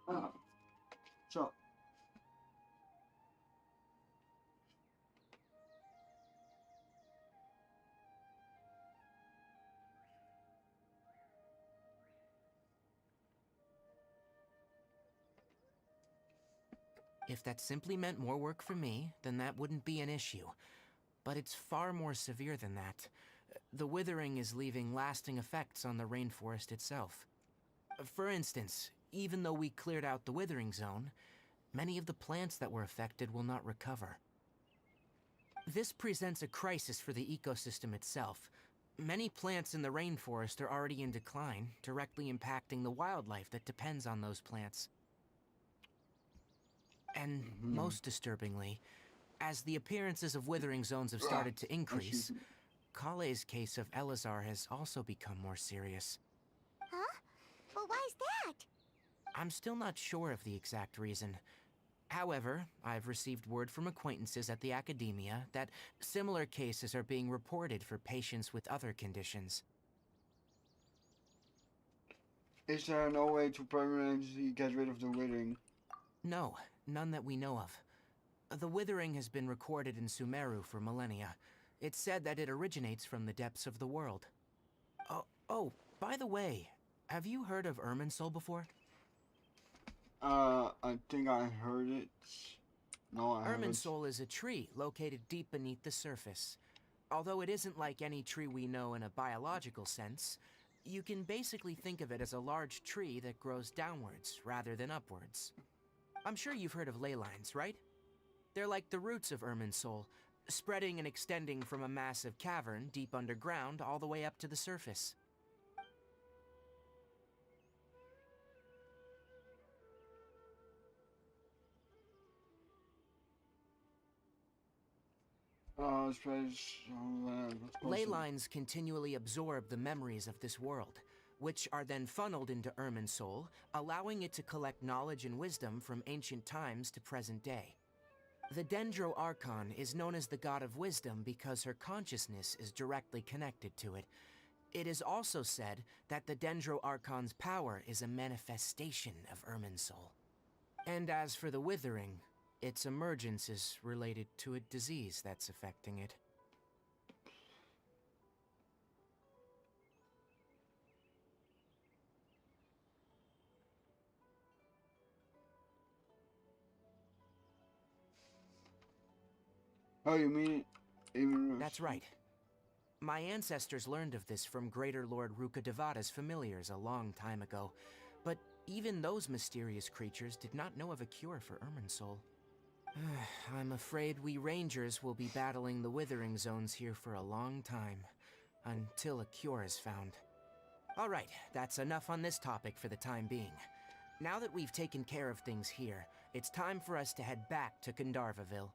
So, If that simply meant more work for me, then that wouldn't be an issue. But it's far more severe than that. The withering is leaving lasting effects on the rainforest itself. For instance, even though we cleared out the withering zone, many of the plants that were affected will not recover. This presents a crisis for the ecosystem itself. Many plants in the rainforest are already in decline, directly impacting the wildlife that depends on those plants. And most disturbingly, as the appearances of withering zones have started to increase, Kale's case of Elazar has also become more serious. Huh? Well, why is that? I'm still not sure of the exact reason. However, I've received word from acquaintances at the academia that similar cases are being reported for patients with other conditions. is there no way to permanently get rid of the withering? No, none that we know of. The withering has been recorded in Sumeru for millennia. It's said that it originates from the depths of the world. Oh, by the way, have you heard of Irminsul before? I think I heard it. No, I haven't. Irminsul is a tree located deep beneath the surface. Although it isn't like any tree we know in a biological sense, you can basically think of it as a large tree that grows downwards rather than upwards. I'm sure you've heard of ley lines, right? They're like the roots of Irminsul, spreading and extending from a massive cavern deep underground all the way up to the surface. Ley lines continually absorb the memories of this world, which are then funneled into Irminsul, allowing it to collect knowledge and wisdom from ancient times to present day. The Dendro Archon is known as the god of wisdom because her consciousness is directly connected to it. It is also said that the Dendro Archon's power is a manifestation of Irminsul. And as for the withering, its emergence is related to a disease that's affecting it. Oh, you mean even worse? That's right. My ancestors learned of this from Greater Lord Rukkhadevada's familiars a long time ago, but even those mysterious creatures did not know of a cure for Irminsul. I'm afraid we Rangers will be battling the withering zones here for a long time, until a cure is found. Alright, that's enough on this topic for the time being. Now that we've taken care of things here, it's time for us to head back to Gandharvaville.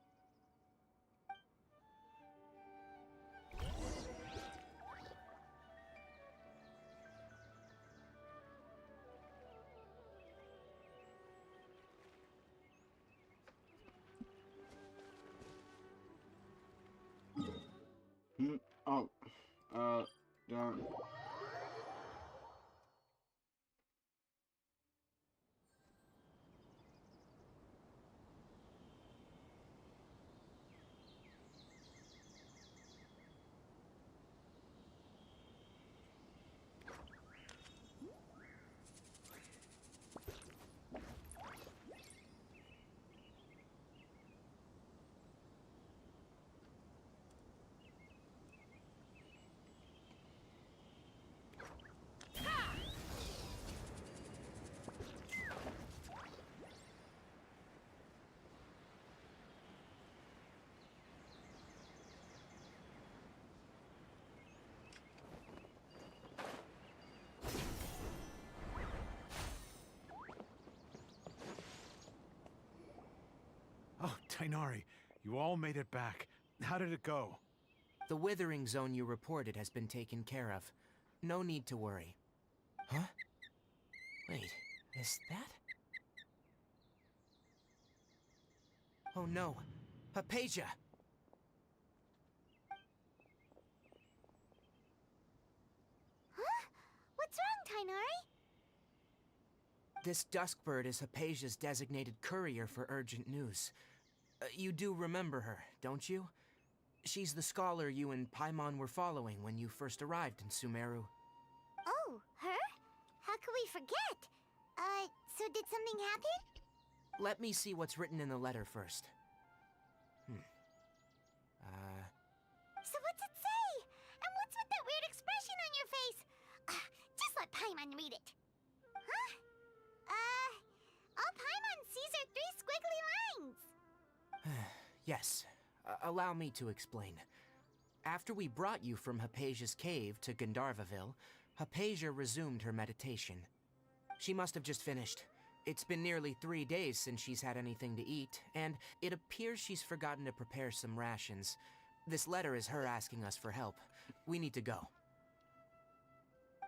Oh, darn. Oh, Tainari, you all made it back. How did it go? The withering zone you reported has been taken care of. No need to worry. Huh? Wait, is that? Oh no, Hypatia! Huh? What's wrong, Tainari? This Duskbird is Hypatia's designated courier for urgent news. You do remember her, don't you? She's the scholar you and Paimon were following when you first arrived in Sumeru. Oh, her? How could we forget? So did something happen? Let me see what's written in the letter first. So what's it say? And what's with that weird expression on your face? Just let Paimon read it. Huh? All Paimon sees are 3 squiggly lines. Yes, allow me to explain. After we brought you from Hypatia's cave to Gandharvaville, Hypatia resumed her meditation. She must have just finished. It's been nearly 3 days since she's had anything to eat, and it appears she's forgotten to prepare some rations. This letter is her asking us for help. We need to go.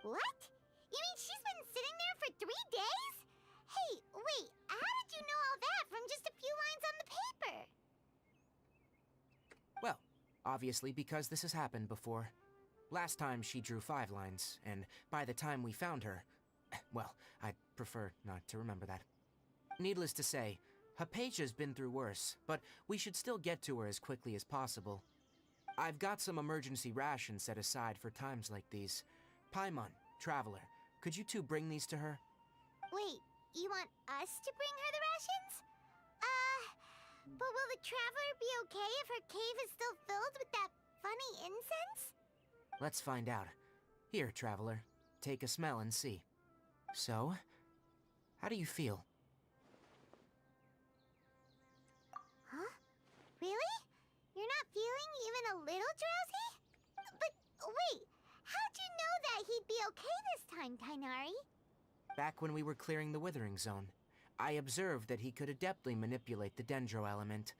What? You mean she's been sitting there for 3 days? Hey, wait, how did you know all that from just a few lines on the paper? Well, obviously because this has happened before. Last time she drew 5 lines, and by the time we found her, well, I'd prefer not to remember that. Needless to say, Hypatia's been through worse, but we should still get to her as quickly as possible. I've got some emergency rations set aside for times like these. Paimon, Traveler, could you two bring these to her? Wait, you want us to bring her the rations? But will the Traveler be okay if her cave is still filled with that funny incense? Let's find out. Here, Traveler, take a smell and see. So, how do you feel? Huh? Really? You're not feeling even a little drowsy? But wait, how'd you know that he'd be okay this time, Tainari? Back when we were clearing the Withering Zone, I observed that he could adeptly manipulate the Dendro element.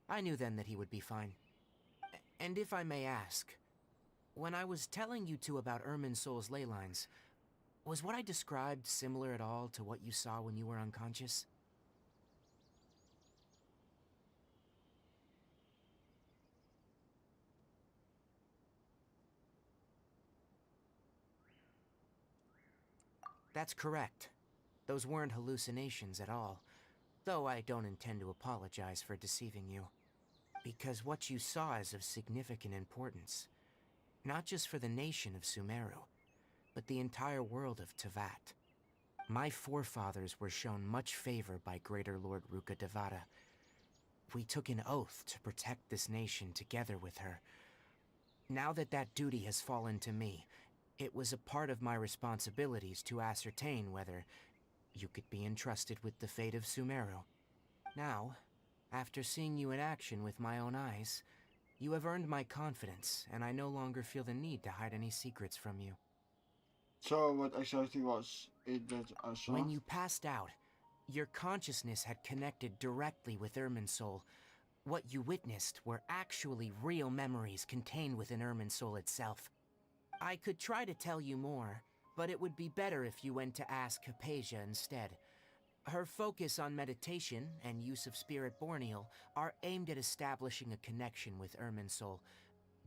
I knew then that he would be fine. And if I may ask, when I was telling you two about Irminsul's ley lines, was what I described similar at all to what you saw when you were unconscious? That's correct. Those weren't hallucinations at all, though I don't intend to apologize for deceiving you. Because what you saw is of significant importance. Not just for the nation of Sumeru, but the entire world of Tevat. My forefathers were shown much favor by Greater Lord Ruka Devata. We took an oath to protect this nation together with her. Now that that duty has fallen to me, it was a part of my responsibilities to ascertain whether you could be entrusted with the fate of Sumeru. Now, after seeing you in action with my own eyes, you have earned my confidence, and I no longer feel the need to hide any secrets from you. So what exactly was it that I saw? When you passed out, your consciousness had connected directly with Irminsul. What you witnessed were actually real memories contained within Irminsul itself. I could try to tell you more, but it would be better if you went to ask Hypatia instead. Her focus on meditation and use of Spirit Borneal are aimed at establishing a connection with Irminsul,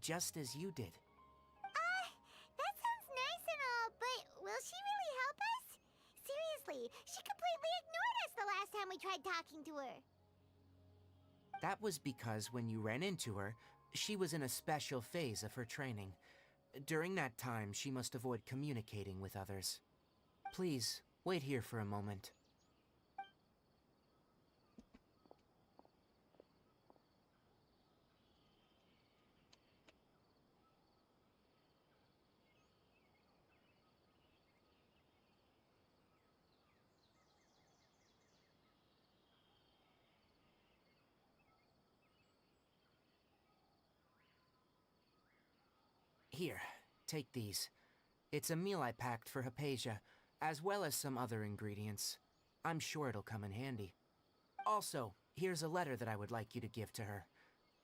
just as you did. That sounds nice and all, but will she really help us? Seriously, she completely ignored us the last time we tried talking to her. That was because when you ran into her, she was in a special phase of her training. During that time, she must avoid communicating with others. Please, wait here for a moment. Here, take these. It's a meal I packed for Hypatia, as well as some other ingredients. I'm sure it'll come in handy. Also, here's a letter that I would like you to give to her.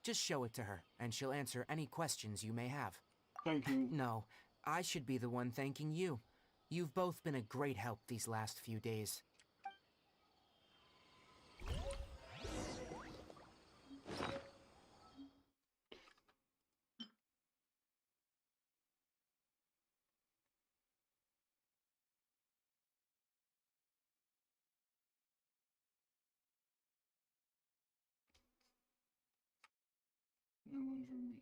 Just show it to her, and she'll answer any questions you may have. Thank you. No, I should be the one thanking you. You've both been a great help these last few days. one for me.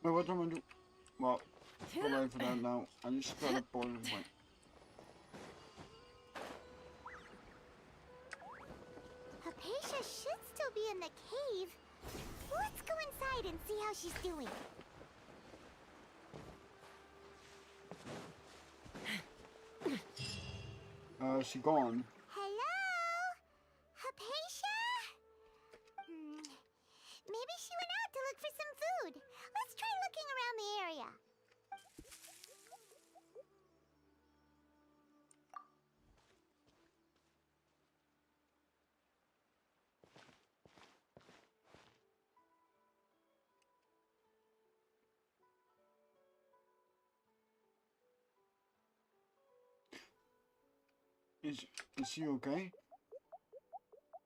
Wait, what am I doing? Well, too late for that now. I just teleported away. Hypatia should still be in the cave. Let's go inside and see how she's doing. She gone. Hello? Hypatia? Maybe she went out to look for some food. Let's try looking around the area. Is she okay?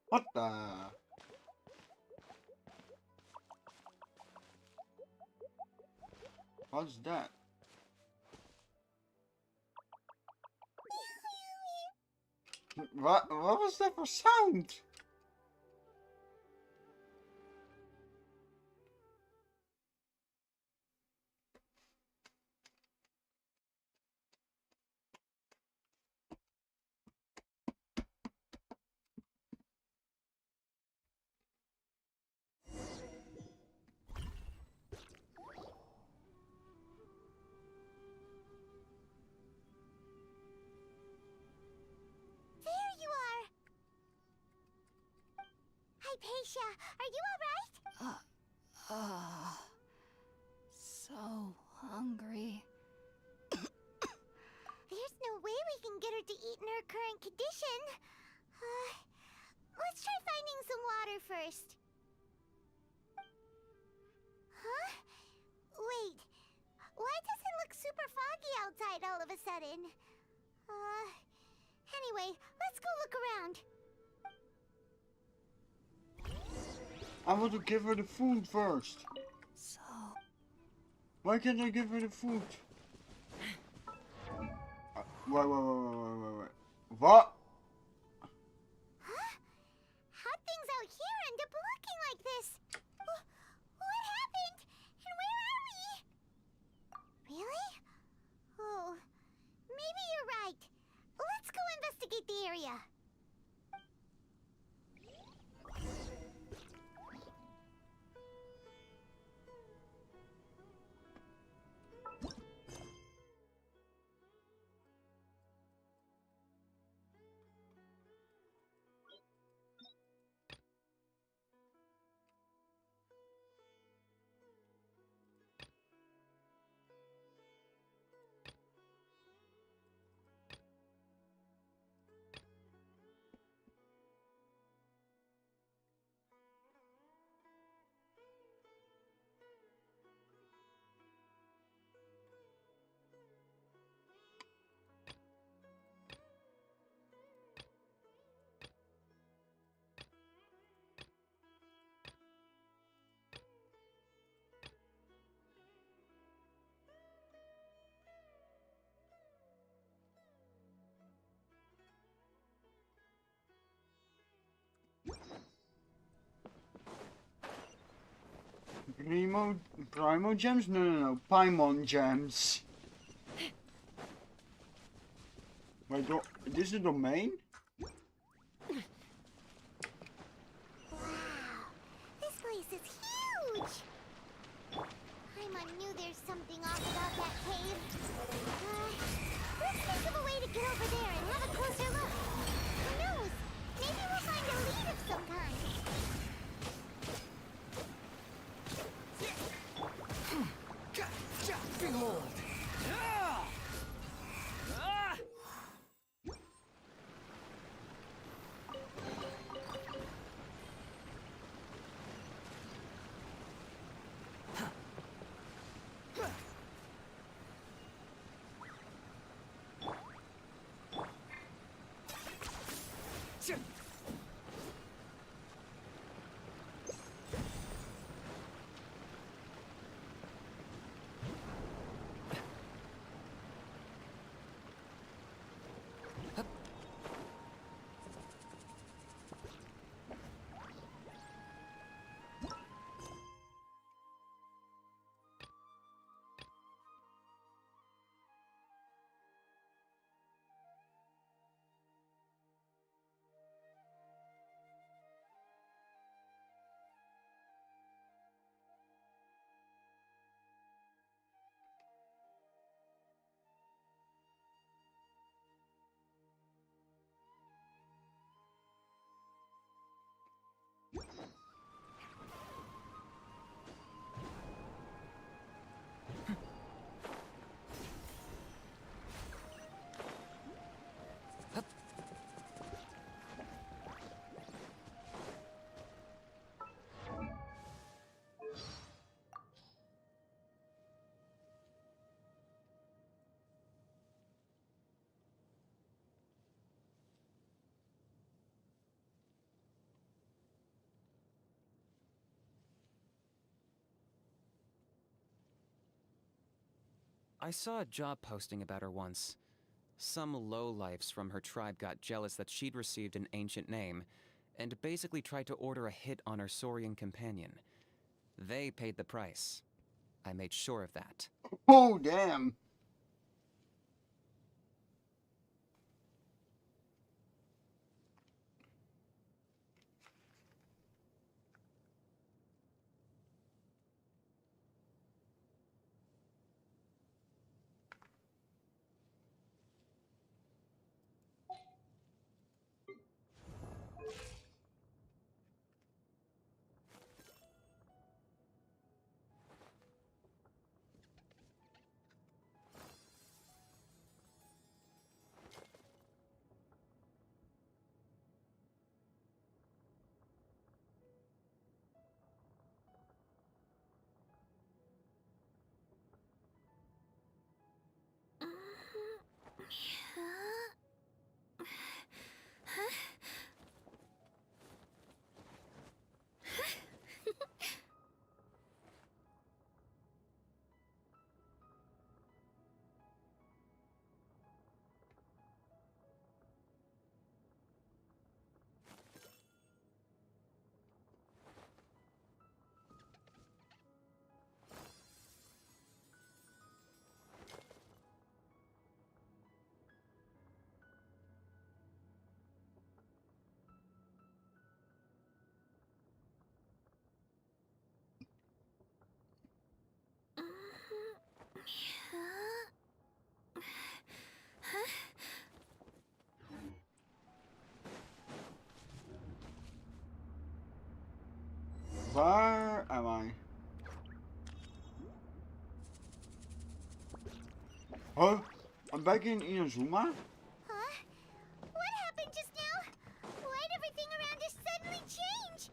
What the? What's that? What was that for sound? There you are. Hypatia, are you alright? So hungry. There's no way we can get her to eat in her current condition. Let's try finding some water first. Huh? Wait. Why does it look super foggy outside all of a sudden? Anyway, let's go look around. I want to give her the food first. So Why can't I give her the food? Wait. What? Huh? How'd things out here end up looking like this? What happened? And where are we? Really? Oh, maybe you're right. Let's go investigate the area. Primo gems? No. Paimon gems. Wait, this is the domain? Wow, this place is huge! Paimon knew there's something off about that cave. Let's think of a way to get over there and have a closer look. Who knows? Maybe we'll find a lead of some kind. Behold! I saw a job posting about her once. Some lowlifes from her tribe got jealous that she'd received an ancient name, and basically tried to order a hit on her Saurian companion. They paid the price. I made sure of that. Oh, damn. Where am I? Huh? I'm back in Inazuma? Huh? What happened just now? Why'd everything around us suddenly change?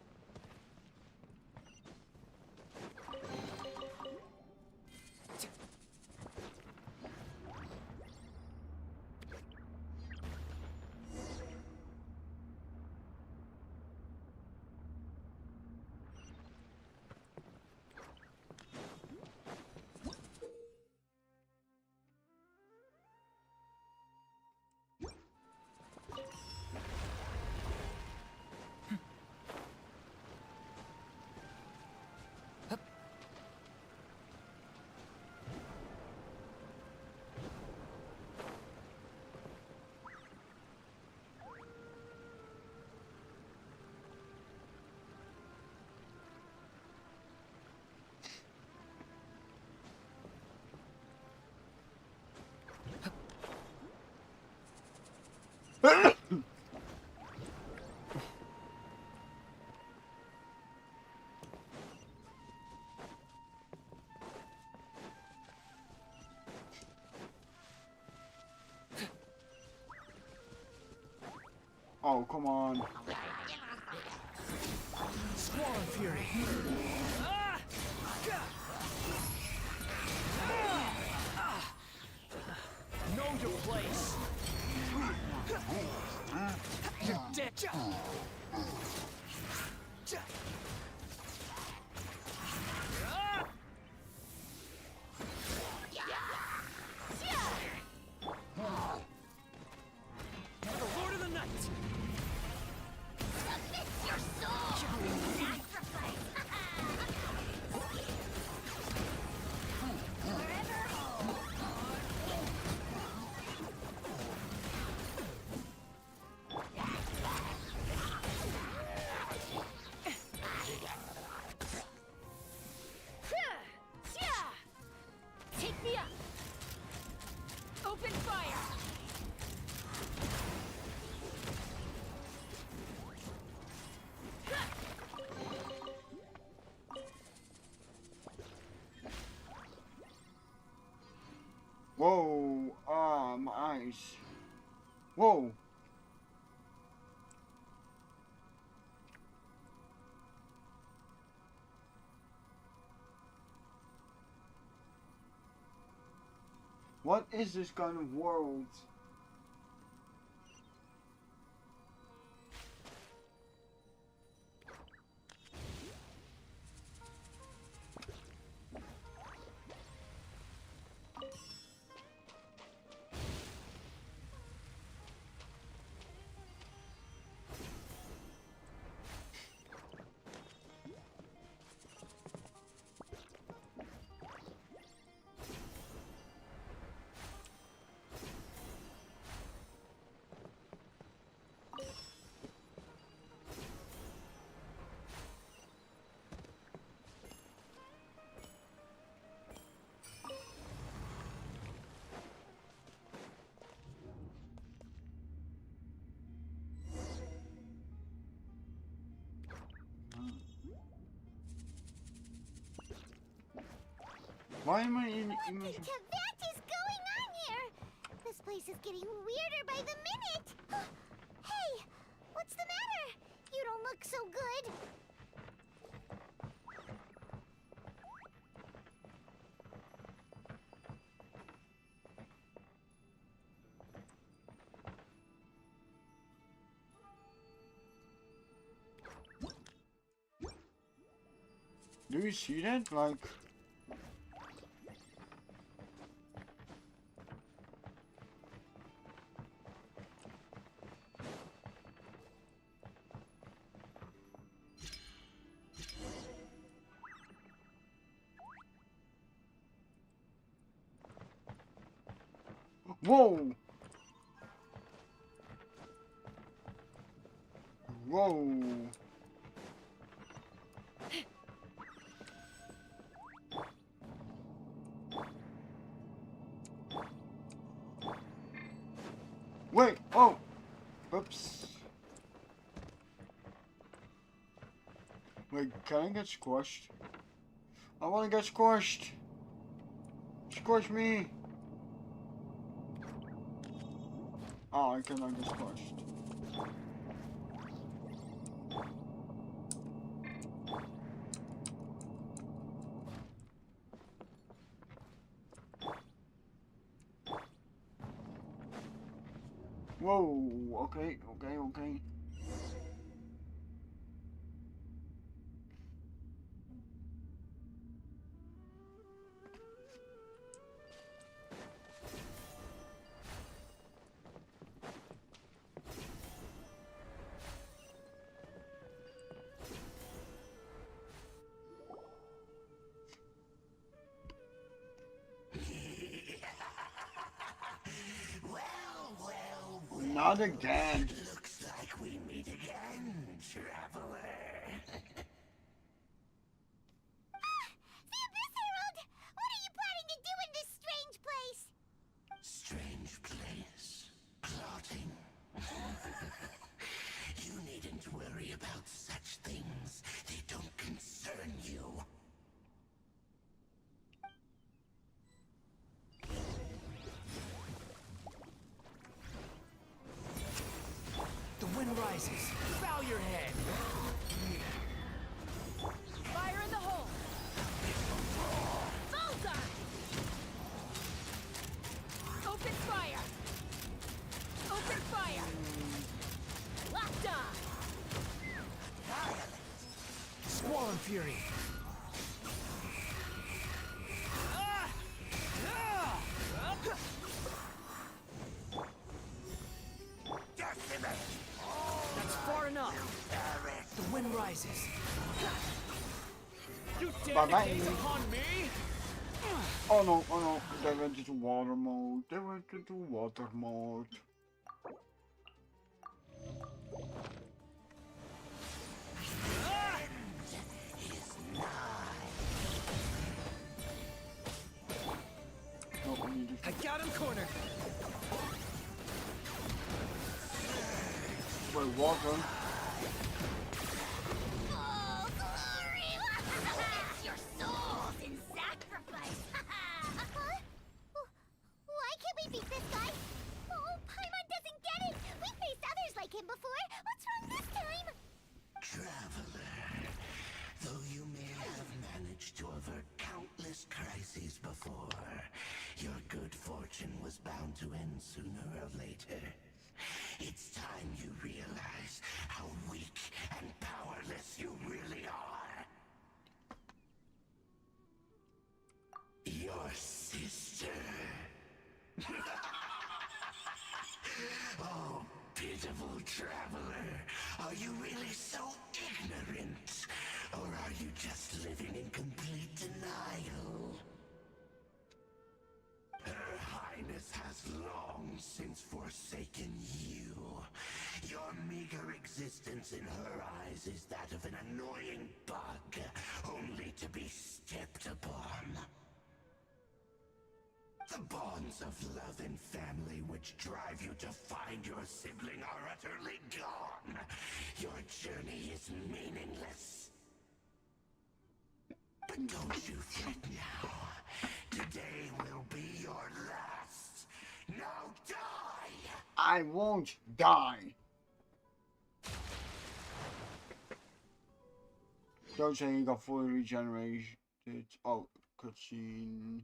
Oh, come on. Squall and Fury. Know your place. You're dead. The Lord of the Night. Submit your soul! Sacrifice! Forever home! Take me up! Open fire! Whoa, my eyes. Whoa. What is this kind of world? Why am I in What in Tibet is going on here? This place is getting weirder by the minute. Hey, what's the matter? You don't look so good. Do you see that? Like... Whoa! Whoa! Wait! Oh! Oops. Wait, can I get squashed? I wanna get squashed! Squash me! Oh, I cannot get squashed. Whoa, okay. Not again. Looks like we meet again, traveler. The Abyss Herald! What are you planning to do in this strange place? Strange place. Plotting. You needn't worry about such things. They don't concern you. The wind rises. Bow your head. Fire in the hole. Bullseye. Open fire. Open fire. Locked on. Squall and fury. That's far enough. The wind rises. You dare to Bye-bye. gaze upon me? Oh no, they went into water mode. They went into water mode. No, I need to... I got him cornered. Wait, water? Oh, glory! It's your souls in sacrifice! Huh? Why can't we beat this guy? Oh, Paimon doesn't get it! We faced others like him before! What's wrong this time? Traveler, though you may have managed to avert countless crises before, your good fortune was bound to end sooner or later. It's time you realize how weak and powerless you really are. Your sister. Oh, pitiful traveler. Are you really so ignorant? Or are you just living in complete denial? Her Highness has long since forsaken you. Your meager existence in her eyes is that of an annoying bug, only to be stepped upon. The bonds of love and family which drive you to find your sibling are utterly gone. Your journey is meaningless. But don't you fret now. I won't die. Don't say he got fully regenerated. Oh, cutscene.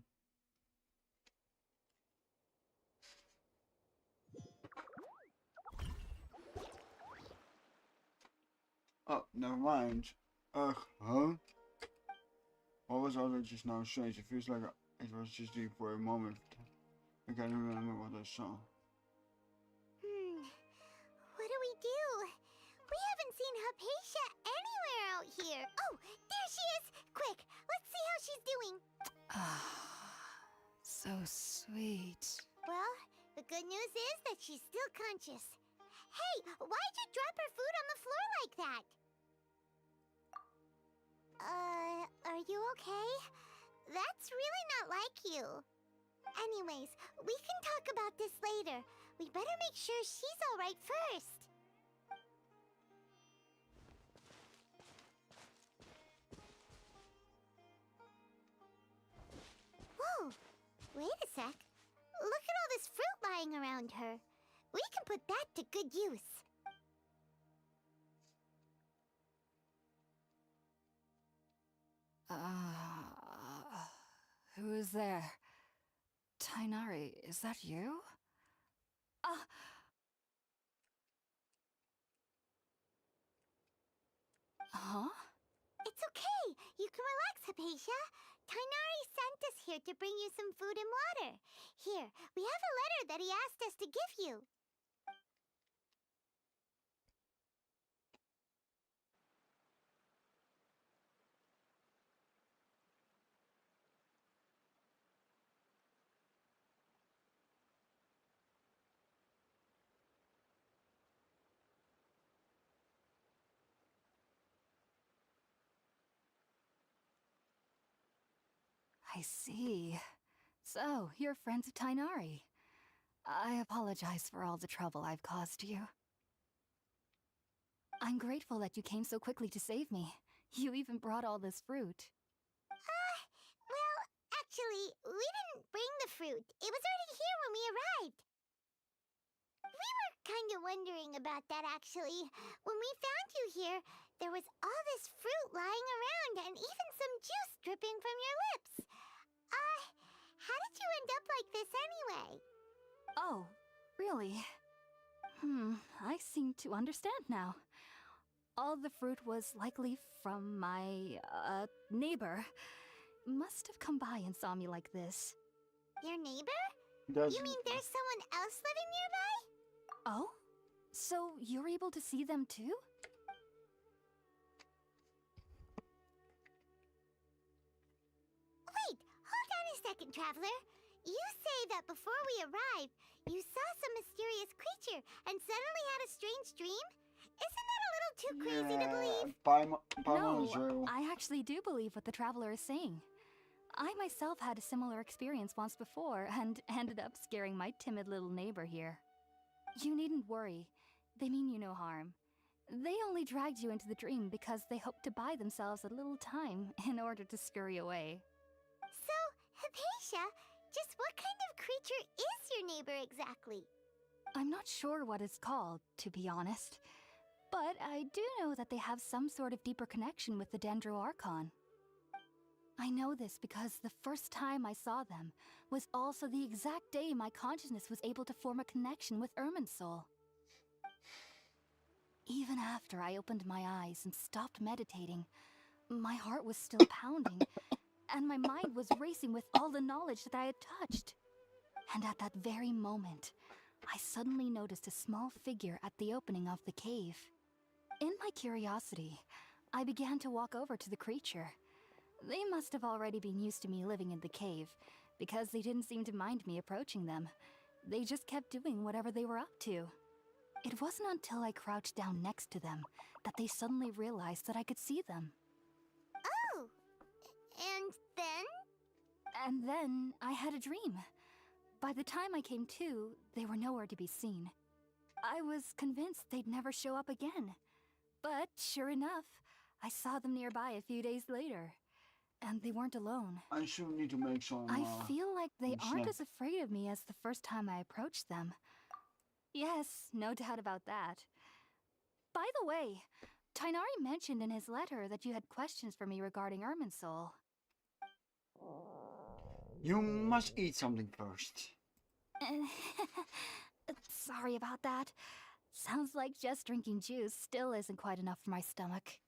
Oh, never mind. Huh? What was all that just now strange? It feels like it was just deep for a moment. I can't remember what I saw. What do we do? We haven't seen Hypatia anywhere out here. Oh, there she is! Quick, let's see how she's doing. So sweet. Well, the good news is that she's still conscious. Hey, why'd you drop her food on the floor like that? Are you okay? That's really not like you. Anyways, we can talk about this later. We better make sure she's alright first. Whoa! Wait a sec. Look at all this fruit lying around her. We can put that to good use. Who is there? Tainari, is that you? Huh? It's okay. You can relax, Hypatia. Tainari sent us here to bring you some food and water. Here, we have a letter that he asked us to give you. I see. So, you're friends of Tainari. I apologize for all the trouble I've caused you. I'm grateful that you came so quickly to save me. You even brought all this fruit. Well, actually, we didn't bring the fruit. It was already here when we arrived. We were kind of wondering about that, actually. When we found you here, there was all this fruit lying around and even some juice dripping from your lips. How did you end up like this anyway? Oh, really? I seem to understand now. All the fruit was likely from my, neighbor. Must have come by and saw me like this. Your neighbor? You mean there's someone else living nearby? Oh? So you're able to see them too? Wait, hold on a second, Traveler. You say that before we arrived, you saw some mysterious creature and suddenly had a strange dream? Isn't that a little too crazy to believe? No, I actually do believe what the Traveler is saying. I myself had a similar experience once before and ended up scaring my timid little neighbor here. You needn't worry. They mean you no harm. They only dragged you into the dream because they hoped to buy themselves a little time in order to scurry away. So, Hypatia, just what kind of creature is your neighbor exactly? I'm not sure what it's called, to be honest. But I do know that they have some sort of deeper connection with the Dendro Archon. I know this because the first time I saw them was also the exact day my consciousness was able to form a connection with Irminsul. Even after I opened my eyes and stopped meditating, my heart was still pounding, and my mind was racing with all the knowledge that I had touched. And at that very moment, I suddenly noticed a small figure at the opening of the cave. In my curiosity, I began to walk over to the creature. They must have already been used to me living in the cave, because they didn't seem to mind me approaching them. They just kept doing whatever they were up to. It wasn't until I crouched down next to them that they suddenly realized that I could see them. Oh! And then? And then I had a dream. By the time I came to, they were nowhere to be seen. I was convinced they'd never show up again. But sure enough, I saw them nearby a few days later. And they weren't alone. I still need to make some. I feel like they aren't as afraid of me as the first time I approached them. Yes, no doubt about that. By the way, Tainari mentioned in his letter that you had questions for me regarding Irminsul. You must eat something first. Sorry about that. Sounds like just drinking juice still isn't quite enough for my stomach.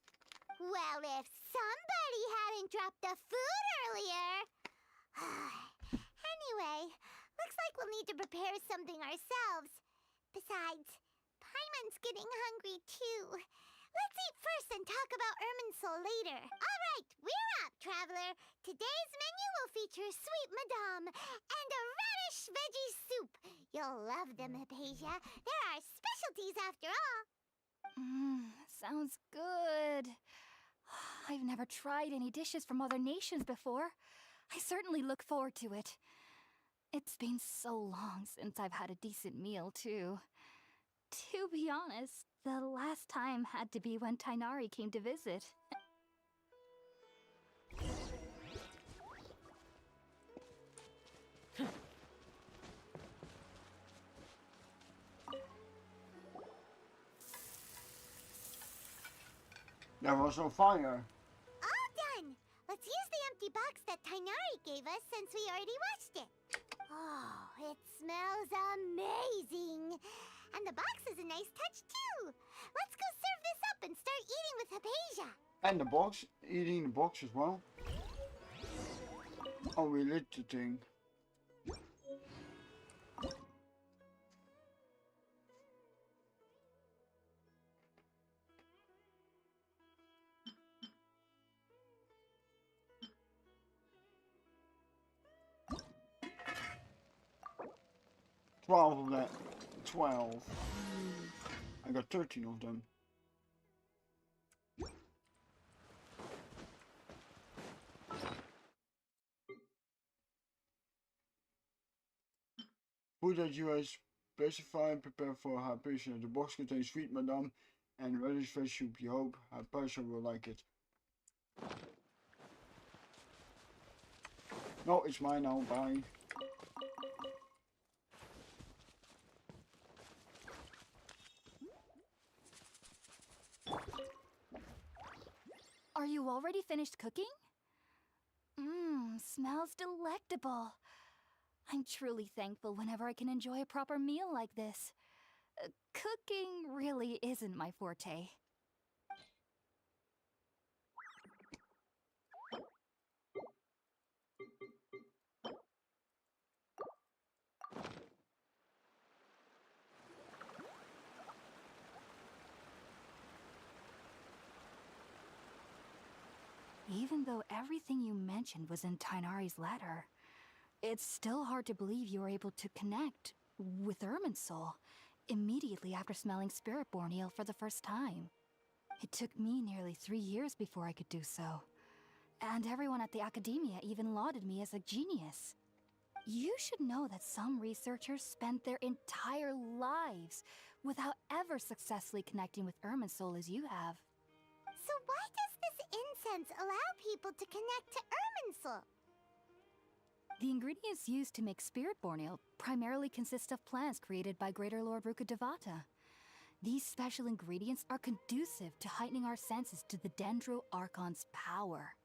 Well, if somebody hadn't dropped the food earlier. Anyway, looks like we'll need to prepare something ourselves. Besides, Paimon's getting hungry too. Let's eat first and talk about Irminsul later. All right, we're up, traveler. Today's menu will feature sweet madame and a radish veggie soup. You'll love them, Hypatia. They're our specialties after all. Sounds good. I've never tried any dishes from other nations before. I certainly look forward to it. It's been so long since I've had a decent meal, too. To be honest, the last time had to be when Tainari came to visit. There was no fire. All done! Let's use the empty box that Tainari gave us since we already washed it. Oh, it smells amazing! And the box is a nice touch, too! Let's go serve this up and start eating with Hypatia! And the box, eating the box as well. Oh, we lit the thing. Of that. 12. I got 13 of them. Food that you have specified, prepare for Hypatia. The box contains sweet madame and radish veg soup. You hope Hypatia will like it. No, it's mine now. Bye. Are you already finished cooking? Smells delectable. I'm truly thankful whenever I can enjoy a proper meal like this. Cooking really isn't my forte. Even though everything you mentioned was in Tainari's letter, it's still hard to believe you were able to connect with Irminsul immediately after smelling Spiritborn eel for the first time. It took me nearly 3 years before I could do so. And everyone at the academia even lauded me as a genius. You should know that some researchers spent their entire lives without ever successfully connecting with Irminsul as you have. So why does this incense allow people to connect to Irminsul? The ingredients used to make Spiritborn ale primarily consist of plants created by Greater Lord Rukkhadevata. These special ingredients are conducive to heightening our senses to the Dendro Archon's power.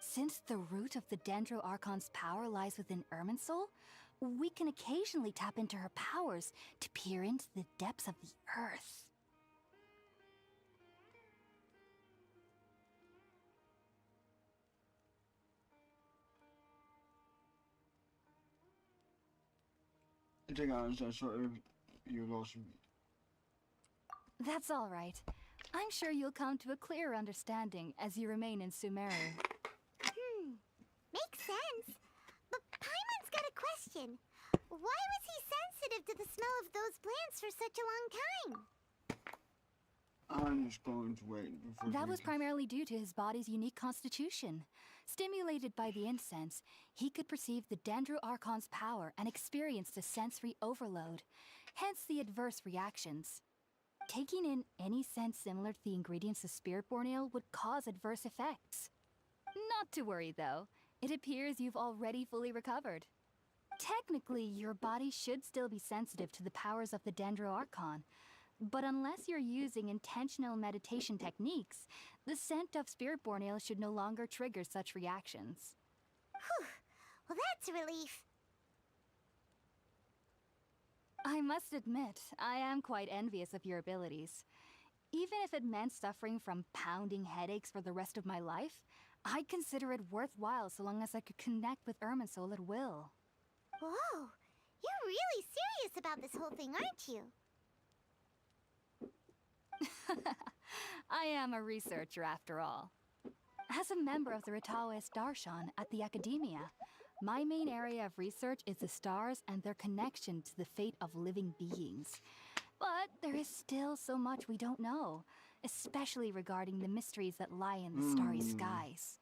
Since the root of the Dendro Archon's power lies within Irminsul, we can occasionally tap into her powers to peer into the depths of the earth. I think I understand, so you lost me. That's all right. I'm sure you'll come to a clearer understanding as you remain in Sumeru. Makes sense. But Paimon's got a question. Why was he sensitive to the smell of those plants for such a long time? I'm just going to wait before That was primarily due to his body's unique constitution. Stimulated by the incense, he could perceive the Dendro Archon's power and experienced a sensory overload, hence the adverse reactions. Taking in any sense similar to the ingredients of Spiritborn ale would cause adverse effects. Not to worry, though. It appears you've already fully recovered. Technically, your body should still be sensitive to the powers of the Dendro Archon. But unless you're using intentional meditation techniques, the scent of spirit-born ale should no longer trigger such reactions. Whew. Well, that's a relief. I must admit, I am quite envious of your abilities. Even if it meant suffering from pounding headaches for the rest of my life, I'd consider it worthwhile so long as I could connect with Irminsul at will. Whoa, you're really serious about this whole thing, aren't you? I am a researcher after all. As a member of the Ritaoist Archon at the Academia, my main area of research is the stars and their connection to the fate of living beings. But there is still so much we don't know, especially regarding the mysteries that lie in the starry skies.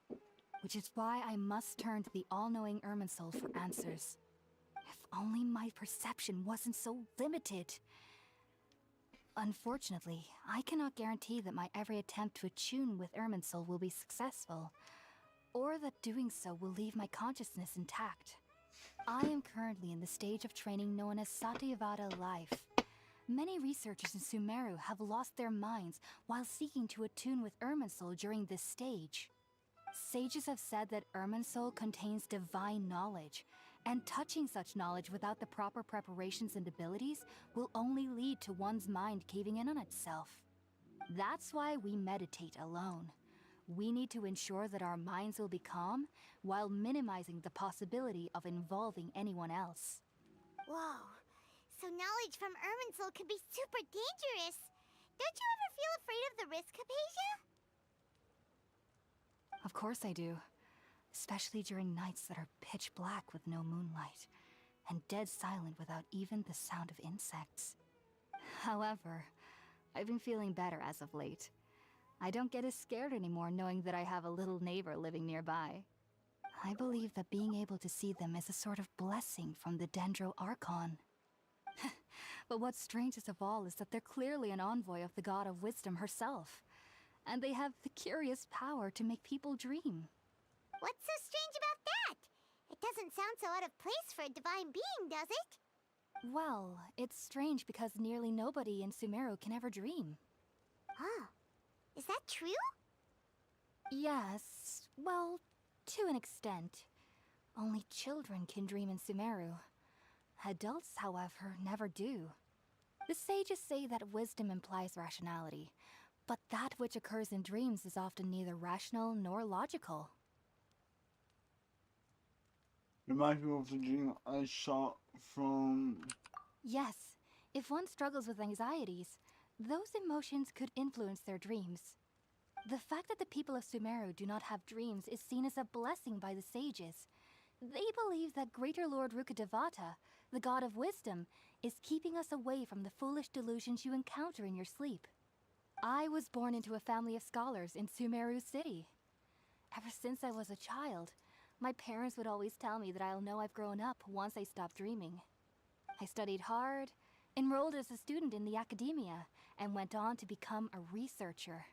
Which is why I must turn to the all-knowing Irminsul for answers. If only my perception wasn't so limited. Unfortunately, I cannot guarantee that my every attempt to attune with Irminsul will be successful, or that doing so will leave my consciousness intact. I am currently in the stage of training known as Satyavada life. Many researchers in Sumeru have lost their minds while seeking to attune with Irminsul during this stage. Sages have said that Irminsul contains divine knowledge, and touching such knowledge without the proper preparations and abilities will only lead to one's mind caving in on itself. That's why we meditate alone. We need to ensure that our minds will be calm while minimizing the possibility of involving anyone else. Whoa, so knowledge from Irminsul can be super dangerous. Don't you ever feel afraid of the risk, Hypatia? Of course I do. Especially during nights that are pitch black with no moonlight, and dead silent without even the sound of insects. However, I've been feeling better as of late. I don't get as scared anymore knowing that I have a little neighbor living nearby. I believe that being able to see them is a sort of blessing from the Dendro Archon. But what's strangest of all is that they're clearly an envoy of the God of Wisdom herself, and they have the curious power to make people dream. What's so strange about that? It doesn't sound so out of place for a divine being, does it? Well, it's strange because nearly nobody in Sumeru can ever dream. Oh, is that true? Yes, well, to an extent. Only children can dream in Sumeru. Adults, however, never do. The sages say that wisdom implies rationality, but that which occurs in dreams is often neither rational nor logical. Reminds me of the dream I saw from... Yes, if one struggles with anxieties, those emotions could influence their dreams. The fact that the people of Sumeru do not have dreams is seen as a blessing by the sages. They believe that Greater Lord Rukkhadevata, the god of wisdom, is keeping us away from the foolish delusions you encounter in your sleep. I was born into a family of scholars in Sumeru City. Ever since I was a child, my parents would always tell me that I'll know I've grown up once I stop dreaming. I studied hard, enrolled as a student in the academia, and went on to become a researcher.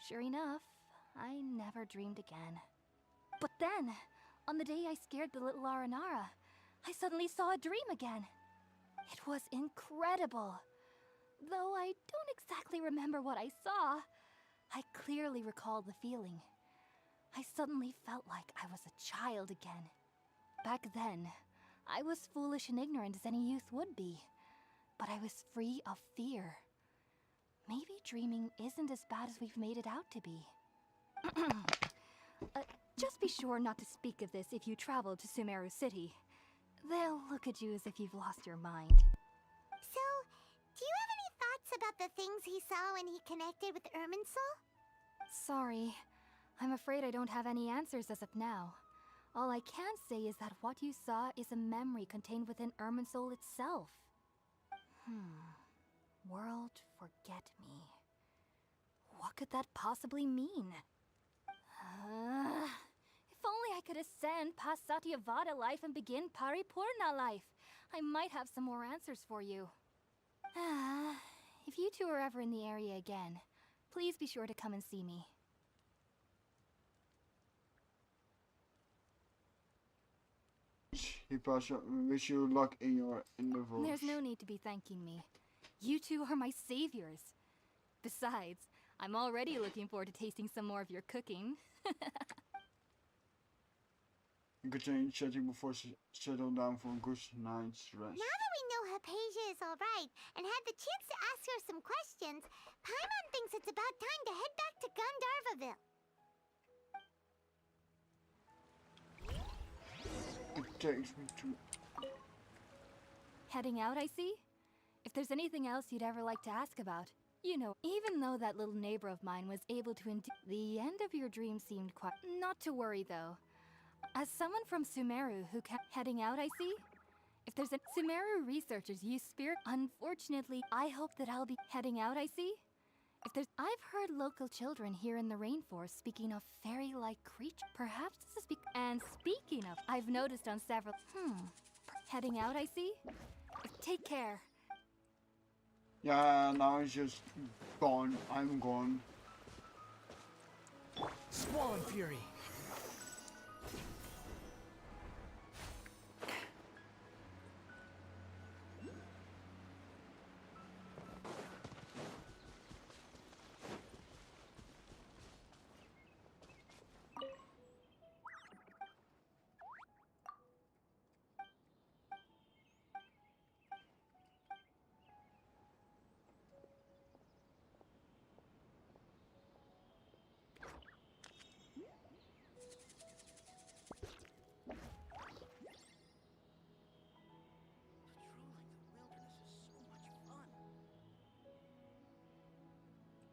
Sure enough, I never dreamed again. But then, on the day I scared the little Aranara, I suddenly saw a dream again. It was incredible. Though I don't exactly remember what I saw, I clearly recall the feeling. I suddenly felt like I was a child again. Back then, I was foolish and ignorant as any youth would be, but I was free of fear. Maybe dreaming isn't as bad as we've made it out to be. Just be sure not to speak of this if you travel to Sumeru City. They'll look at you as if you've lost your mind. So, do you have any thoughts about the things he saw when he connected with Irminsul? Sorry. I'm afraid I don't have any answers as of now. All I can say is that what you saw is a memory contained within Irminsul itself. World forget me. What could that possibly mean? If only I could ascend past Satyavada life and begin Paripurna life. I might have some more answers for you. If you two are ever in the area again, please be sure to come and see me. he wish you luck in your endeavors. There's no need to be thanking me. You two are my saviors. Besides, I'm already looking forward to tasting some more of your cooking. Continue chatting before settle down for a good night's rest. Now that we know Hypatia is alright and had the chance to ask her some questions, Paimon thinks it's about time to head back to Gandharvaville. It takes me to... Heading out, I see? If there's anything else you'd ever like to ask about, you know, even though that little neighbor of mine was able to the end of your dream seemed quite... Not to worry, though. As someone from Sumeru who kept heading out, I see? If there's a... Sumeru researchers use spirit... Unfortunately, I hope that I'll be heading out, I see? If there's... I've heard local children here in the rainforest speaking of fairy-like creatures. Perhaps this is And speaking of, I've noticed on several... Heading out, I see? Take care. Yeah, now it's just gone. I'm gone. Squall and Fury.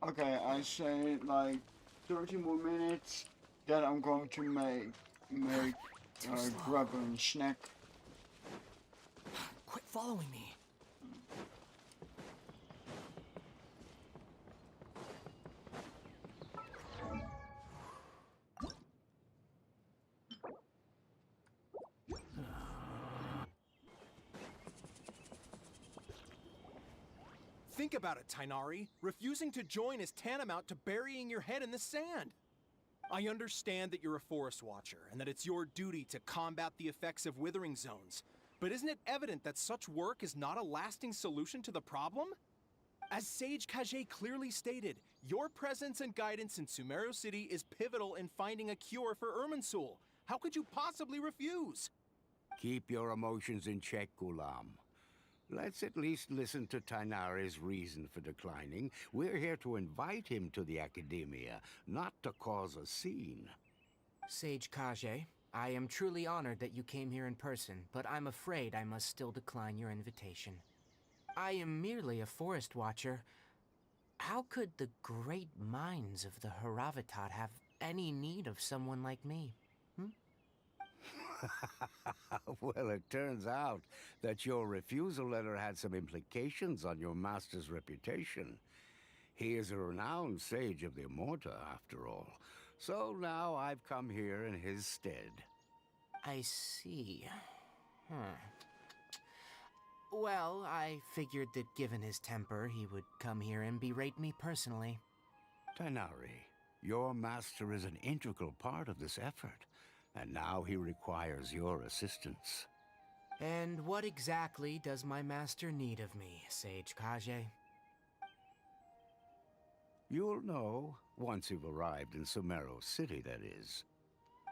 Okay, I say like 30 more minutes. Then I'm going to make grab a snack. Quit following me. Think about it, Tainari. Refusing to join is tantamount to burying your head in the sand. I understand that you're a forest watcher and that it's your duty to combat the effects of withering zones. But isn't it evident that such work is not a lasting solution to the problem? As Sage Kage clearly stated, your presence and guidance in Sumeru City is pivotal in finding a cure for Irminsul. How could you possibly refuse? Keep your emotions in check, Gulam. Let's at least listen to Tainari's reason for declining. We're here to invite him to the Academia, not to cause a scene. Sage Kage, I am truly honored that you came here in person, but I'm afraid I must still decline your invitation. I am merely a forest watcher. How could the great minds of the Haravatat have any need of someone like me? Well, it turns out that your refusal letter had some implications on your master's reputation. He is a renowned sage of the Immorta, after all. So now I've come here in his stead. I see. Well, I figured that given his temper, he would come here and berate me personally. Tainari, your master is an integral part of this effort. And now he requires your assistance. And what exactly does my master need of me, Sage Kage? You'll know once you've arrived in Sumeru City, that is.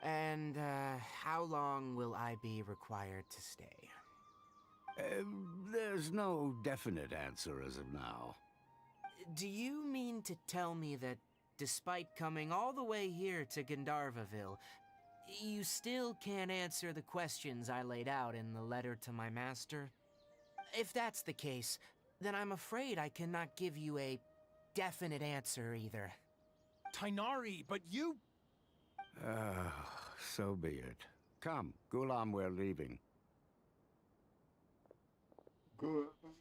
And, how long will I be required to stay? There's no definite answer as of now. Do you mean to tell me that, despite coming all the way here to Gandharvaville, you still can't answer the questions I laid out in the letter to my master? If that's the case, then I'm afraid I cannot give you a definite answer either. Tainari, but you... So be it. Come, Gulam, we're leaving.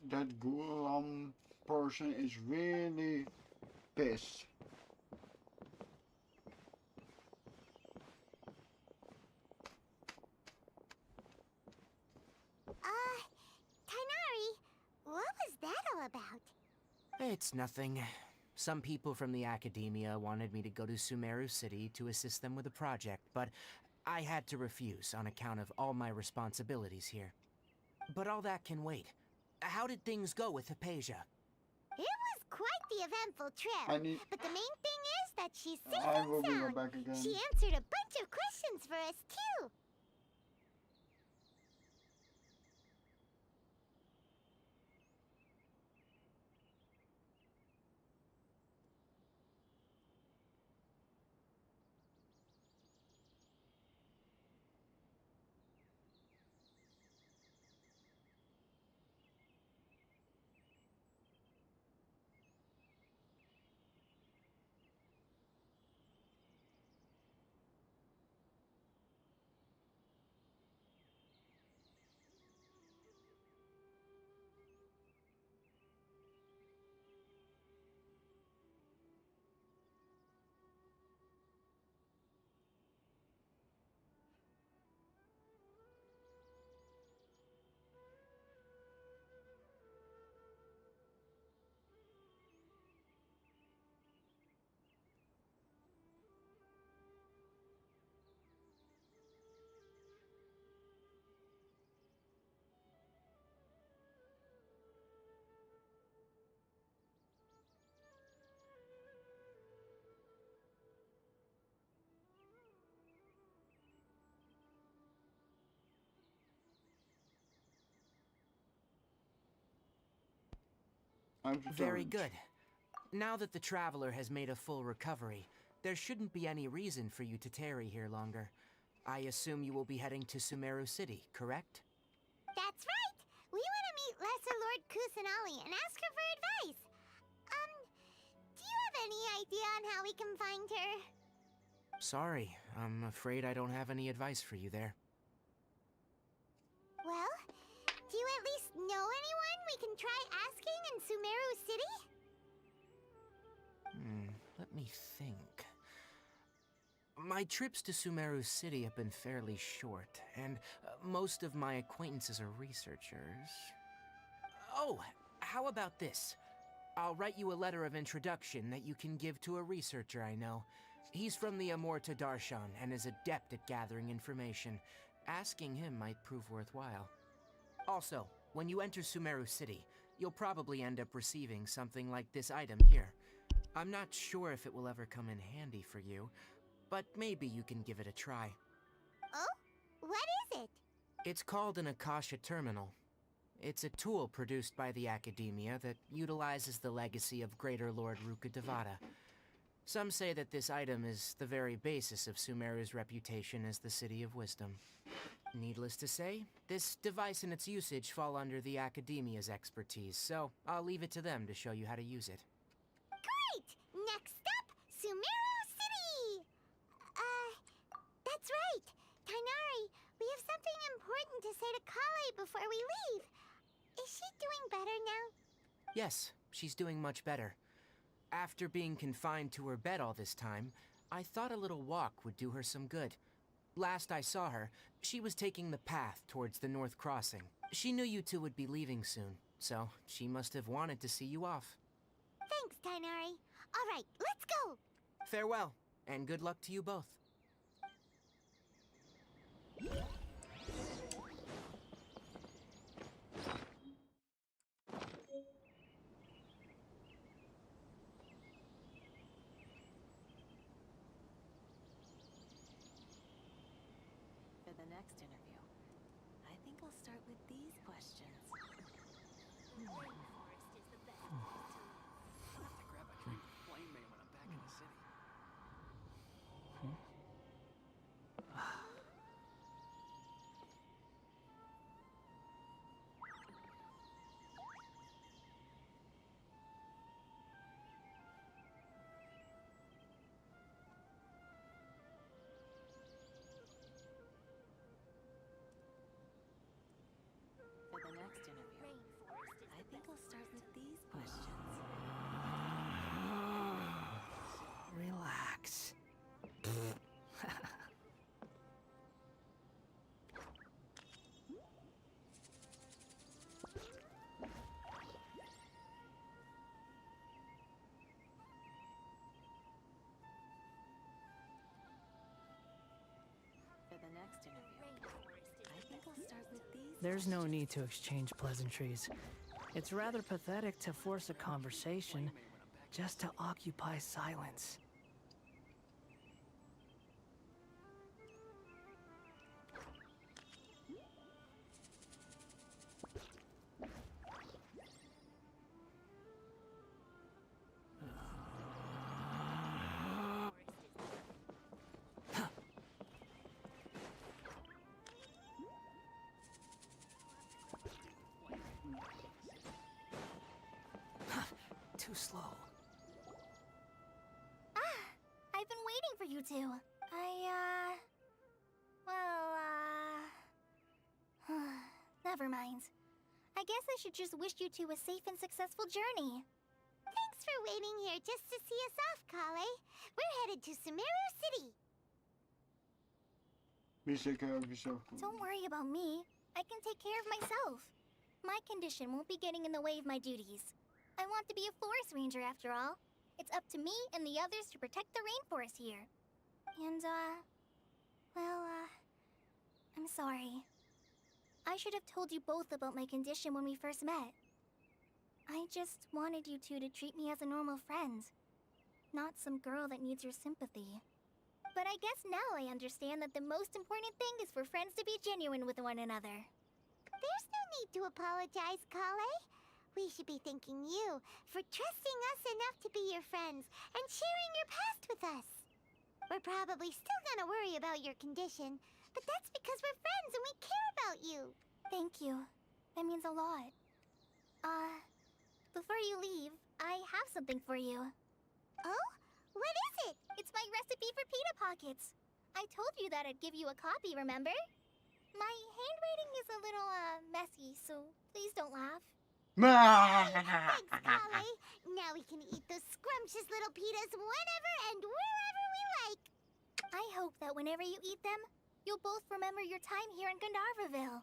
That Gulam person is really pissed. Tainari, what was that all about? It's nothing. Some people from the Academia wanted me to go to Sumeru City to assist them with a project, but I had to refuse on account of all my responsibilities here. But all that can wait. How did things go with Hypatia? It was quite the eventful trip. But the main thing is that she's safe I and will bring her sound. back again. She answered a bunch of questions for us, too. Very good. Now that the Traveler has made a full recovery, there shouldn't be any reason for you to tarry here longer. I assume you will be heading to Sumeru City, correct? That's right! We want to meet Lesser Lord Kusanali and ask her for advice. Do you have any idea on how we can find her? Sorry, I'm afraid I don't have any advice for you there. Well, do you at least know anyone we can try asking in Sumeru City? Let me think. My trips to Sumeru City have been fairly short, and most of my acquaintances are researchers. Oh, how about this? I'll write you a letter of introduction that you can give to a researcher I know. He's from the Amorta Darshan and is adept at gathering information. Asking him might prove worthwhile. Also, when you enter Sumeru City, you'll probably end up receiving something like this item here. I'm not sure if it will ever come in handy for you, but maybe you can give it a try. Oh? What is it? It's called an Akasha Terminal. It's a tool produced by the Academia that utilizes the legacy of Greater Lord Rukkhadevata. Some say that this item is the very basis of Sumeru's reputation as the City of Wisdom. Needless to say, this device and its usage fall under the Academia's expertise, so I'll leave it to them to show you how to use it. Great! Next up, Sumeru City! That's right! Tainari, we have something important to say to Kale before we leave. Is she doing better now? Yes, she's doing much better. After being confined to her bed all this time, I thought a little walk would do her some good. Last I saw her, she was taking the path towards the North Crossing. She knew you two would be leaving soon, so she must have wanted to see you off. Thanks, Tainari. All right, let's go! Farewell, and good luck to you both. For the next interview, I think I'll start with these questions. Rainforest is the best place to live. I'll have to grab a drink of flame mane when I'm back in the city. For the next interview, I think I'll start with these questions. There's no need to exchange pleasantries. It's rather pathetic to force a conversation just to occupy silence. Too slow. I've been waiting for you two. Never mind. I guess I should just wish you two a safe and successful journey. Thanks for waiting here just to see us off, Kale. We're headed to Sumeru City. Please take care of yourself. Don't worry about me. I can take care of myself. My condition won't be getting in the way of my duties. I want to be a forest ranger after all. It's up to me and the others to protect the rainforest here. And, I'm sorry. I should have told you both about my condition when we first met. I just wanted you two to treat me as a normal friend, not some girl that needs your sympathy. But I guess now I understand that the most important thing is for friends to be genuine with one another. There's no need to apologize, Kale. We should be thanking you for trusting us enough to be your friends and sharing your past with us. We're probably still gonna worry about your condition, but that's because we're friends and we care about you. Thank you. That means a lot. Before you leave, I have something for you. Oh? What is it? It's my recipe for pita pockets. I told you that I'd give you a copy, remember? My handwriting is a little, messy, so please don't laugh. Thanks, Kale. Now we can eat those scrumptious little pitas whenever and wherever we like. I hope that whenever you eat them, you'll both remember your time here in Gandharvaville.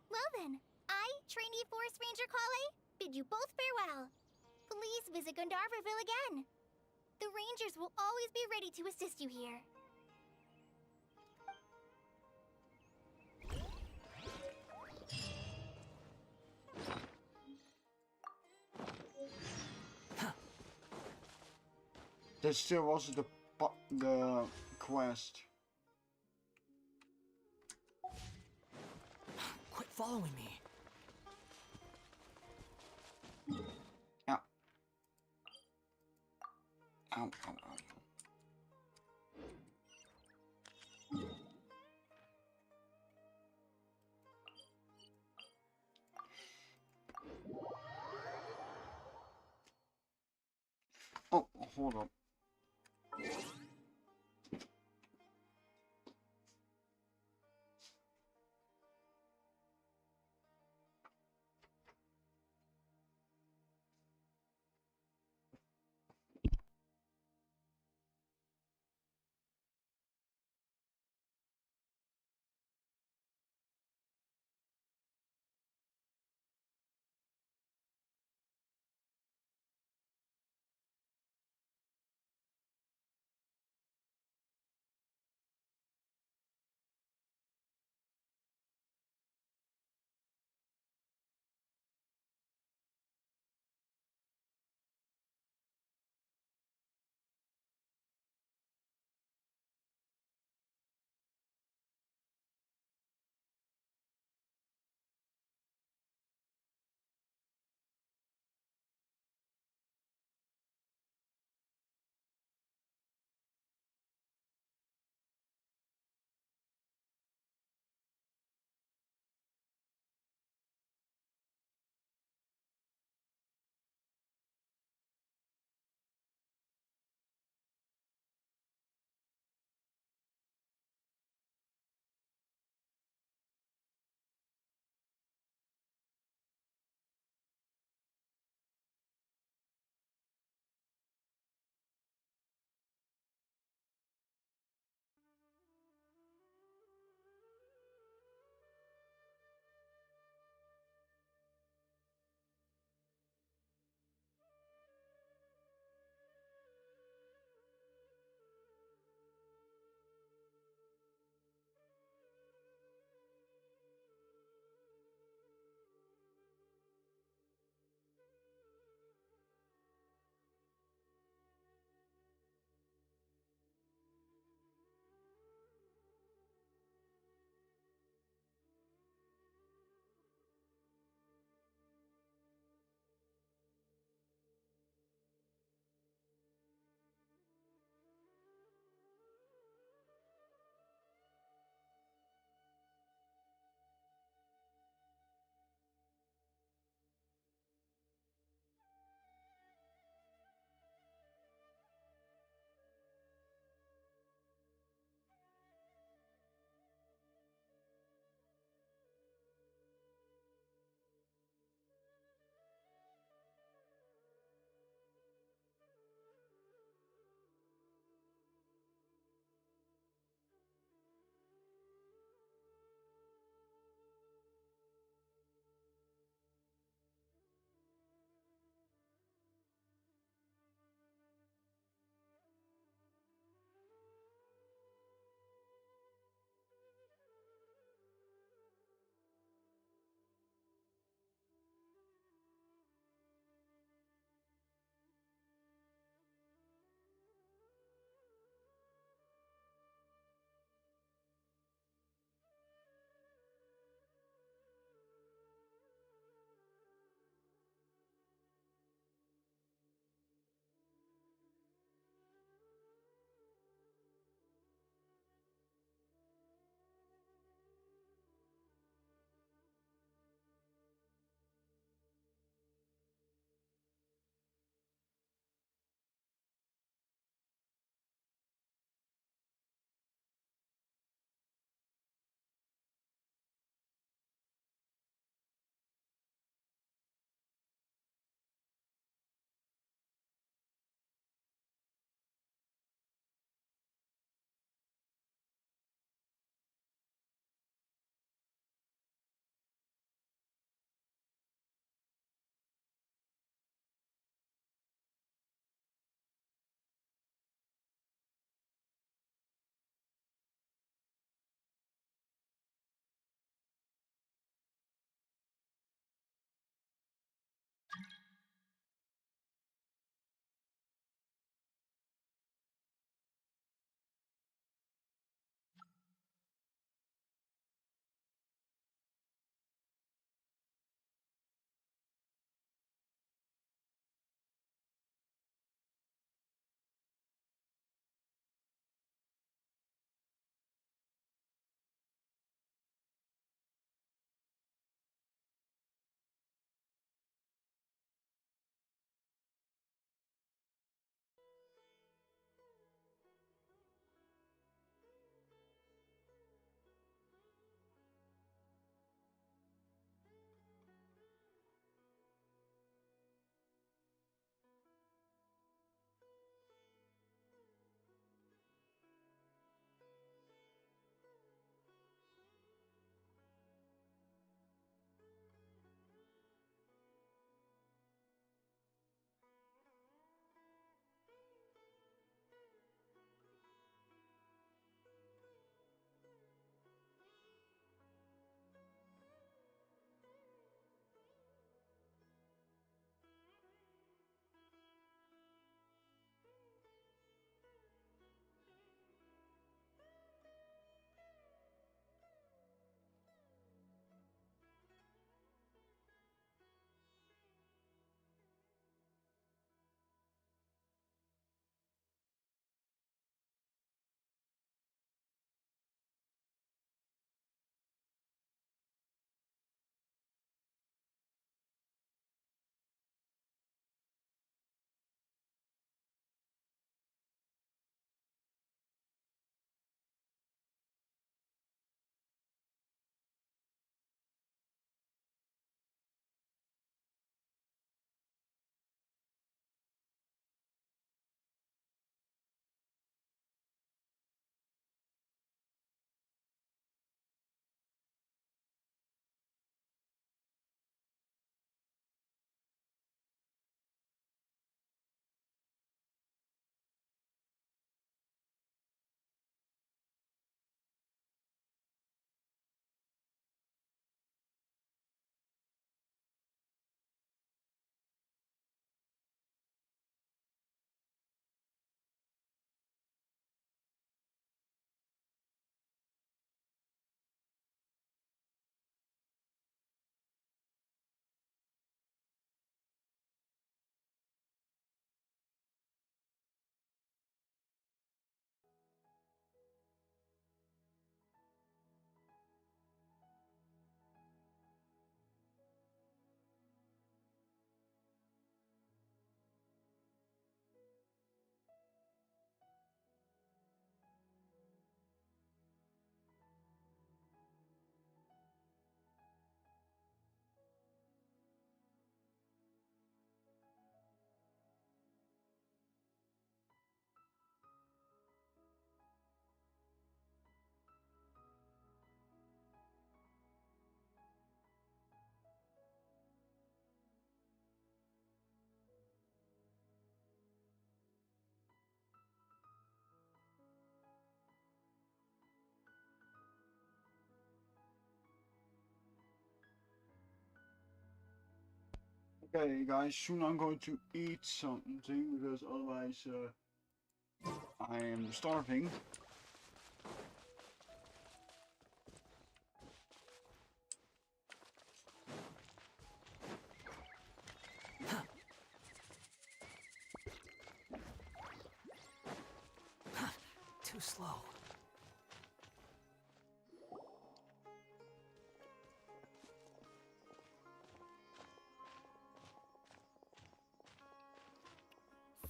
Well then, I, trainee Forest Ranger Kale, bid you both farewell. Please visit Gandharvaville again. The Rangers will always be ready to assist you here. That still wasn't the quest. Quit following me. Ow. Ow, ow, ow. Oh, hold up. Okay, guys, soon I'm going to eat something because otherwise I am starving. Too slow.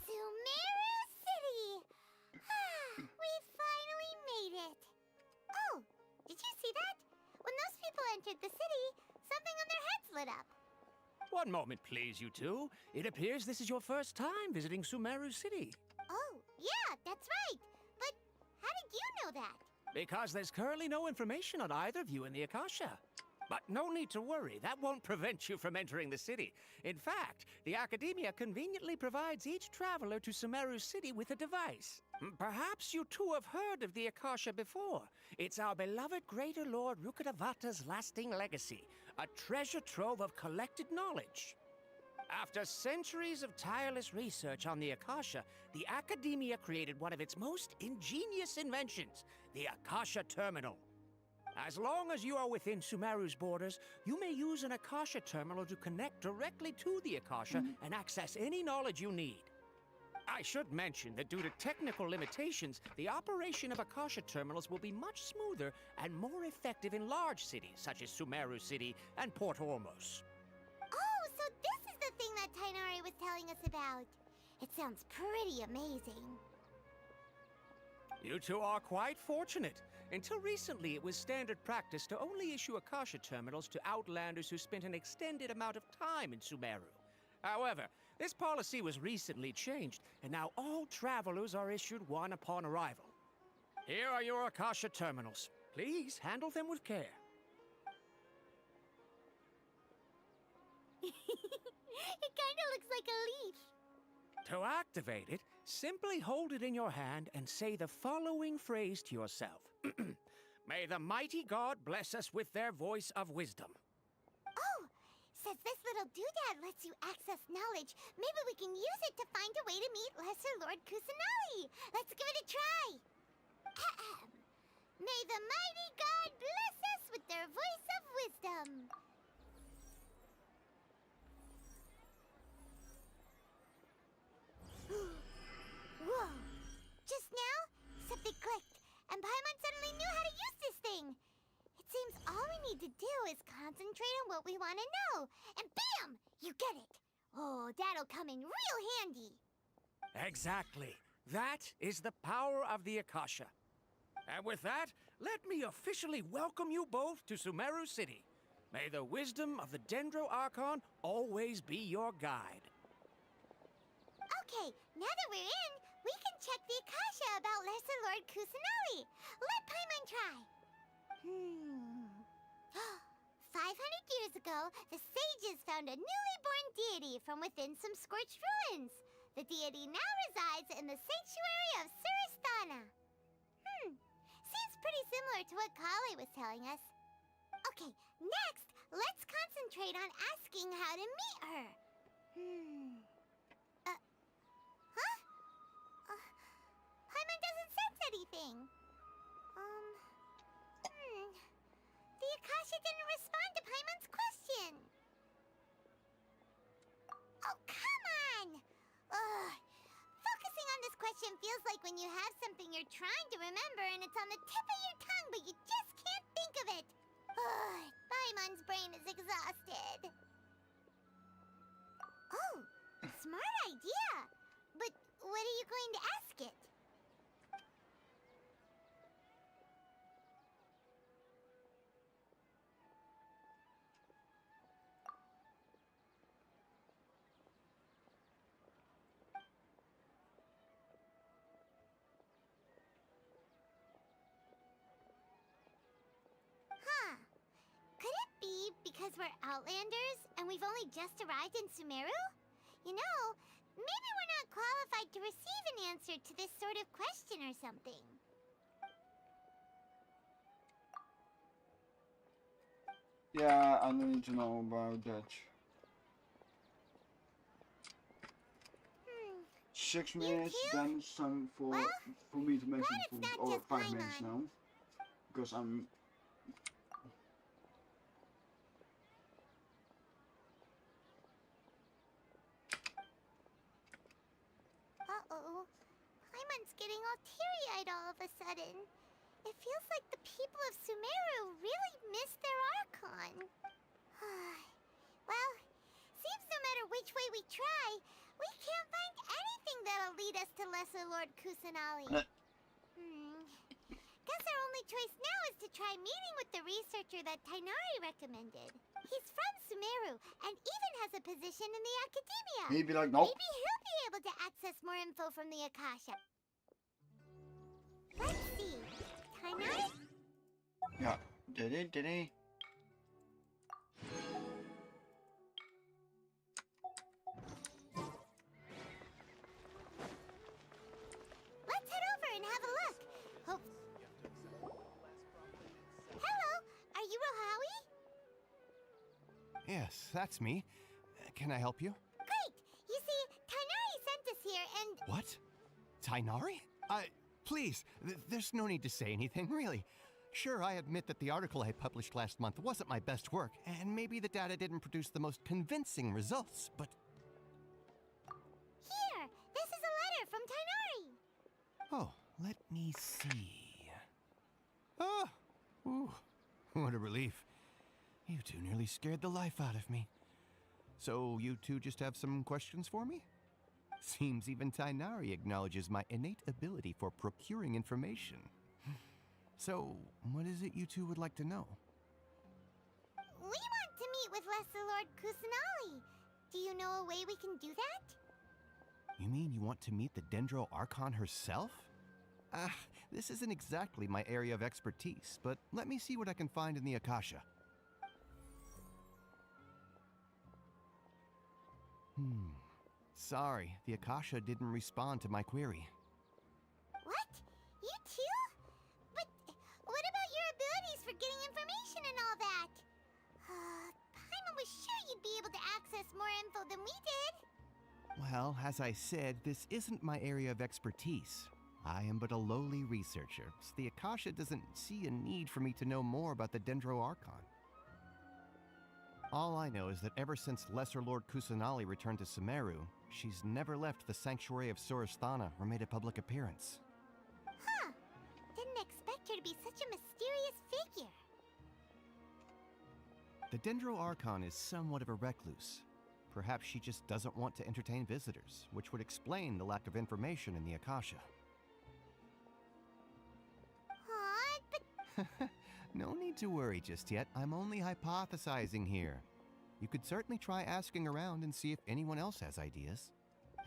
Sumeru City! We finally made it! Oh, did you see that? When those people entered the city, something on their heads lit up. One moment, please, you two. It appears this is your first time visiting Sumeru City. Oh, yeah, that's right. But how did you know that? Because there's currently no information on either of you in the Akasha. But no need to worry, that won't prevent you from entering the city. In fact, the Academia conveniently provides each traveler to Sumeru City with a device. Perhaps you two have heard of the Akasha before. It's our beloved Greater Lord Rukkhadevata's lasting legacy, a treasure trove of collected knowledge. After centuries of tireless research on the Akasha, the Academia created one of its most ingenious inventions, the Akasha Terminal. As long as you are within Sumeru's borders, you may use an Akasha terminal to connect directly to the Akasha and access any knowledge you need. I should mention that due to technical limitations, the operation of Akasha terminals will be much smoother and more effective in large cities such as Sumeru City and Port Ormos. Oh, so this is the thing that Tainari was telling us about. It sounds pretty amazing. You two are quite fortunate. Until recently, it was standard practice to only issue Akasha terminals to outlanders who spent an extended amount of time in Sumeru. However, this policy was recently changed, and now all travelers are issued one upon arrival. Here are your Akasha terminals. Please handle them with care. It kinda looks like a leaf. To activate it, simply hold it in your hand and say the following phrase to yourself. May the mighty God bless us with their voice of wisdom. Oh, says this little doodad lets you access knowledge. Maybe we can use it to find a way to meet Lesser Lord Kusanali. Let's give it a try. Ahem. May the mighty God bless us with their voice of wisdom. Whoa! Just now, something clicked, and Paimon suddenly knew how to use this thing. It seems all we need to do is concentrate on what we want to know, and bam! You get it. Oh, that'll come in real handy. Exactly. That is the power of the Akasha. And with that, let me officially welcome you both to Sumeru City. May the wisdom of the Dendro Archon always be your guide. Okay, now that we're in, we can check the Akasha about Lesser Lord Kusanali. Let Paimon try. 500 years ago, the sages found a newly born deity from within some scorched ruins. The deity now resides in the sanctuary of Suristana. Seems pretty similar to what Kali was telling us. Okay, next, let's concentrate on asking how to meet her. Paimon doesn't sense anything. The Akasha didn't respond to Paimon's question. Oh, come on! Ugh. Focusing on this question feels like when you have something you're trying to remember and it's on the tip of your tongue, but you just can't think of it. Ugh. Paimon's brain is exhausted. Oh, smart idea. But what are you going to ask it? Could it be because we're Outlanders and we've only just arrived in Sumeru? You know, maybe we're not qualified to receive an answer to this sort of question or something. Yeah, I don't need to know about that. 6 minutes, then it's time for me to make some food. Or 5 minutes now. Because I'm... Uh-oh. Paimon's getting all teary-eyed all of a sudden. It feels like the people of Sumeru really miss their Archon. Well, seems no matter which way we try, we can't find anything that'll lead us to Lesser Lord Kusanali. Guess our only choice now is to try meeting with the researcher that Tainari recommended. He's from Sumeru and even has a position in the Academia. He'd be like, nope. Maybe he'll be able to access more info from the Akasha. Let's see. Tainari? Yeah, did he? Let's head over and have a look. Hope. Hello, are you Rohawi? Yes, that's me. Can I help you? Great. You see, Tainari sent us here and... What? Tainari? Please, there's no need to say anything, really. Sure, I admit that the article I published last month wasn't my best work, and maybe the data didn't produce the most convincing results, but... Here, this is a letter from Tainari. Oh, let me see... Oh! Ooh, what a relief. You two nearly scared the life out of me. So, you two just have some questions for me? Seems even Tainari acknowledges my innate ability for procuring information. So, what is it you two would like to know? We want to meet with Lesser Lord Kusanali. Do you know a way we can do that? You mean you want to meet the Dendro Archon herself? This isn't exactly my area of expertise, but let me see what I can find in the Akasha. Sorry, the Akasha didn't respond to my query. What? You too? But what about your abilities for getting information and all that? Paimon was sure you'd be able to access more info than we did. Well, as I said, this isn't my area of expertise. I am but a lowly researcher, so the Akasha doesn't see a need for me to know more about the Dendro Archon. All I know is that ever since Lesser Lord Kusanali returned to Sumeru, she's never left the Sanctuary of Sorasthana or made a public appearance. Huh. Didn't expect her to be such a mysterious figure. The Dendro Archon is somewhat of a recluse. Perhaps she just doesn't want to entertain visitors, which would explain the lack of information in the Akasha. But... No need to worry just yet. I'm only hypothesizing here. You could certainly try asking around and see if anyone else has ideas.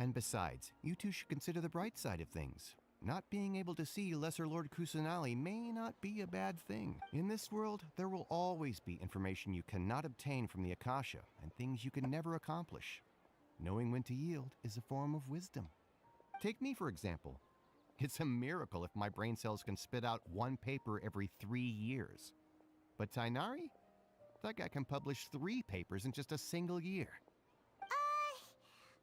And besides, you two should consider the bright side of things. Not being able to see Lesser Lord Kusanali may not be a bad thing. In this world, there will always be information you cannot obtain from the Akasha, and things you can never accomplish. Knowing when to yield is a form of wisdom. Take me, for example. It's a miracle if my brain cells can spit out one paper every 3 years. But Tainari? That guy can publish 3 papers in just a single year.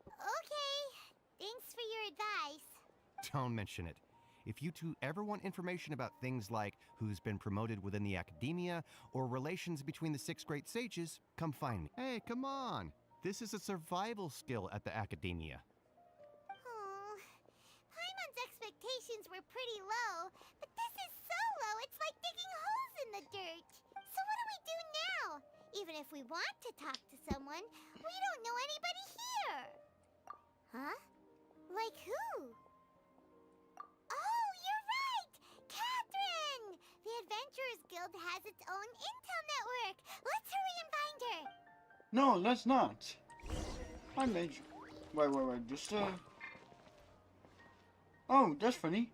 Okay. Thanks for your advice. Don't mention it. If you two ever want information about things like who's been promoted within the Academia or relations between the 6 great sages, come find me. Hey, come on! This is a survival skill at the Academia. Paimon's expectations were pretty low, but this is so low it's like digging holes in the dirt. So what do we do now? Even if we want to talk to someone, we don't know anybody here. Huh? Like who? Oh, you're right! Catherine! The Adventurers Guild has its own intel network. Let's hurry and find her. No, let's not. I made you. Wait. Just Oh, that's funny.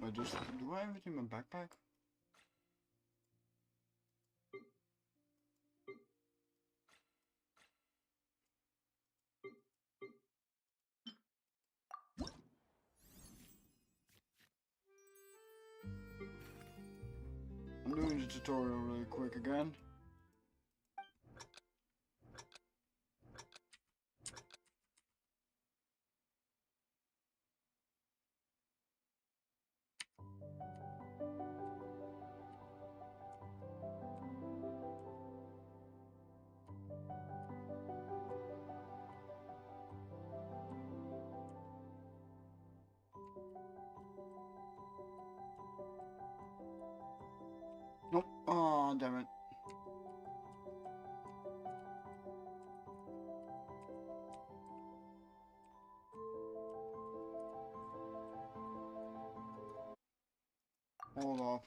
Wait, do I have it in my backpack? I'm doing the tutorial really quick again. Hold up.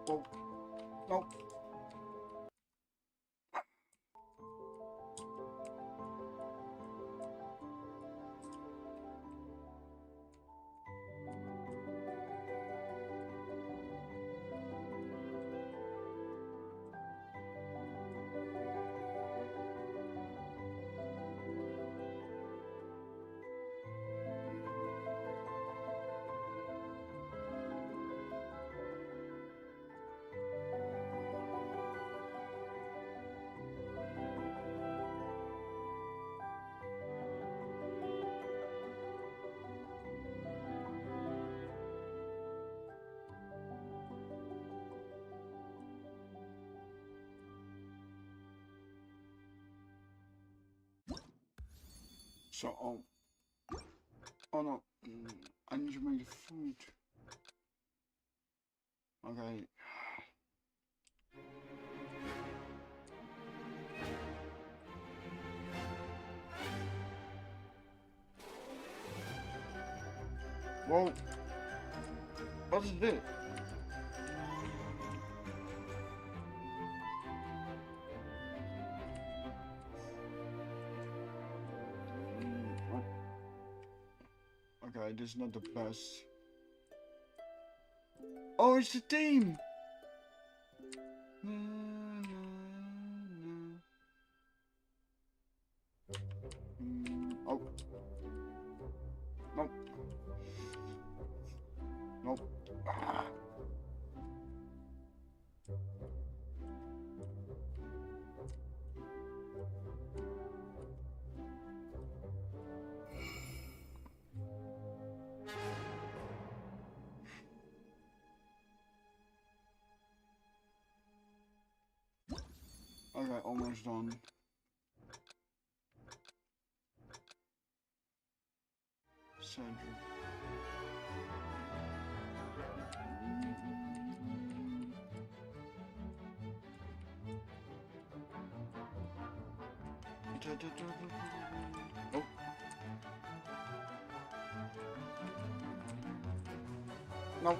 Oh, no. So, oh no, I need to make the food. Okay. Whoa. What is this? Okay, this is not the best. Oh, it's the team! Oh. Nope. Nope. Ah. Okay, almost done. Cedric. Oh. No.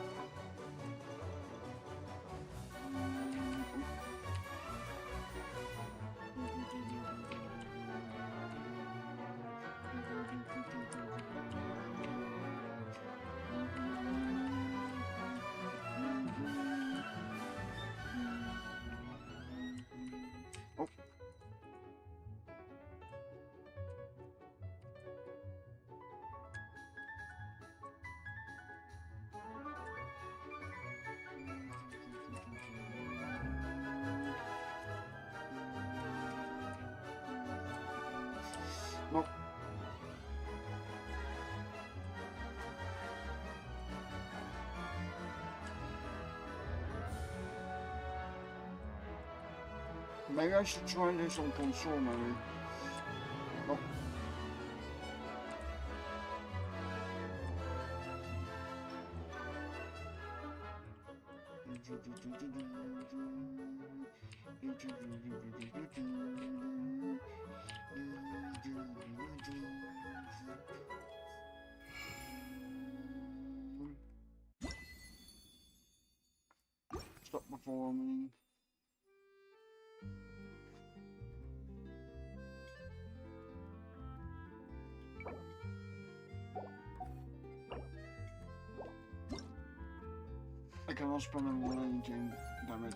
Oh. No. Maybe I should try this on console, maybe. No. Stop performing. I cannot spend it on anything, damn it.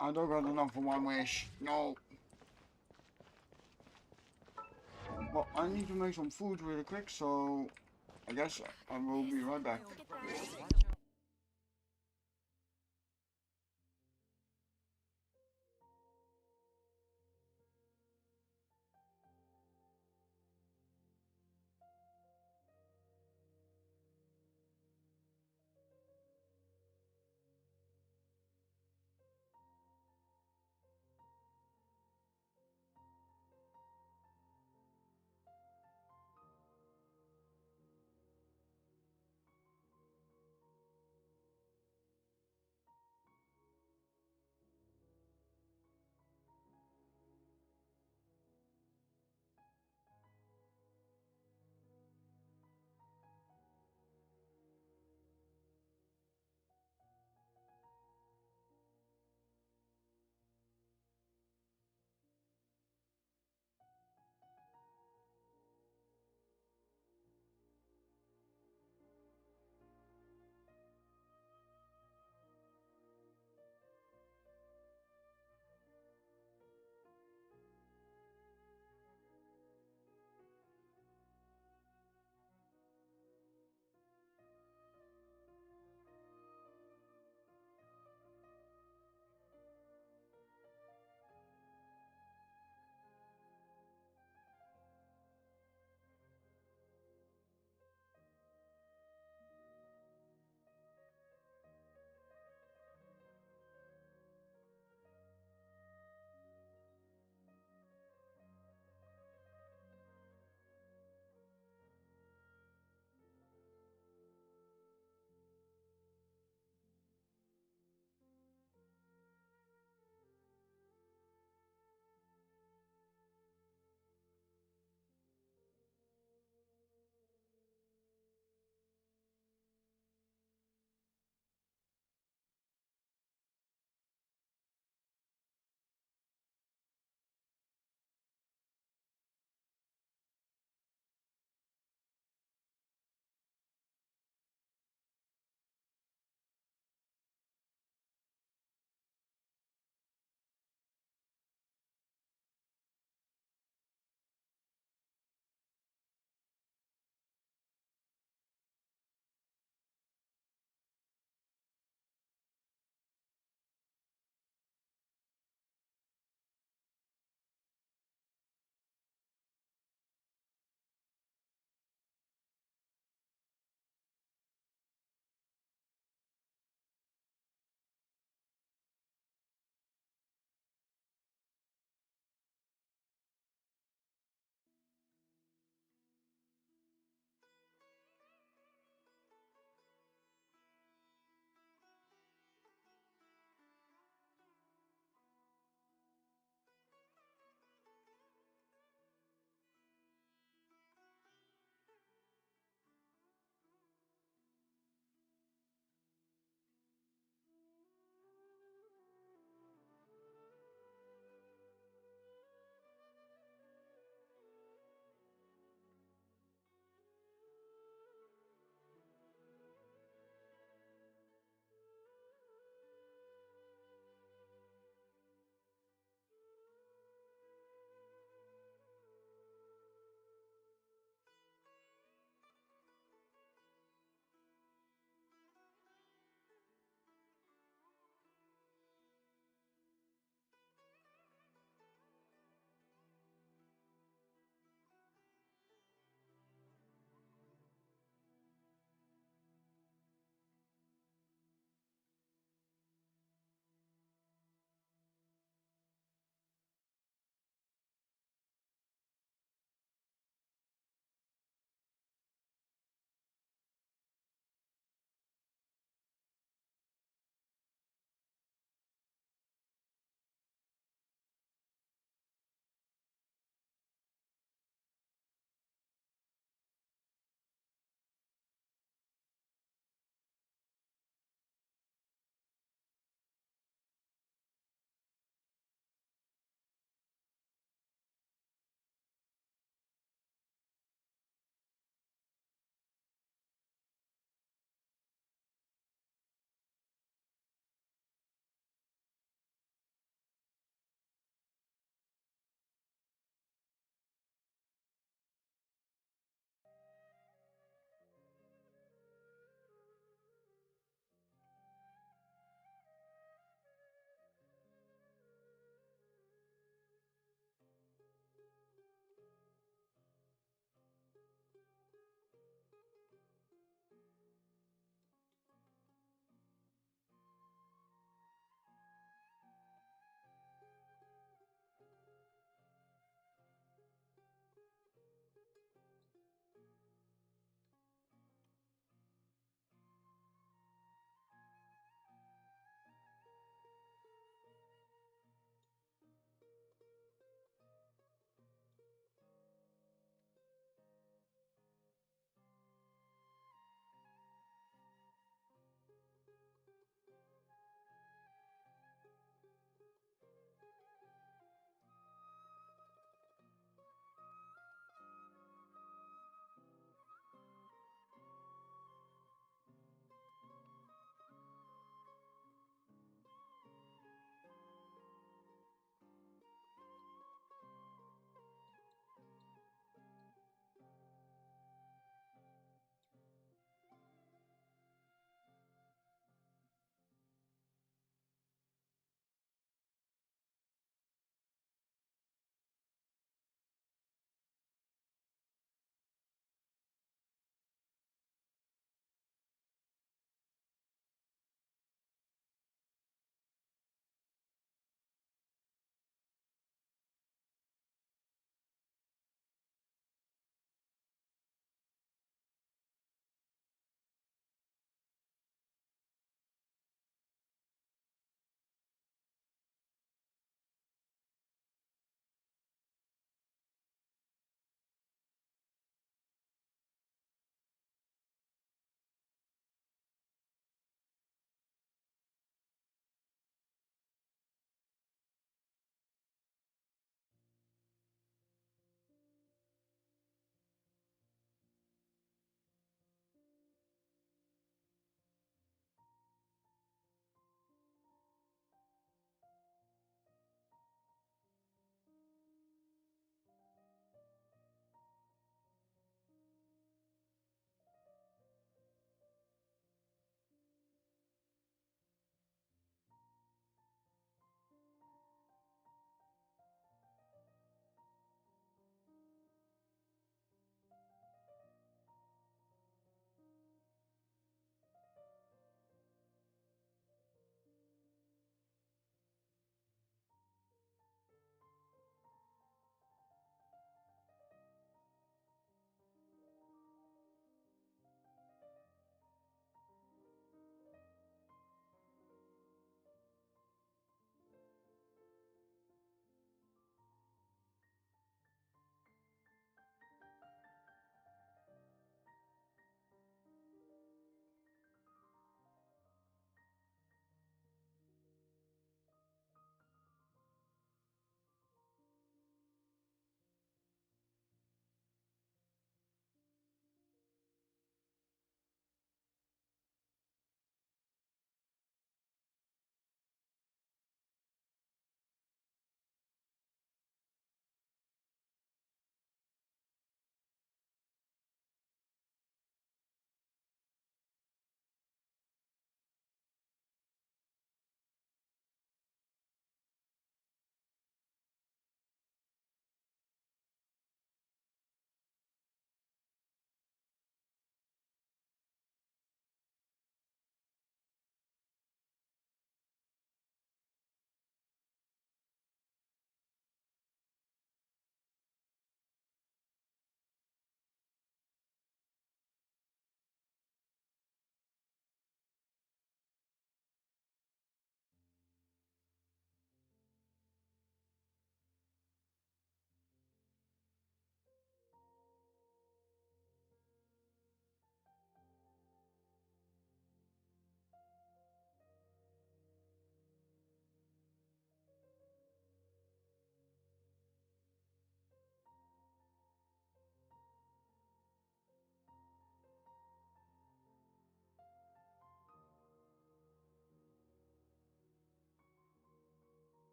I don't got enough for one wish. No. Well, I need to make some food really quick, so I guess I will be right back.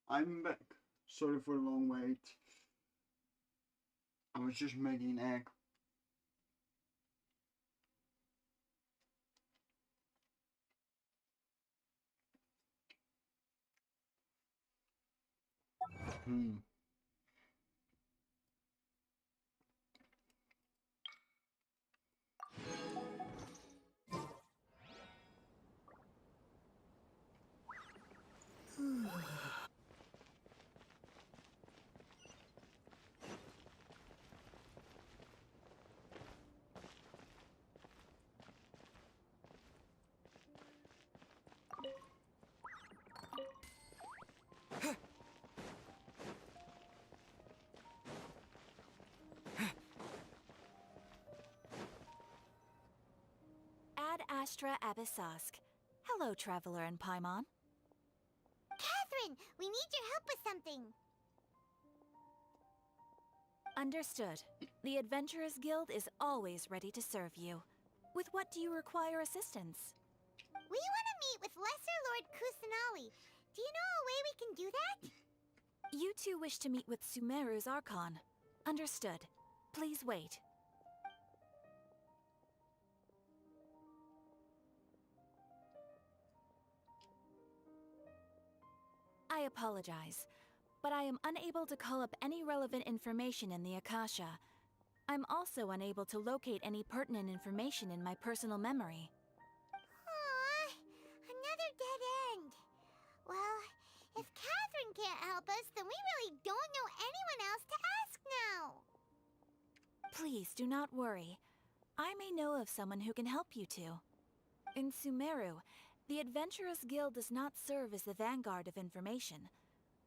I'm back. Sorry for the long wait. I was just making an egg. Hmm. Ad Astra Abyssosk. Hello, Traveler and Paimon. Catherine, we need your help with something. Understood. The Adventurers Guild is always ready to serve you. With what do you require assistance? We want to meet with Lesser Lord Kusanali. Do you know a way we can do that? You two wish to meet with Sumeru's Archon. Understood. Please wait. I apologize, but I am unable to call up any relevant information in the Akasha. I'm also unable to locate any pertinent information in my personal memory. Aww, another dead end. Well, if Catherine can't help us, then we really don't know anyone else to ask now. Please do not worry. I may know of someone who can help you two. In Sumeru, the Adventurers Guild does not serve as the vanguard of information.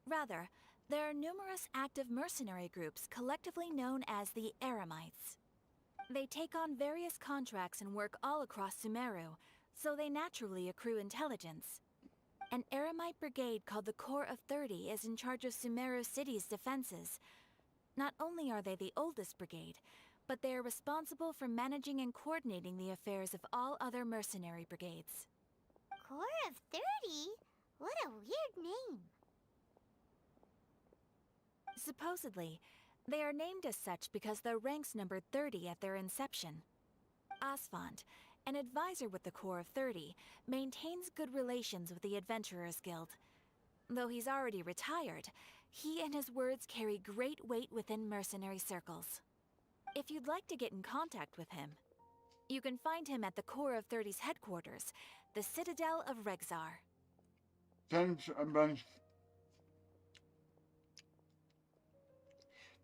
Rather, there are numerous active mercenary groups collectively known as the Eremites. They take on various contracts and work all across Sumeru, so they naturally accrue intelligence. An Eremite brigade called the Corps of 30 is in charge of Sumeru City's defenses. Not only are they the oldest brigade, but they are responsible for managing and coordinating the affairs of all other mercenary brigades. Corps of 30? What a weird name. Supposedly, they are named as such because their ranks numbered 30 at their inception. Asfand, an advisor with the Corps of 30, maintains good relations with the Adventurers Guild. Though he's already retired, he and his words carry great weight within mercenary circles. If you'd like to get in contact with him, you can find him at the Corps of 30's headquarters, the Citadel of Rexar. Thanks a bunch.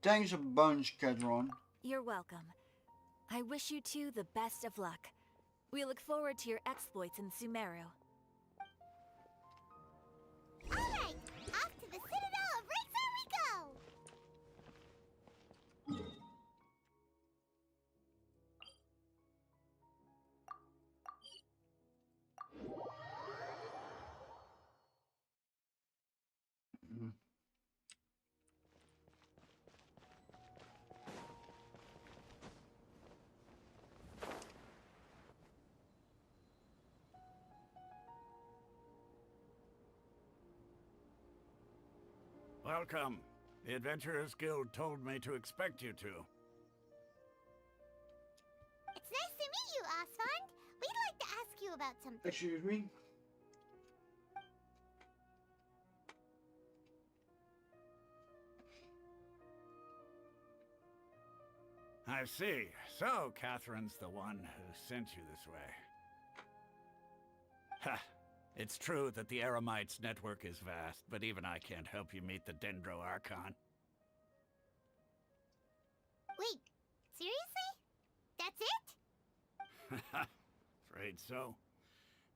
Thanks a bunch, Catron. You're welcome. I wish you two the best of luck. We look forward to your exploits in Sumeru. Alright, off to the Citadel of Rexar we go! Welcome. The Adventurers Guild told me to expect you two. It's nice to meet you, Asfand. We'd like to ask you about something. Excuse me? I see. So, Catherine's the one who sent you this way. Ha! It's true that the Eremites' network is vast, but even I can't help you meet the Dendro Archon. Wait, seriously? That's it? Afraid so.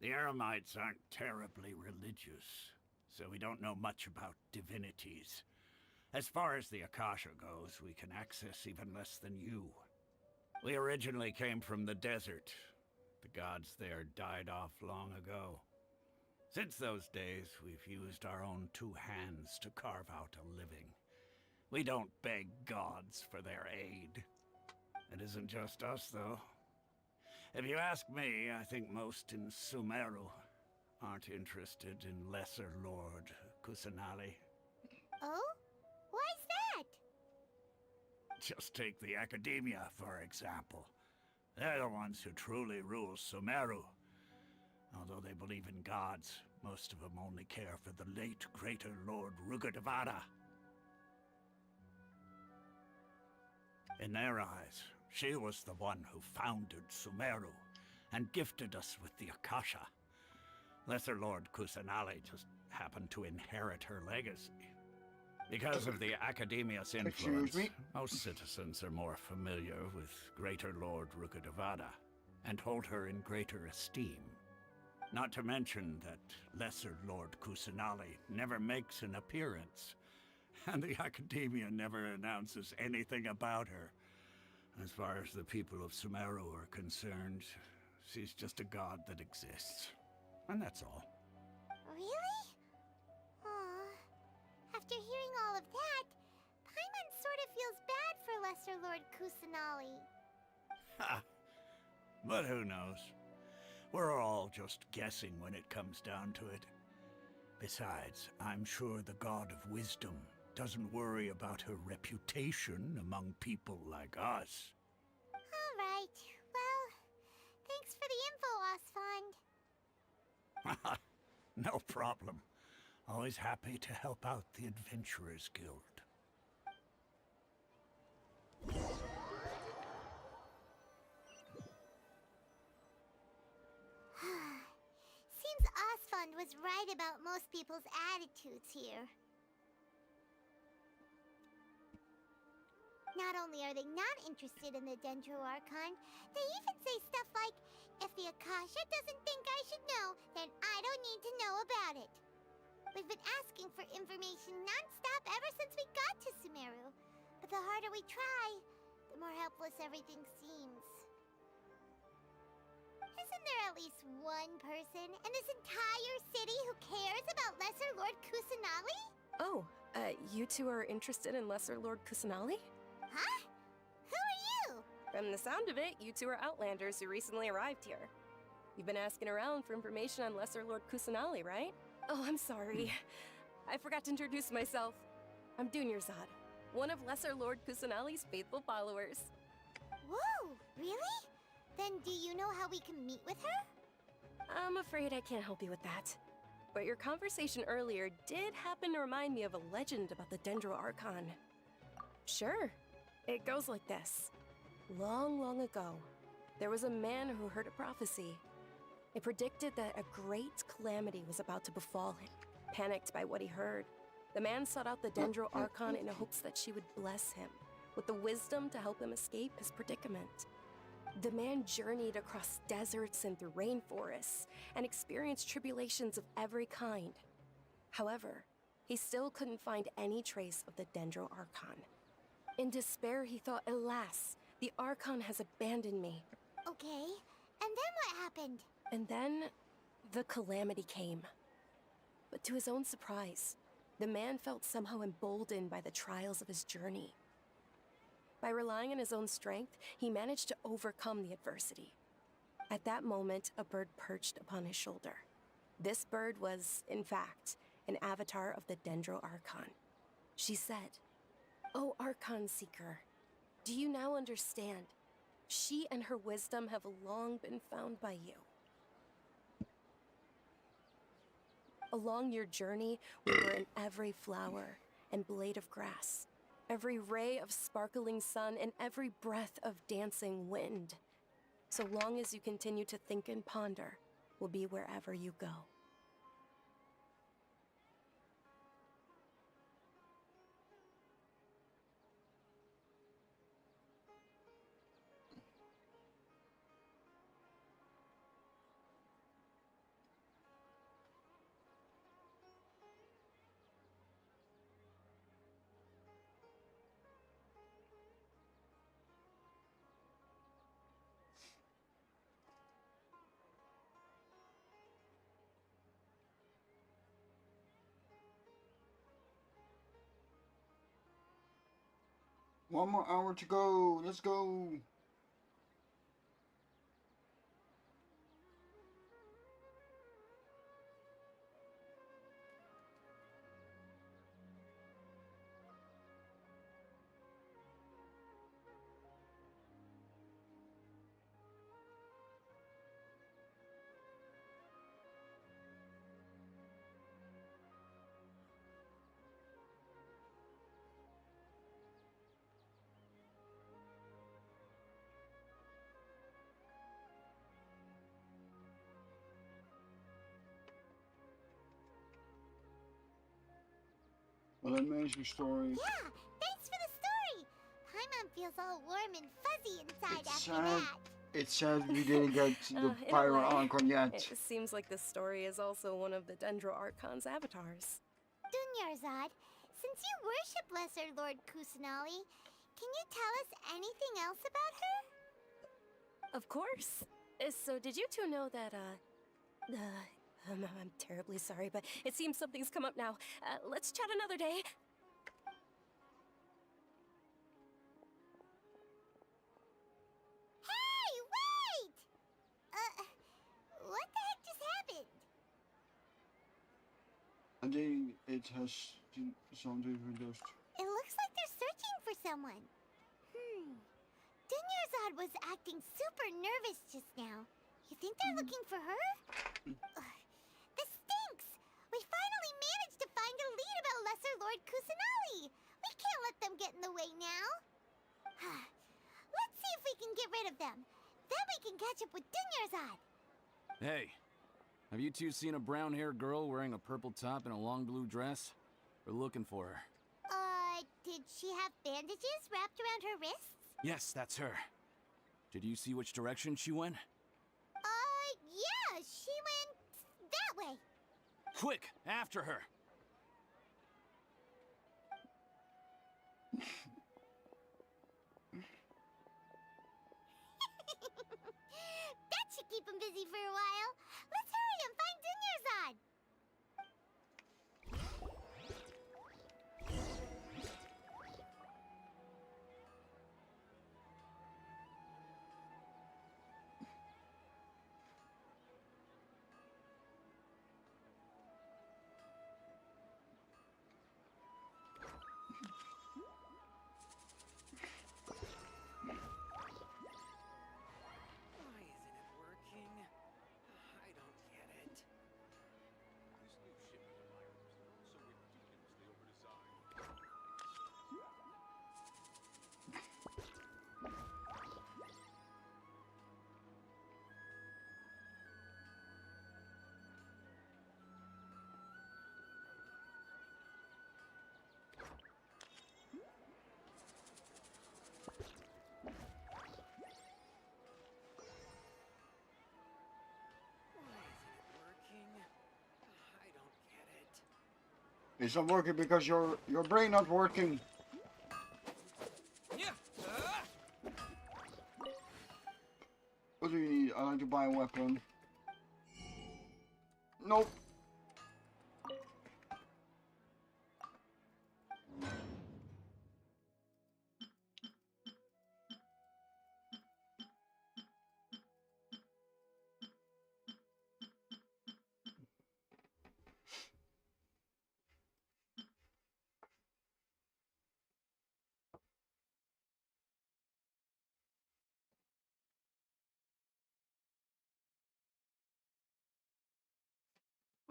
The Eremites aren't terribly religious, so we don't know much about divinities. As far as the Akasha goes, we can access even less than you. We originally came from the desert. The gods there died off long ago. Since those days, we've used our own two hands to carve out a living. We don't beg gods for their aid. It isn't just us, though. If you ask me, I think most in Sumeru aren't interested in Lesser Lord Kusanali. Oh? Why's that? Just take the Academia, for example. They're the ones who truly rule Sumeru. Although they believe in gods, most of them only care for the late Greater Lord Rugadavada. In their eyes, she was the one who founded Sumeru and gifted us with the Akasha. Lesser Lord Kusanali just happened to inherit her legacy. Because of the Academia's influence, most citizens are more familiar with Greater Lord Rugadavada and hold her in greater esteem. Not to mention that Lesser Lord Kusanali never makes an appearance, and the Academia never announces anything about her. As far as the people of Sumeru are concerned, she's just a god that exists. And that's all. Really? Aw. After hearing all of that, Paimon sort of feels bad for Lesser Lord Kusanali. Ha! But who knows? We're all just guessing when it comes down to it. Besides, I'm sure the God of Wisdom doesn't worry about her reputation among people like us. All right. Well, thanks for the info, Osfond. No problem. Always happy to help out the Adventurers Guild. Seems Osfond was right about most people's attitudes here. Not only are they not interested in the Dendro Archon, they even say stuff like, if the Akasha doesn't think I should know, then I don't need to know about it. We've been asking for information non-stop ever since we got to Sumeru. But the harder we try, the more helpless everything seems. Isn't there at least one person in this entire city who cares about Lesser Lord Kusanali? Oh, you two are interested in Lesser Lord Kusanali? Huh? Who are you? From the sound of it, you two are Outlanders who recently arrived here. You've been asking around for information on Lesser Lord Kusanali, right? Oh, I'm sorry. I forgot to introduce myself. I'm Dunyarzad, one of Lesser Lord Kusanali's faithful followers. Whoa, really? Then do you know how we can meet with her? I'm afraid I can't help you with that. But your conversation earlier did happen to remind me of a legend about the Dendro Archon. Sure. It goes like this. Long, long ago, there was a man who heard a prophecy. It predicted that a great calamity was about to befall him. Panicked by what he heard, the man sought out the Dendro Archon in hopes that she would bless him with the wisdom to help him escape his predicament. The man journeyed across deserts and through rainforests and experienced tribulations of every kind. However, he still couldn't find any trace of the Dendro Archon. In despair, he thought, alas, the Archon has abandoned me. Okay, and then what happened? And then, the calamity came. But to his own surprise, the man felt somehow emboldened by the trials of his journey. By relying on his own strength, he managed to overcome the adversity. At that moment, a bird perched upon his shoulder. This bird was, in fact, an avatar of the Dendro Archon. She said, "O Archon Seeker, do you now understand? She and her wisdom have long been found by you. Along your journey, we were in every flower and blade of grass, every ray of sparkling sun, and every breath of dancing wind. So long as you continue to think and ponder, we'll be wherever you go." One more hour to go. Let's go. What an amazing story. Yeah, thanks for the story. Paimon feels all warm and fuzzy inside It's after sad. that. It's sad we didn't get the In a Pyro way, Archon yet. it seems like this story is also one of the Dendro Archon's avatars. Dunyarzad, since you worship Lesser Lord Kusanali, can you tell us anything else about her? Of course. So did you two know that, I'm terribly sorry, but it seems something's come up now. Let's chat another day. Hey, wait! What the heck just happened? I think it has something with those. It looks like they're searching for someone. Dunyarzad was acting super nervous just now. You think they're looking for her? This stinks! We finally managed to find a lead about Lesser Lord Kusanali! We can't let them get in the way now. Let's see if we can get rid of them. Then we can catch up with Dunyarzad. Hey, have you two seen a brown-haired girl wearing a purple top and a long blue dress? We're looking for her. Did she have bandages wrapped around her wrists? Yes, that's her. Did you see which direction she went? Yeah, she went that way. Quick, after her! That should keep him busy for a while. Let's hurry and find Dunyarzad. Why isn't it working? I don't get it. This new shipment of items is so ridiculously overdesigned. Why isn't it working? I don't get it. It's not working because your brain not working. What do you need? I like to buy a weapon. Nope.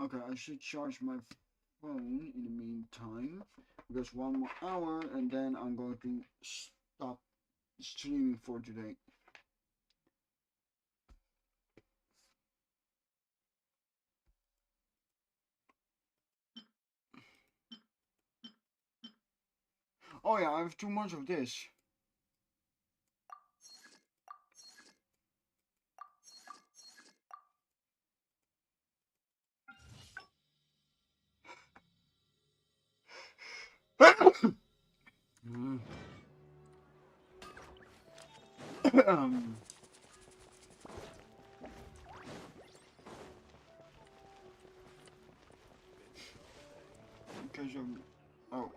Okay, I should charge my phone in the meantime, because 1 more hour and then I'm going to stop streaming for today. Oh yeah, I have too much of this. Because of... Oh.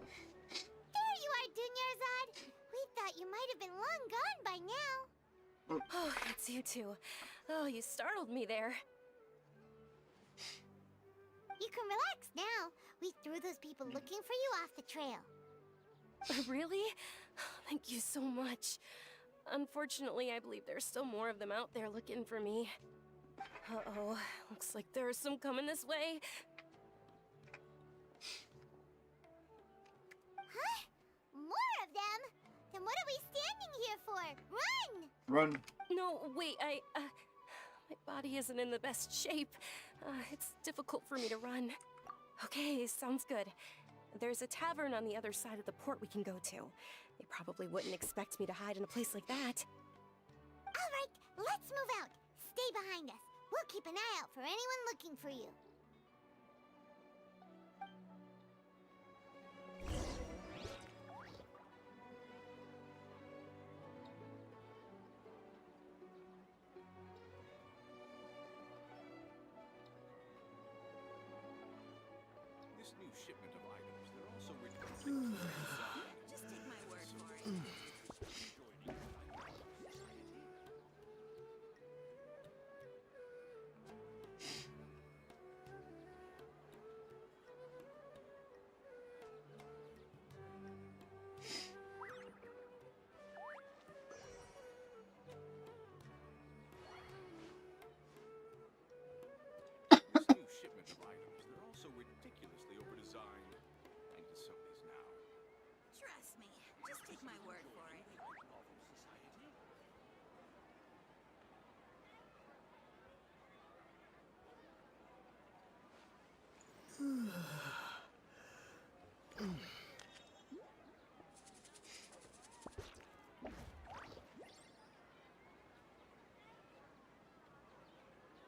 There you are, Dunyarzad. We thought you might have been long gone by now. Oh, it's you two. Oh, you startled me there. You can relax now. We threw those people looking for you off the trail. Really? Thank you so much. Unfortunately, I believe there's still more of them out there looking for me. Uh-oh, looks like there are some coming this way. Huh? More of them? Then what are we standing here for? Run! Run. No, wait, my body isn't in the best shape. It's difficult for me to run. Okay, sounds good. There's a tavern on the other side of the port we can go to. They probably wouldn't expect me to hide in a place like that. Alright, let's move out. Stay behind us. We'll keep an eye out for anyone looking for you. This new shipment of items, they're also returning. Just take my word for it. This new shipment of items, they're also ridiculously overdesigned. And to some of these now. Trust me. Just take my word for it.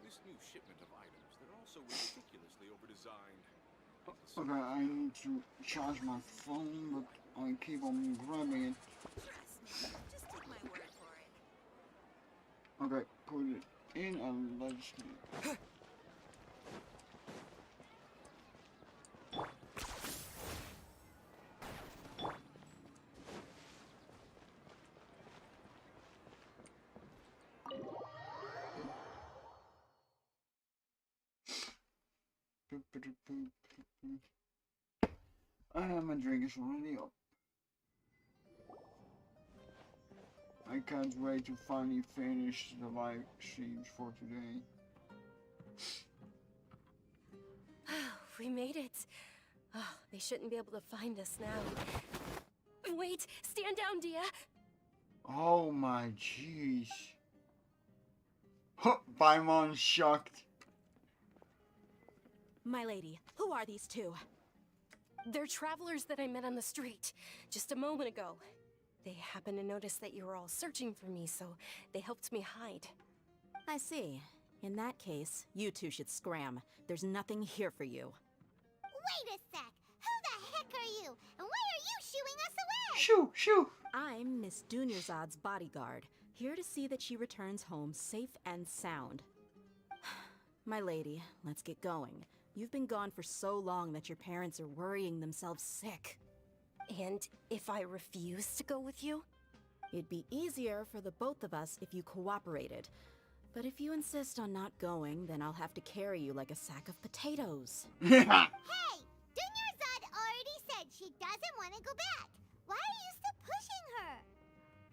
This new shipment of items, they're also ridiculously overdesigned. Okay, I need to charge my phone, but I keep on grabbing it. Trust me. Just take my word for it. Okay, put it in and let's see. My drink is already up. I can't wait to finally finish the live streams for today. We made it. Oh, they shouldn't be able to find us now. Wait, stand down, Dia. Oh my jeez. Paimon shocked. My lady, who are these two? They're travelers that I met on the street just a moment ago. They happened to notice that you were all searching for me, so they helped me hide. I see. In that case, you two should scram. There's nothing here for you. Wait a sec. Who the heck are you? And why are you shooing us away? Shoo, shoo. I'm Miss Dunyarzad's bodyguard, here to see that she returns home safe and sound. My lady, let's get going. You've been gone for so long that your parents are worrying themselves sick. And if I refuse to go with you? It'd be easier for the both of us if you cooperated. But if you insist on not going, then I'll have to carry you like a sack of potatoes. Hey! Dunyarzad already said she doesn't want to go back. Why are you still pushing her?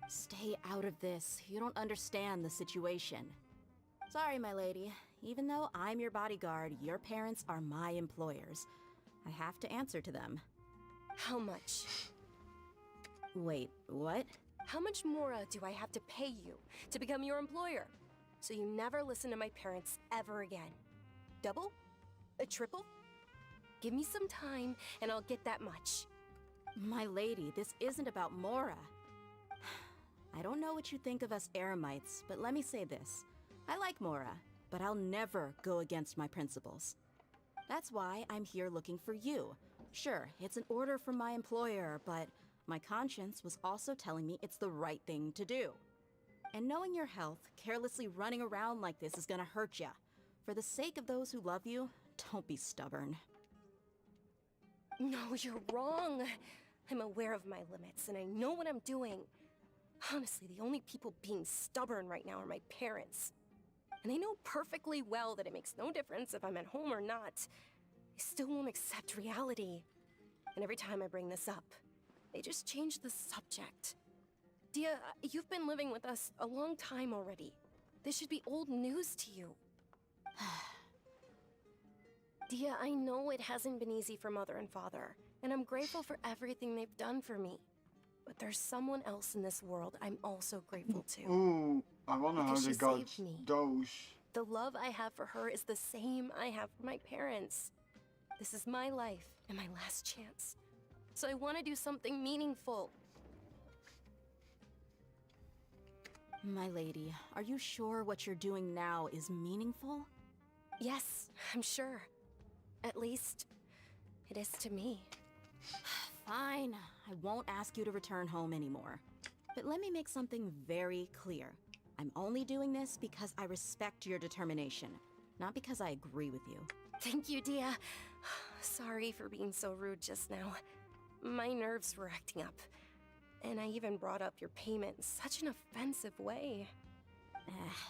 Stay out of this. You don't understand the situation. Sorry, my lady. Even though I'm your bodyguard, your parents are my employers. I have to answer to them. How much? Wait, what? How much more do I have to pay you to become your employer? So you never listen to my parents ever again. Double? A triple? Give me some time and I'll get that much. My lady, this isn't about Mora. I don't know what you think of us Eremites, but let me say this. I like Mora, but I'll never go against my principles. That's why I'm here looking for you. Sure, it's an order from my employer, but my conscience was also telling me it's the right thing to do. And knowing your health, carelessly running around like this is gonna hurt ya. For the sake of those who love you, don't be stubborn. No, you're wrong. I'm aware of my limits and I know what I'm doing. Honestly, the only people being stubborn right now are my parents. And they know perfectly well that it makes no difference if I'm at home or not. They still won't accept reality. And every time I bring this up, they just change the subject. Dia, you've been living with us a long time already. This should be old news to you. Dia, I know it hasn't been easy for Mother and Father, and I'm grateful for everything they've done for me. But there's someone else in this world I'm also grateful to. Ooh, I wonder how they got those. The love I have for her is the same I have for my parents. This is my life and my last chance. So I want to do something meaningful. My lady, are you sure what you're doing now is meaningful? Yes, I'm sure. At least, it is to me. Fine, I won't ask you to return home anymore. But let me make something very clear. I'm only doing this because I respect your determination, not because I agree with you. Thank you, Dia. Sorry for being so rude just now. My nerves were acting up. And I even brought up your payment in such an offensive way.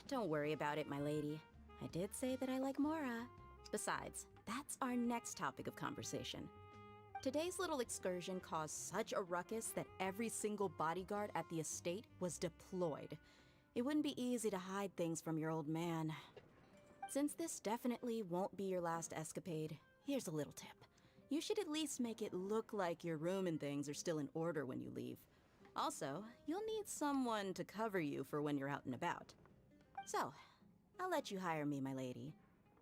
Don't worry about it, my lady. I did say that I like Mora. Besides, that's our next topic of conversation. Today's little excursion caused such a ruckus that every single bodyguard at the estate was deployed. It wouldn't be easy to hide things from your old man. Since this definitely won't be your last escapade, here's a little tip. You should at least make it look like your room and things are still in order when you leave. Also, you'll need someone to cover you for when you're out and about. So, I'll let you hire me, my lady.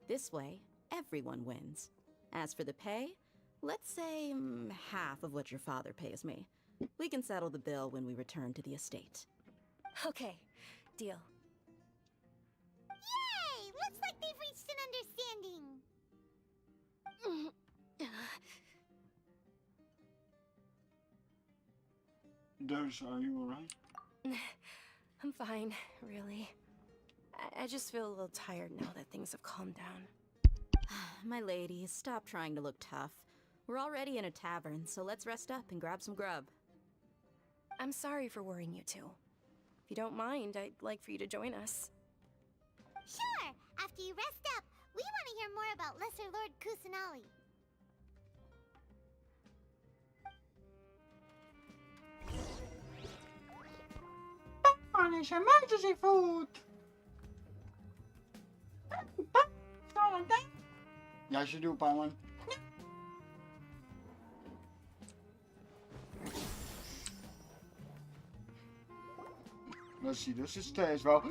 This way, everyone wins. As for the pay, let's say half of what your father pays me. We can settle the bill when we return to the estate. Okay, deal. Yay! Looks like they've reached an understanding. Dose, are you alright? I'm fine, really. I just feel a little tired now that things have calmed down. My lady, stop trying to look tough. We're already in a tavern, so let's rest up and grab some grub. I'm sorry for worrying you two. If you don't mind, I'd like for you to join us. Sure! After you rest up, we want to hear more about Lesser Lord Kusanali. Punish emergency food! Ja, als je doet, Paimon. Let's see, this is steeds wel.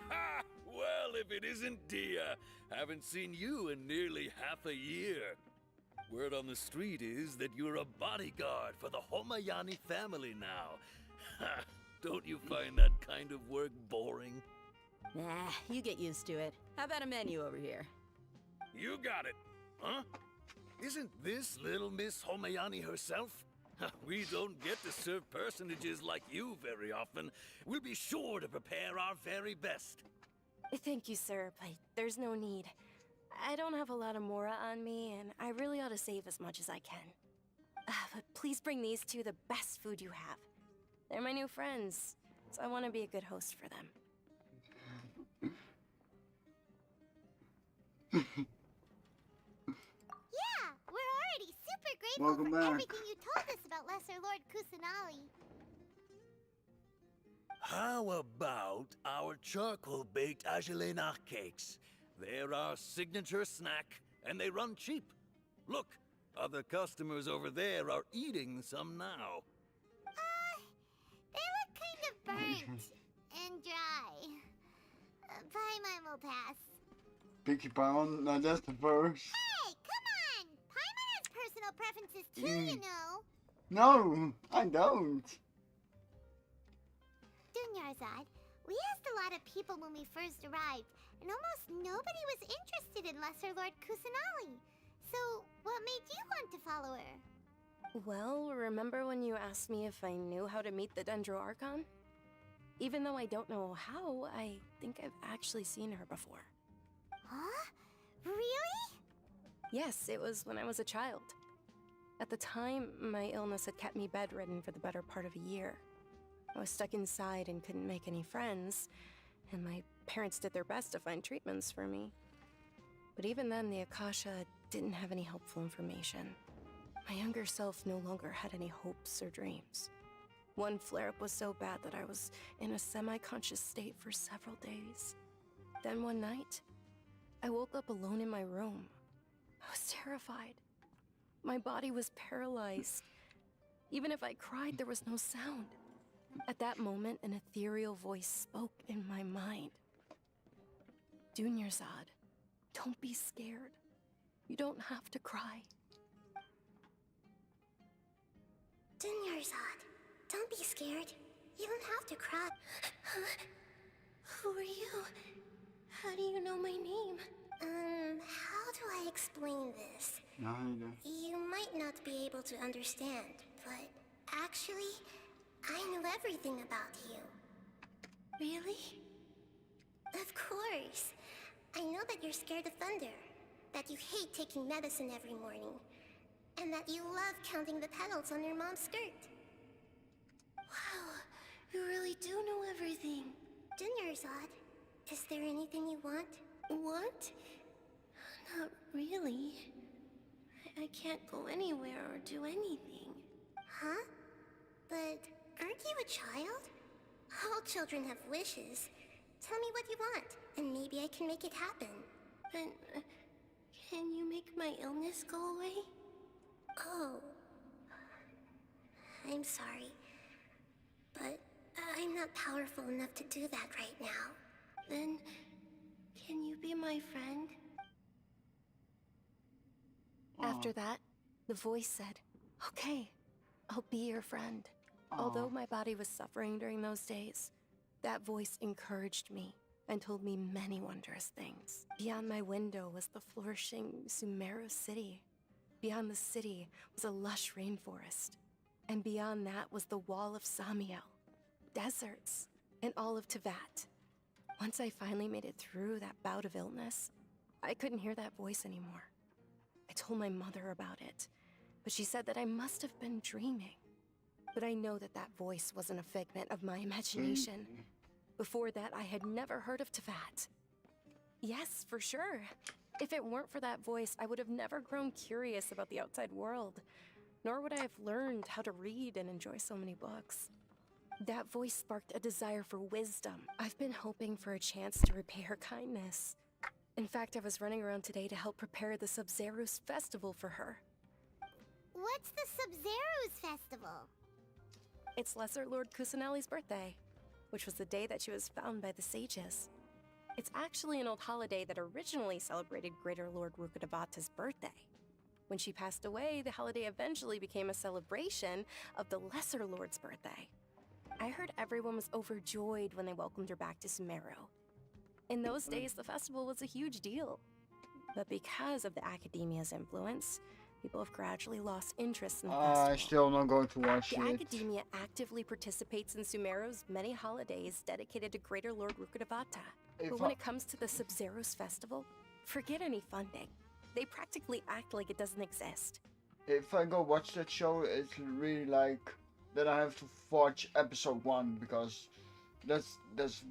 Ha! Well, if it isn't Dia. Haven't seen you in nearly half a year. Word on the street is that you're a bodyguard for the Homayani family now. Ha! Don't you find that kind of work boring? Nah, you get used to it. How about a menu over here? You got it. Huh? Isn't this little Miss Homayani herself? We don't get to serve personages like you very often. We'll be sure to prepare our very best. Thank you, sir, but there's no need. I don't have a lot of Mora on me, and I really ought to save as much as I can. But please bring these two the best food you have. They're my new friends, so I want to be a good host for them. Yeah, we're already super grateful Welcome for back. everything you told us about Lesser Lord Kusanali. How about our charcoal-baked Agelena cakes? They're our signature snack, and they run cheap. Look, other customers over there are eating some now. They look kind of burnt and dry. Paimon will pass. Picky Paimon, nou dat is de first. Hey, come on! Paimon has personal preferences too, you know. No, I don't. Dunyarzad, we asked a lot of people when we first arrived, and almost nobody was interested in Lesser Lord Kusanali. So, what made you want to follow her? Well, remember when you asked me if I knew how to meet the Dendro Archon? Even though I don't know how, I think I've actually seen her before. Huh? Really? Yes, it was when I was a child. At the time, my illness had kept me bedridden for the better part of a year. I was stuck inside and couldn't make any friends, and my parents did their best to find treatments for me. But even then, the Akasha didn't have any helpful information. My younger self no longer had any hopes or dreams. One flare-up was so bad that I was in a semi-conscious state for several days. Then one night, I woke up alone in my room. I was terrified. My body was paralyzed. Even if I cried, there was no sound. At that moment, an ethereal voice spoke in my mind. Dunyarzad, don't be scared. You don't have to cry. Dinyarzad, don't be scared. You don't have to cry. Who are you? How do you know my name? How do I explain this? Neither. You might not be able to understand, but actually, I know everything about you. Really? Of course. I know that you're scared of thunder, that you hate taking medicine every morning, and that you love counting the petals on your mom's skirt. Wow, you really do know everything. Dinyarzad, is there anything you want? Want? Not really. I can't go anywhere or do anything. Huh? But aren't you a child? All children have wishes. Tell me what you want, and maybe I can make it happen. But can you make my illness go away? Oh. I'm sorry. But I'm not powerful enough to do that right now. Then, can you be my friend? After that, the voice said, "Okay, I'll be your friend." Although my body was suffering during those days, that voice encouraged me and told me many wondrous things. Beyond my window was the flourishing Sumeru city. Beyond the city was a lush rainforest. And beyond that was the wall of Samiel, deserts, and all of Teyvat. Once I finally made it through that bout of illness, I couldn't hear that voice anymore. I told my mother about it, but she said that I must have been dreaming. But I know that that voice wasn't a figment of my imagination. Before that, I had never heard of Teyvat. Yes, for sure. If it weren't for that voice, I would have never grown curious about the outside world, nor would I have learned how to read and enjoy so many books. That voice sparked a desire for wisdom. I've been hoping for a chance to repay her kindness. In fact, I was running around today to help prepare the Sub-Zerus festival for her. What's the Sub-Zerus festival? It's Lesser Lord Kusanali's birthday, which was the day that she was found by the sages. It's actually an old holiday that originally celebrated Greater Lord Rukkhadevata's birthday. When she passed away, the holiday eventually became a celebration of the Lesser Lord's birthday. I heard everyone was overjoyed when they welcomed her back to Sumeru. In those days, the festival was a huge deal. But because of the Academia's influence, people have gradually lost interest in the festival. I'm still not going to watch The it. Academia actively participates in Sumeru's many holidays dedicated to Greater Lord Rukkhadevata. But when it comes to the Sub-Zerus festival, forget any funding. They practically act like it doesn't exist. If I go watch that show, it's really like that I have to watch episode 1 because that's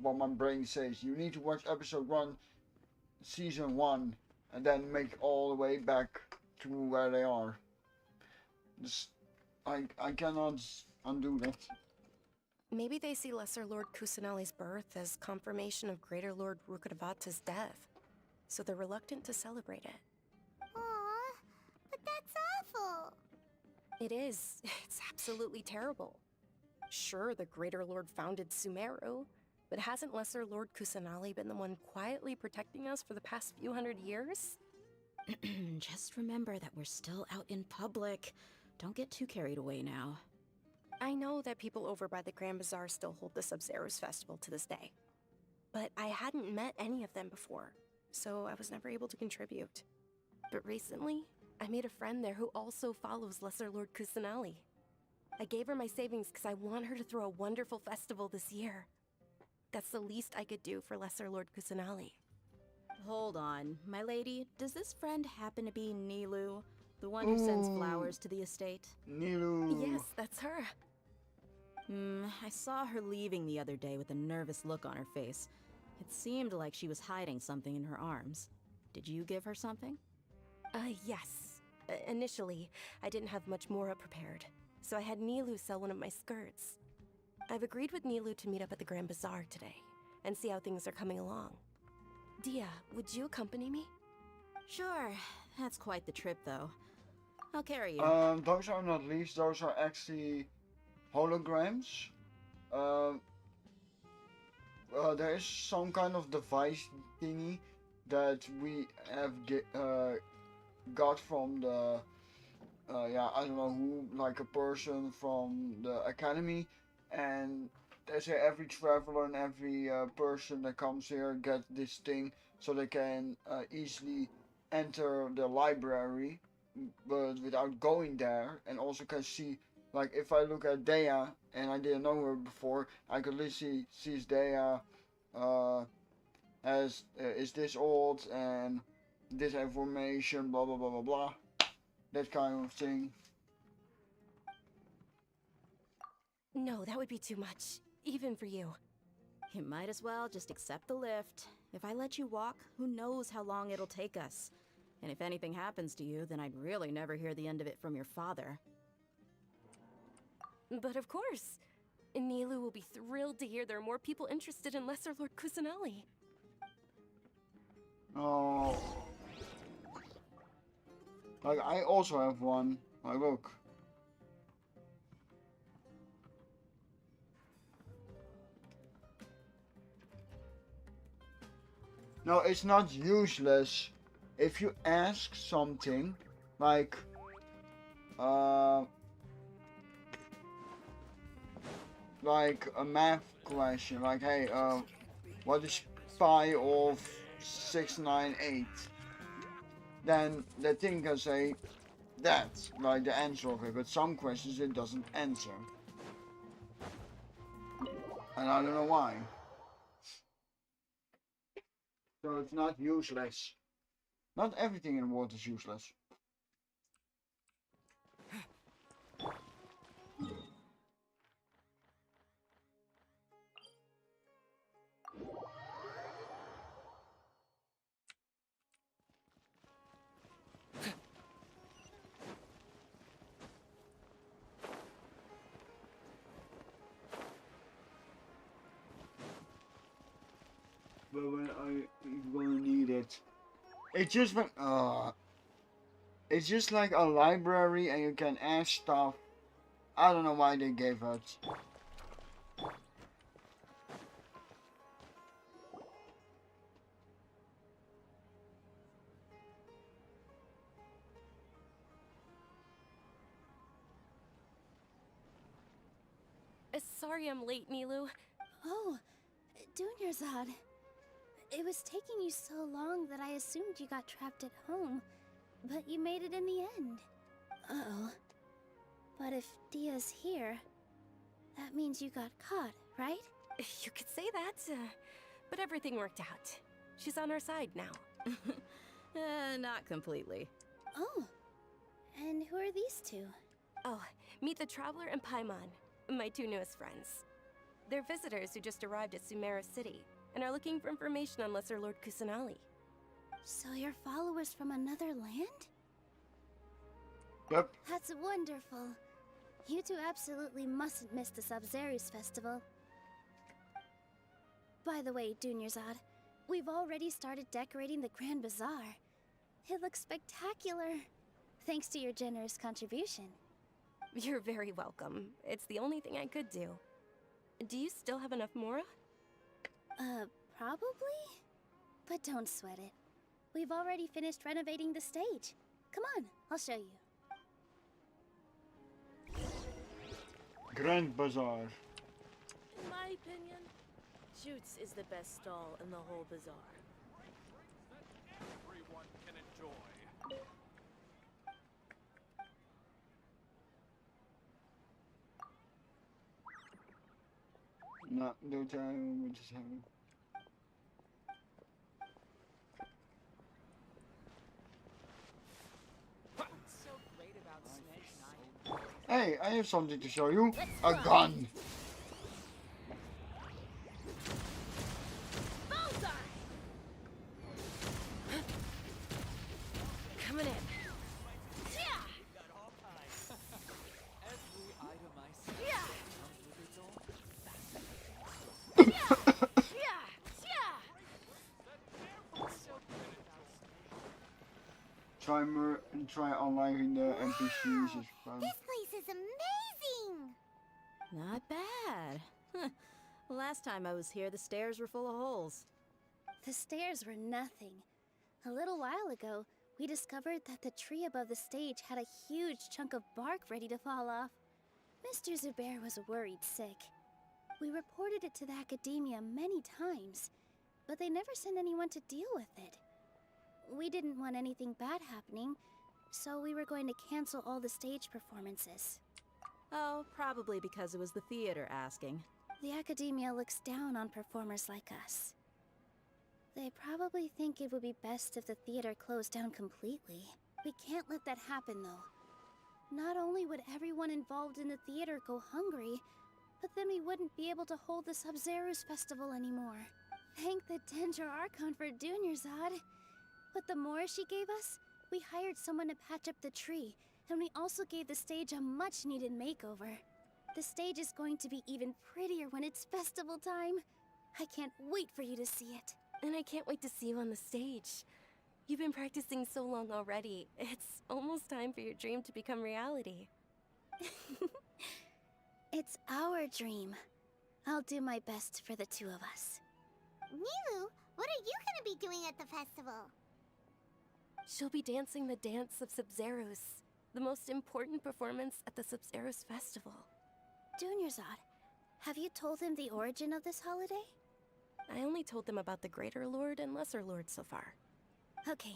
what my brain says. You need to watch episode 1, season 1, and then make all the way back to where they are. I cannot undo that. Maybe they see Lesser Lord Kusanali's birth as confirmation of Greater Lord Rukkhadevata's death, so they're reluctant to celebrate it. Aww, but that's awful. It is. It's absolutely terrible. Sure, the Greater Lord founded Sumeru, but hasn't Lesser Lord Kusanali been the one quietly protecting us for the past few hundred years? Just remember that we're still out in public. Don't get too carried away now. I know that people over by the Grand Bazaar still hold the Sub-Zerus festival to this day. But I hadn't met any of them before, so I was never able to contribute. But recently, I made a friend there who also follows Lesser Lord Kusanali. I gave her my savings because I want her to throw a wonderful festival this year. That's the least I could do for Lesser Lord Kusanali. Hold on, my lady. Does this friend happen to be Nilu? The one who sends flowers to the estate? Nilu. Yes, that's her. I saw her leaving the other day with a nervous look on her face. It seemed like she was hiding something in her arms. Did you give her something? Yes. Initially, I didn't have much Mora prepared, so I had Nilu sell one of my skirts. I've agreed with Nilu to meet up at the Grand Bazaar today, and see how things are coming along. Dia, would you accompany me? Sure. That's quite the trip, though. I'll carry you. Those are not leaves, those are actually holograms. There is some kind of device thingy that we have got from the yeah, I don't know who, like a person from the academy, and they say every traveler and every person that comes here get this thing so they can easily enter the library, but without going there, and also can see, like if I look at Dea and I didn't know her before, I could literally see Dea as is this old and this information, blah blah blah blah blah, that kind of thing. No, that would be too much, even for you. You might as well just accept the lift. If I let you walk, who knows how long it'll take us. And if anything happens to you, then I'd really never hear the end of it from your father. But of course, Nilu will be thrilled to hear there are more people interested in Lesser Lord Kusanali. Oh. Like, I also have one. Like, look. No, it's not useless if you ask something like like a math question, like, hey, what is pi of 698? Then the thing can say that, like the answer of it, but some questions it doesn't answer. And I don't know why. So it's not useless. Not everything in the world is useless. But when I'm gonna need it, it's just when it's just like a library and you can ask stuff. I don't know why they gave it. Sorry I'm late, Nilu. Oh, Dunyarzad. It was taking you so long that I assumed you got trapped at home, but you made it in the end. Uh-oh. But if Dia's here, that means you got caught, right? You could say that, but everything worked out. She's on our side now. Not completely. Oh, and who are these two? Oh, meet the Traveler and Paimon, my two newest friends. They're visitors who just arrived at Sumeru City and are looking for information on Lesser Lord Kusanali. So you're followers from another land? Yep. That's wonderful. You two absolutely mustn't miss the Sabzerius festival. By the way, Dunyarzad, we've already started decorating the Grand Bazaar. It looks spectacular, thanks to your generous contribution. You're very welcome. It's the only thing I could do. Do you still have enough Mora? Probably? But don't sweat it. We've already finished renovating the stage. Come on, I'll show you. Grand Bazaar. In my opinion, Jutes is the best stall in the whole bazaar. Everyone can enjoy. No time, we just having. Hey, I have something to show you. A gun. Coming in. Try unlocking the NPCs is fun. This place is amazing! Not bad. Huh. Last time I was here, the stairs were full of holes. The stairs were nothing. A little while ago, we discovered that the tree above the stage had a huge chunk of bark ready to fall off. Mr. Zubair was worried sick. We reported it to the academia many times, but they never sent anyone to deal with it. We didn't want anything bad happening, so we were going to cancel all the stage performances. Oh, probably because it was the theater asking. The academia looks down on performers like us. They probably think it would be best if the theater closed down completely. We can't let that happen, though. Not only would everyone involved in the theater go hungry, but then we wouldn't be able to hold the Sub-Zero's festival anymore. Thank the Dendro Archon for Dunyarzad. With the more she gave us, we hired someone to patch up the tree, and we also gave the stage a much-needed makeover. The stage is going to be even prettier when it's festival time. I can't wait for you to see it. And I can't wait to see you on the stage. You've been practicing so long already. It's almost time for your dream to become reality. It's our dream. I'll do my best for the two of us. Nilu, what are you gonna be doing at the festival? She'll be dancing the dance of Sub-Zeros, the most important performance at the Sub-Zeros festival. Dunyarzad, have you told him the origin of this holiday? I only told them about the Greater Lord and Lesser Lord so far. Okay,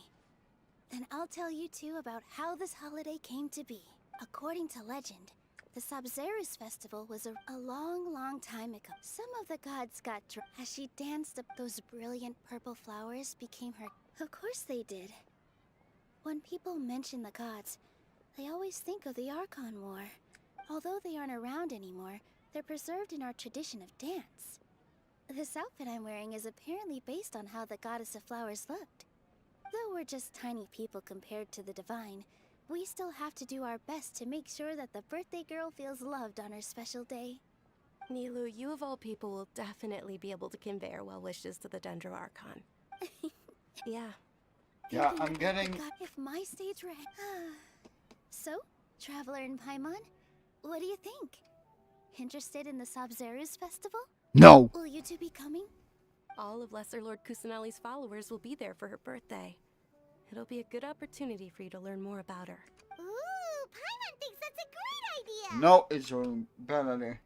then I'll tell you two about how this holiday came to be. According to legend, the Sub-Zeros festival was a long, long time ago. Some of the gods got drunk as she danced up. Those brilliant purple flowers became her. Of course they did. When people mention the gods, they always think of the Archon War. Although they aren't around anymore, they're preserved in our tradition of dance. This outfit I'm wearing is apparently based on how the Goddess of Flowers looked. Though we're just tiny people compared to the Divine, we still have to do our best to make sure that the birthday girl feels loved on her special day. Nilu, you of all people will definitely be able to convey our well wishes to the Dendro Archon. Yeah. Yeah, I'm getting... If my stage were... So, Traveler and Paimon, what do you think? Interested in the Sub-Zeros festival? No. Will you two be coming? All of Lesser Lord Kusanali's followers will be there for her birthday. It'll be a good opportunity for you to learn more about her. Ooh, Paimon thinks that's a great idea! No, it's a bad idea.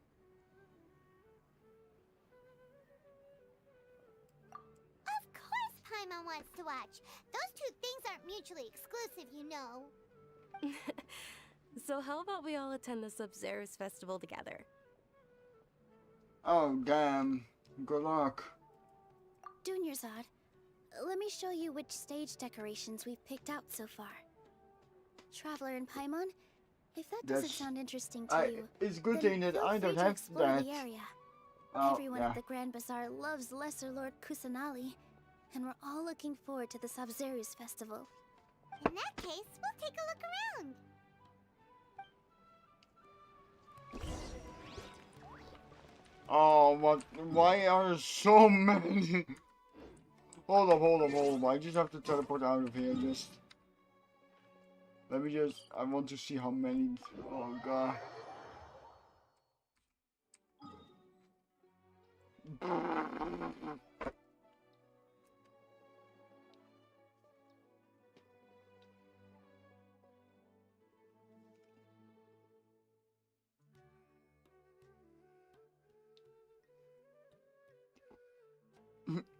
Of course Paimon wants to watch. Those two things aren't mutually exclusive, you know. So how about we all attend the Sub-Zeros festival together? Oh, damn. Good luck. Dunyarzad, let me show you which stage decorations we've picked out so far. Traveler and Paimon, if that doesn't sound interesting to you, it's good then thing that feel I free don't to have explore that. the area. Oh, Everyone yeah. at the Grand Bazaar loves Lesser Lord Kusanali, and we're all looking forward to the Sub-Zeros festival. In that case, we'll take a look around. Oh, what? Why are there so many? Hold up. I just have to teleport out of here. Let me just. I want to see how many. Oh, God.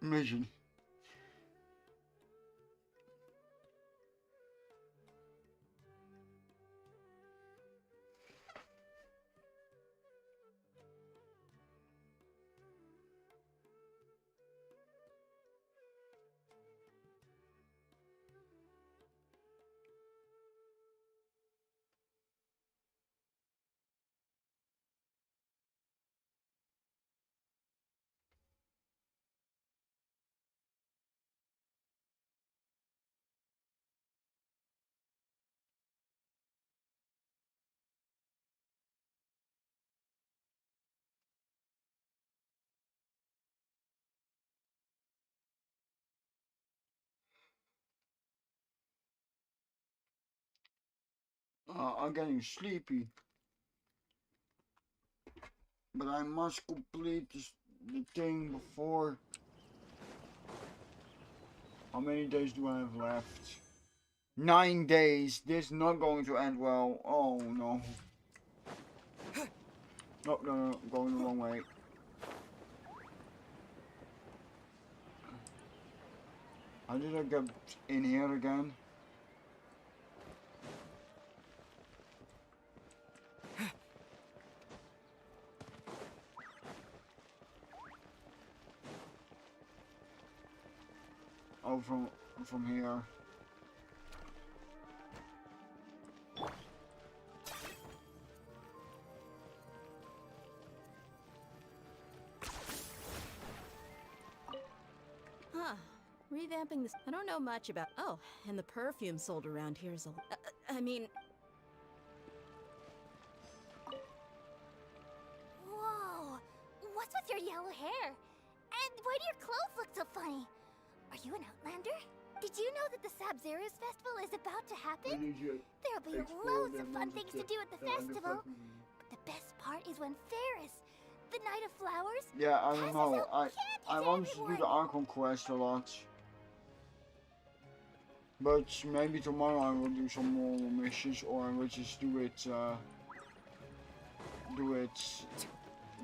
Mission. I'm getting sleepy. But I must complete the thing before. How many days do I have left? 9 days. This is not going to end well. Oh no. No, no, no, going the wrong way. How did I get in here again? Oh, from here. Huh. Revamping this. I don't know much about. Oh, and the perfume sold around here is a. I mean. Whoa! What's with your yellow hair? And why do your clothes look so funny? Are you an Outlander? Did you know that the Sabzeruz festival is about to happen? There'll be loads of fun things to do at the festival. But the best part is when Ferris, the Knight of Flowers, Yeah, I don't know. I to want to do the Archon quest a lot. But maybe tomorrow I will do some more missions, or I will just do it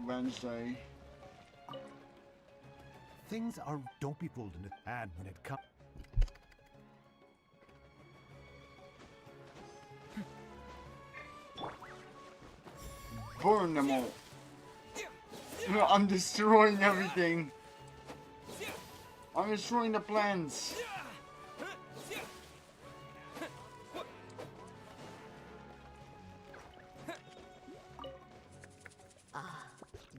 Wednesday. Things are. Don't be pulled into. And when it comes. Burn them all. I'm destroying everything. I'm destroying the plants. Ah,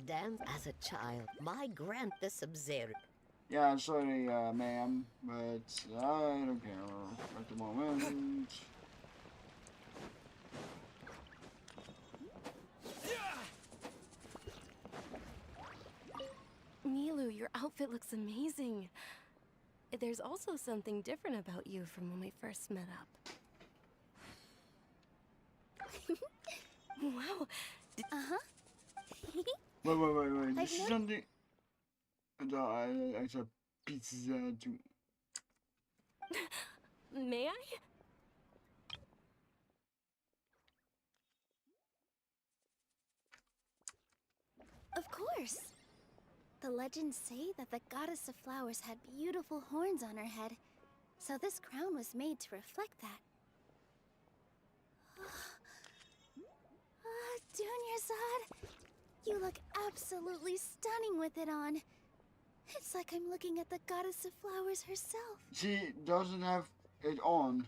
dance as a child. My grant the Sub-Zero. Yeah, sorry, ma'am, but I don't care at the moment. Milu, your outfit looks amazing. There's also something different about you from when we first met up. Wow. Wait. This is something that I said pizza too. May I? Of course. The legends say that the goddess of flowers had beautiful horns on her head, so this crown was made to reflect that. Dunyarzad, you look absolutely stunning with it on. It's like I'm looking at the goddess of flowers herself. She doesn't have it on.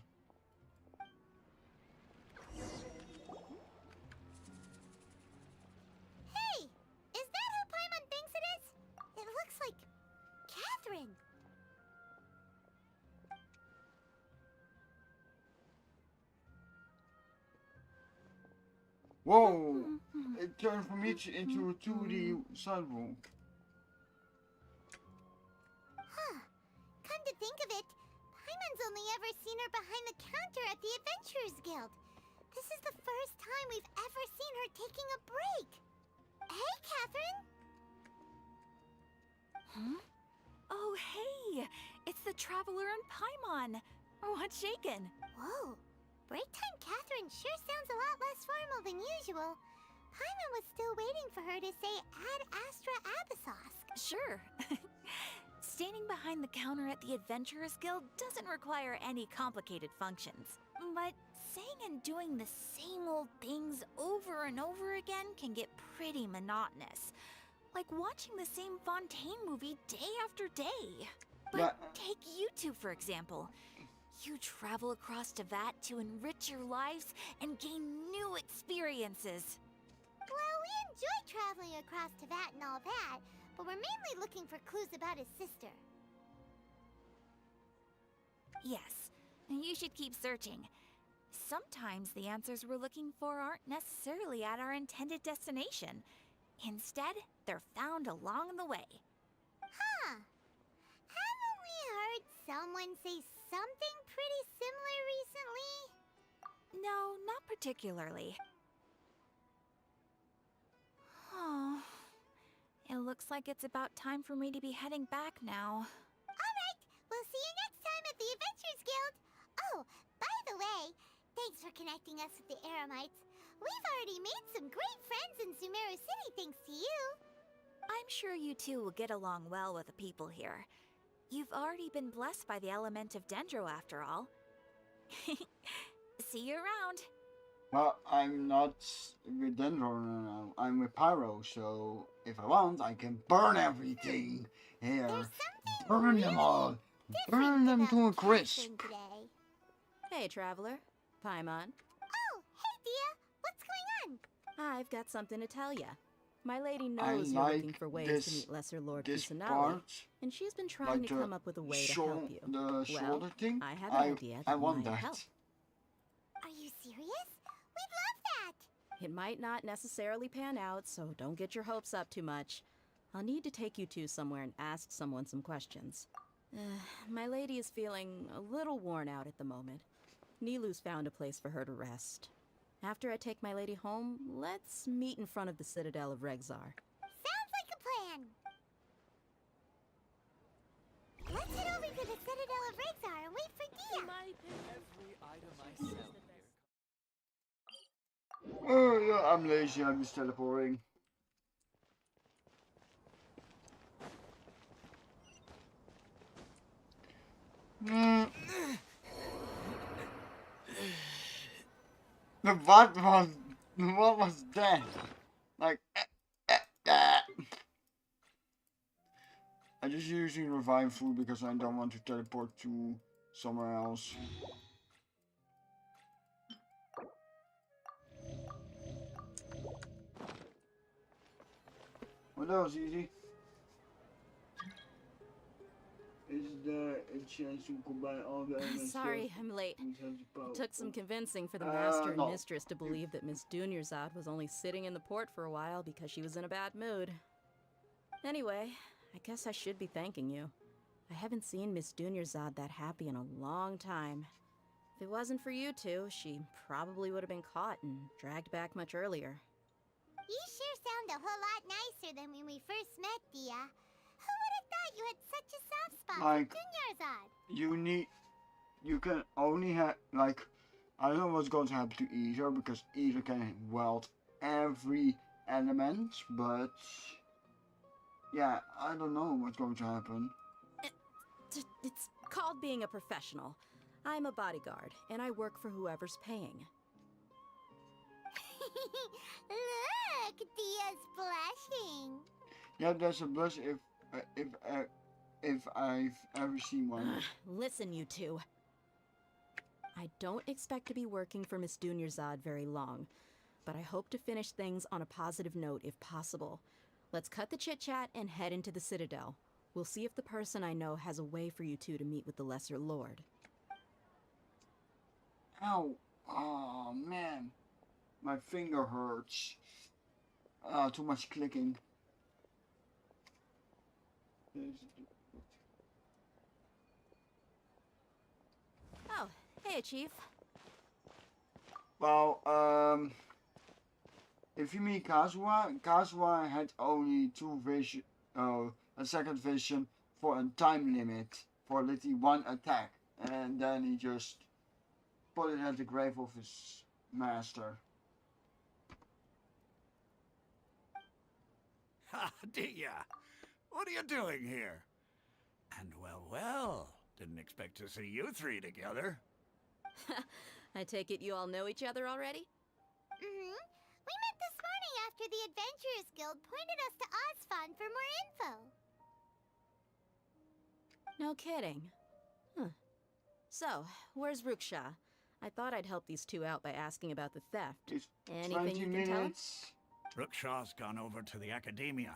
Hey! Is that who Paimon thinks it is? It looks like Catherine. Whoa! It turned from each into a 2D sidewalk. Huh. Come to think of it, Paimon's only ever seen her behind the counter at the Adventurers Guild. This is the first time we've ever seen her taking a break. Hey, Catherine! Huh? Oh, hey! It's the Traveler and Paimon! What's shaken? Whoa! Break time Catherine sure sounds a lot less formal than usual. Paimon was still waiting for her to say Ad Astra Abyssos. Sure. Standing behind the counter at the Adventurers Guild doesn't require any complicated functions. But saying and doing the same old things over and over again can get pretty monotonous. Like watching the same Fontaine movie day after day. But take you two, for example. You travel across Teyvat to enrich your lives and gain new experiences. Well, we enjoy traveling across Teyvat and all that, but we're mainly looking for clues about his sister. Yes, you should keep searching. Sometimes the answers we're looking for aren't necessarily at our intended destination. Instead, they're found along the way. Huh. Haven't we heard someone say something pretty similar recently? No, not particularly. Oh, it looks like it's about time for me to be heading back now. Alright, we'll see you next time at the Adventurers Guild. Oh, by connecting us with the Eremites. We've already made some great friends in Sumeru City thanks to you. I'm sure you two will get along well with the people here. You've already been blessed by the element of Dendro after all. See you around. Well, I'm not with Dendro now. I'm with Pyro, so if I want, I can burn everything here. Burn them all. Burn them to a crisp. Today. Hey, traveler. Paimon. Oh, hey, Dia. What's going on? I've got something to tell ya. My lady I knows you're like looking for ways this, to meet Lesser Lord this Kusanali, part, and she's been trying like to the come up with a way to shou- help you. the Well, shoulder thing. I have an idea I that want might that. help. Are you serious? We'd love that. It might not necessarily pan out, so don't get your hopes up too much. I'll need to take you two somewhere and ask someone some questions. My lady is feeling a little worn out at the moment. Nilu's found a place for her to rest. After I take my lady home, let's meet in front of the Citadel of Regzar. Sounds like a plan. Let's head over to the Citadel of Regzar and wait for Dia. In my opinion, Every item I sell here. Oh, yeah, I'm lazy. I'm just teleporting. Mm. What was that? Like, I'm just using revive food because I don't want to teleport to somewhere else. Well, that was easy. Is there a chance to combine all the elements? Sorry, I'm late. It took some convincing for the master and no. mistress to believe that Miss Dunyarzad was only sitting in the port for a while because she was in a bad mood. Anyway, I guess I should be thanking you. I haven't seen Miss Dunyarzad that happy in a long time. If it wasn't for you two, she probably would have been caught and dragged back much earlier. You sure sound a whole lot nicer than when we first met, Dia. Who would have thought you had such a soft spot Like, for Dunyarzad? you can only have, like, I don't know what's going to happen to Ether because Ether can weld every element, but yeah, I don't know what's going to happen. It's called being a professional. I'm a bodyguard, and I work for whoever's paying. Look, Dia's blushing. Yeah, there's a blush if I've ever seen one. Listen, you two. I don't expect to be working for Miss Dunyarzad very long, but I hope to finish things on a positive note if possible. Let's cut the chit-chat and head into the Citadel. We'll see if the person I know has a way for you two to meet with the Lesser Lord. Ow! Oh man, my finger hurts. Too much clicking. Oh, hey, Chief. Well, if you meet Kazuha had only a second vision for a time limit for literally one attack, and then he just put it at the grave of his master. Ha, Dia! What are you doing here? And well, didn't expect to see you three together. I take it you all know each other already? Mm-hmm. We met this morning after the Adventurers Guild pointed us to Ozfon for more info. No kidding. Huh. So, where's Ruksha? I thought I'd help these two out by asking about the theft. Anything you can tell us? Rukshaw's gone over to the Academia.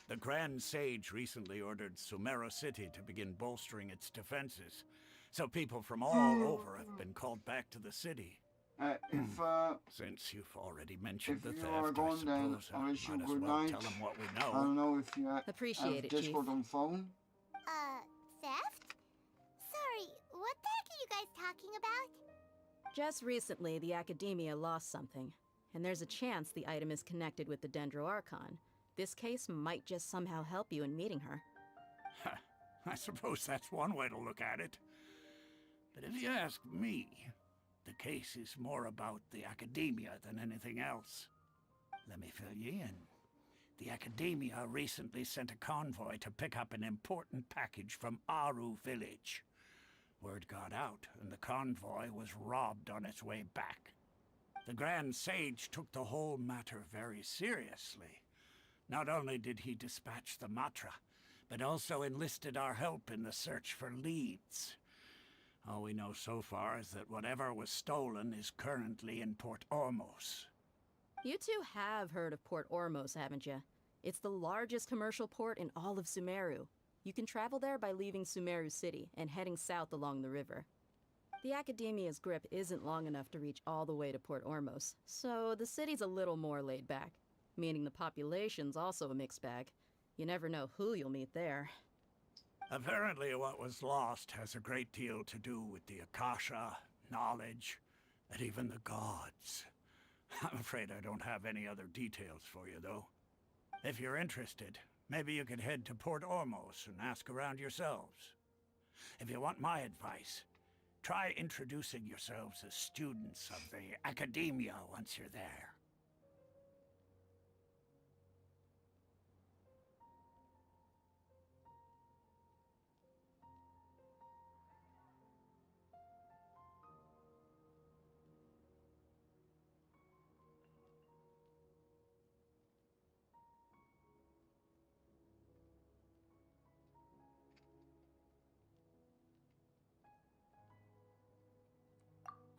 The Grand Sage recently ordered Sumeru City to begin bolstering its defenses. So people from all over have been called back to the city. Since you've already mentioned the if you theft, are gone, then I I wish you might as good well night. tell them what we I know. don't know if you have Appreciate it, Discord Chief. on phone. Theft? Sorry, what the heck are you guys talking about? Just recently, the Academia lost something, and there's a chance the item is connected with the Dendro Archon. This case might just somehow help you in meeting her. I suppose that's one way to look at it. But if you ask me, The case is more about the Academia than anything else. Let me fill you in. The Academia recently sent a convoy to pick up an important package from Aru village. Word got out, and the convoy was robbed on its way back. The Grand Sage took the whole matter very seriously. Not only did he dispatch the Matra, but also enlisted our help in the search for leads. All we know so far is that whatever was stolen is currently in Port Ormos. You two have heard of Port Ormos, haven't you? It's the largest commercial port in all of Sumeru. You can travel there by leaving Sumeru City and heading south along the river. The Academia's grip isn't long enough to reach all the way to Port Ormos, so the city's a little more laid back, meaning the population's also a mixed bag. You never know who you'll meet there. Apparently what was lost has a great deal to do with the Akasha, knowledge, and even the gods. I'm afraid I don't have any other details for you, though. If you're interested, maybe you could head to Port Ormos and ask around yourselves. If you want my advice, try introducing yourselves as students of the Academia once you're there.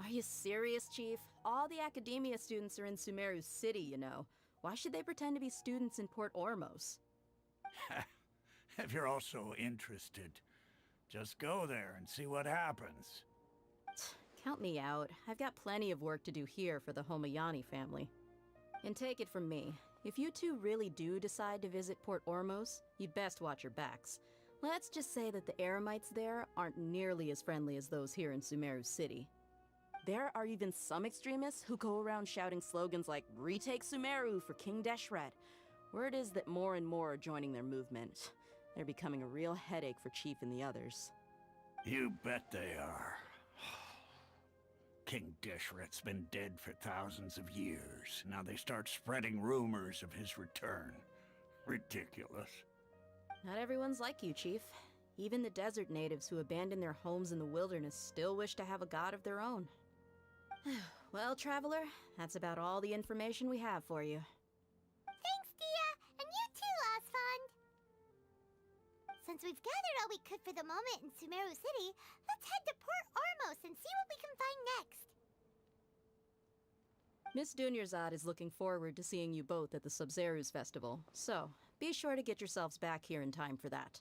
Are you serious, Chief? All the Academia students are in Sumeru City, you know. Why should they pretend to be students in Port Ormos? If you're also interested, just go there and see what happens. Count me out. I've got plenty of work to do here for the Homayani family. And take it from me, if you two really do decide to visit Port Ormos, you'd best watch your backs. Let's just say that the Eremites there aren't nearly as friendly as those here in Sumeru City. There are even some extremists who go around shouting slogans like, "Retake Sumeru for King Deshret." Word is that more and more are joining their movement. They're becoming a real headache for Chief and the others. You bet they are. King Deshret's been dead for thousands of years. Now they start spreading rumors of his return. Ridiculous. Not everyone's like you, Chief. Even the desert natives who abandoned their homes in the wilderness still wish to have a god of their own. Well, Traveler, that's about all the information we have for you. Thanks, Dia, and you too, Osfond. Since we've gathered all we could for the moment in Sumeru City, let's head to Port Ormos and see what we can find next. Miss Dunyarzad is looking forward to seeing you both at the Sub-Zerus Festival, so be sure to get yourselves back here in time for that.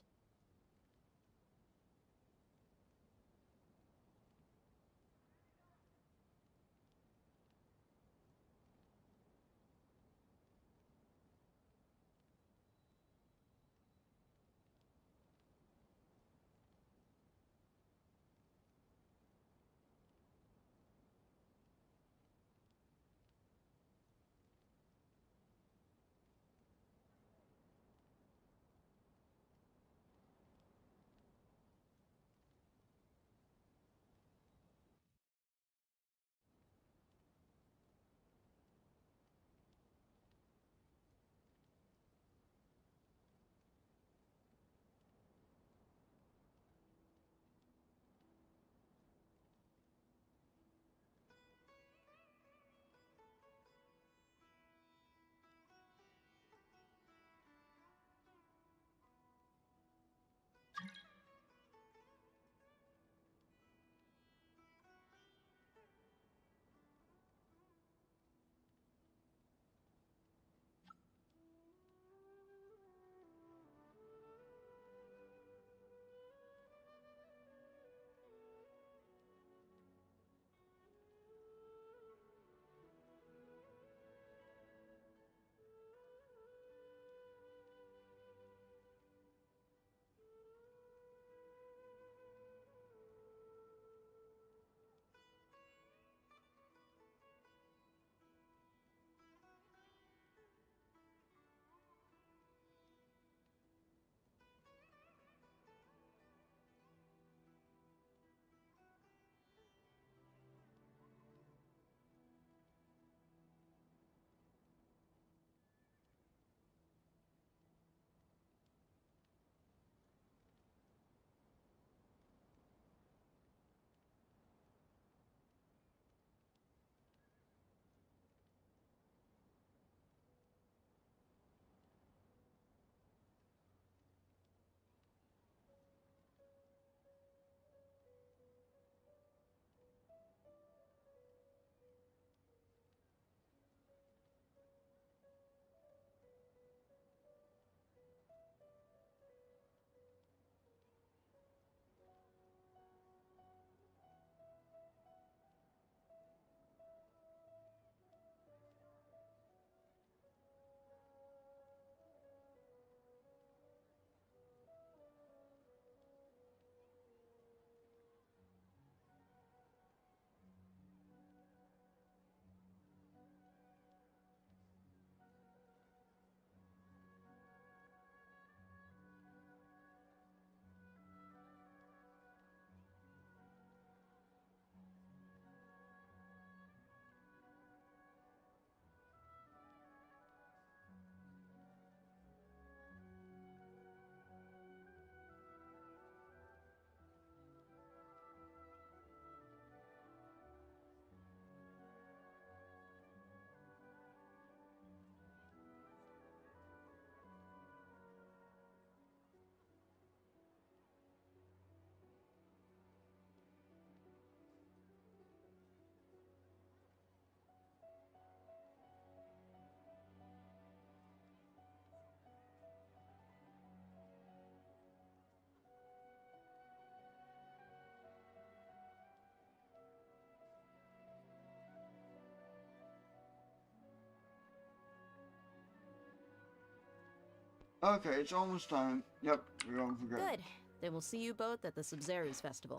Okay, it's almost time. Yep, we won't forget. Good. Then we'll see you both at the Sub-Zero's festival.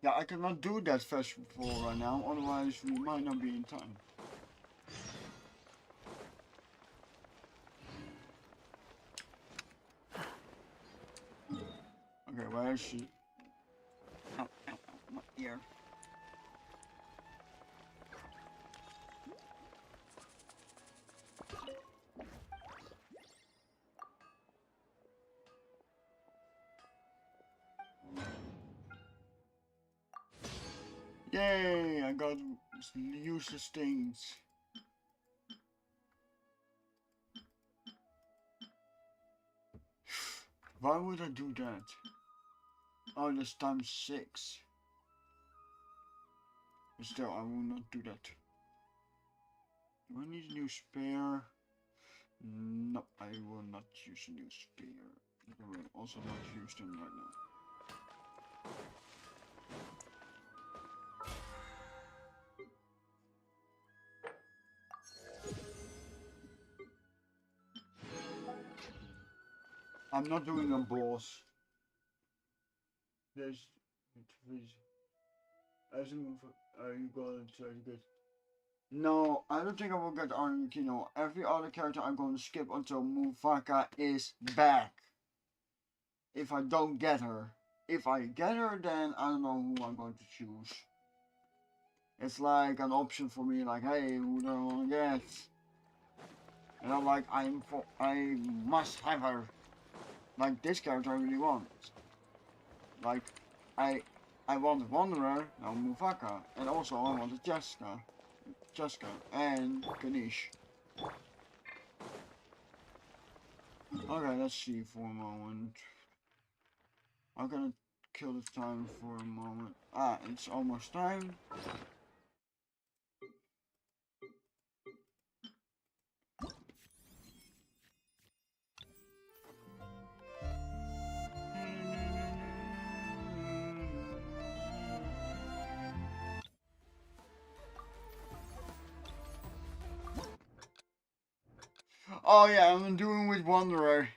Yeah, I cannot do that festival right now, otherwise we might not be in time. Okay, where is she? Ow, ow, ow, my ear. Yay, I got useless things. Why would I do that? Oh, that's times 6. But still, I will not do that. Do I need a new spear? No, I will not use a new spear. I will also not use them right now. I'm not doing a boss. There's as a move, you going to try to get. No, I don't think I will get Archon. Every other character I'm going to skip until Mufaka is back. If I don't get her. If I get her, then I don't know who I'm going to choose. It's like an option for me, like, hey, who do I want to get? And I'm like, I must have her. Like, this character I really want. Like, I want Wanderer, now Mufaka, and also I wanted Jessica, and Ganesh. Okay, let's see for a moment. I'm gonna kill the time for a moment. Ah, it's almost time. Oh yeah, I'm doing with Wanderer.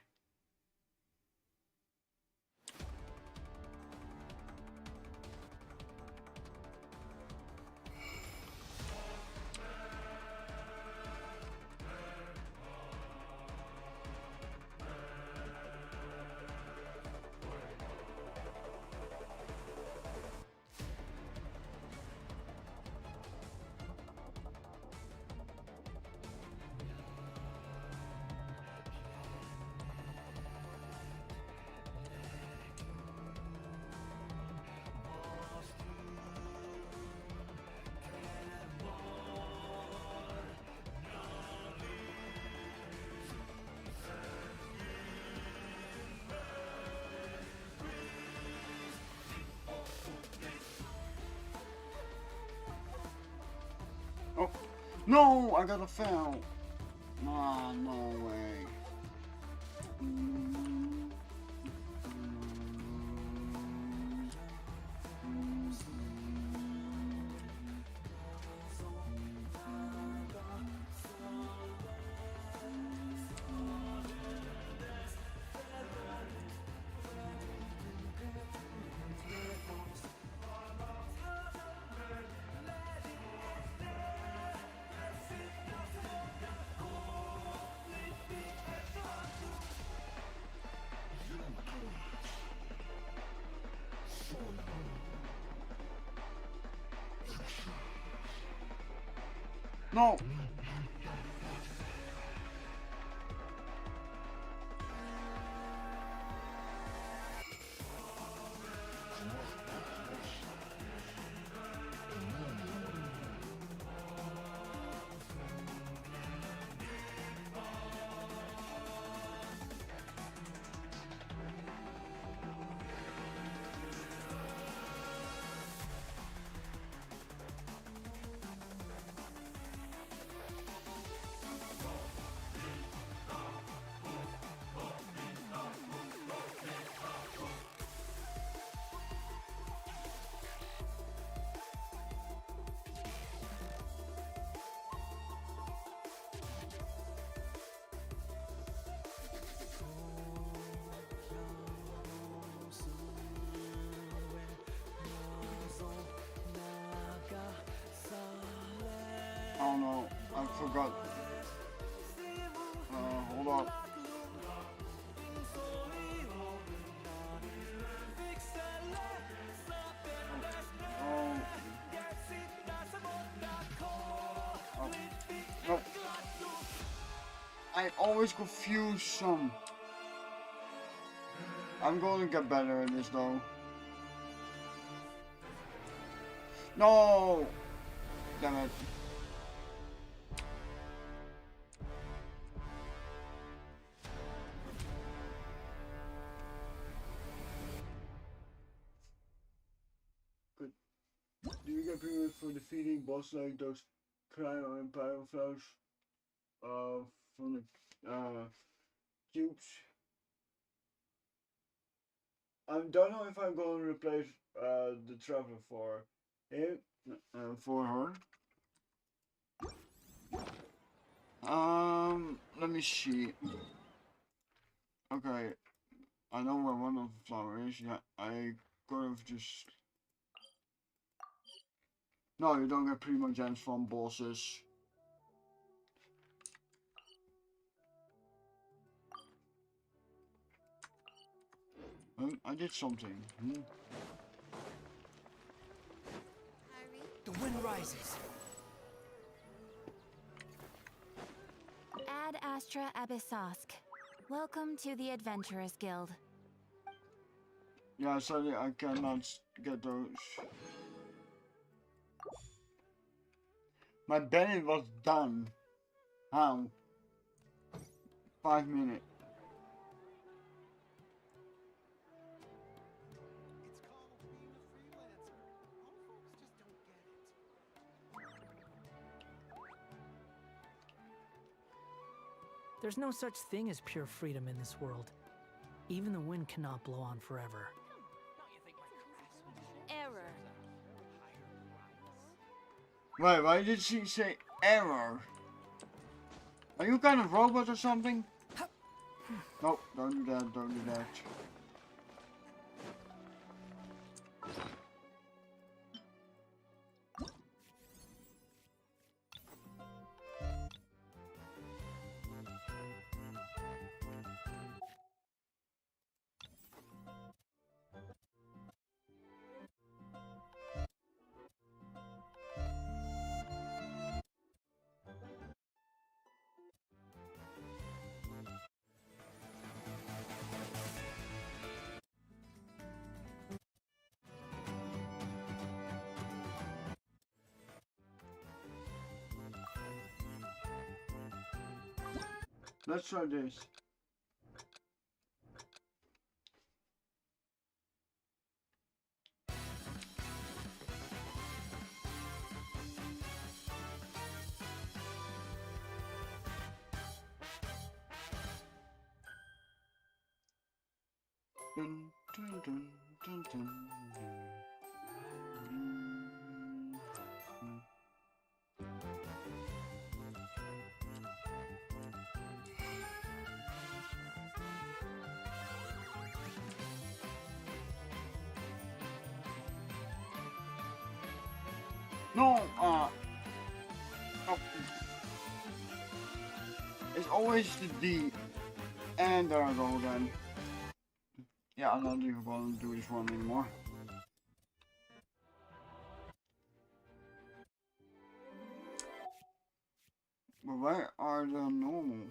Oh, no, I got a fail. Ah, no way. No. I forgot. Hold on. No. I always confuse some. I'm going to get better at this though. No! Damn it. Good. Do you get premiums for defeating boss like those cryo and pyroflows from the cubes? I don't know if I'm going to replace the traveler for him, for her. Let me see. Okay, I know where one of the flowers is. Yeah, I could have just. No, you don't get primo gems from bosses. I did something. The wind rises. Ad Astra Abyssosk. Welcome to the Adventurers Guild. Yeah, sorry, I cannot get those. My belly was done. How? 5 minutes. There's no such thing as pure freedom in this world. Even the wind cannot blow on forever. Error. Wait, why did she say error? Are you kind of robot or something? No, don't do that, don't do that. Let's try this. Dun, dun, dun, dun, dun. No, oh. It's always the D. And there I go then. Yeah, I'm not even going to do this one anymore. But where are the normal?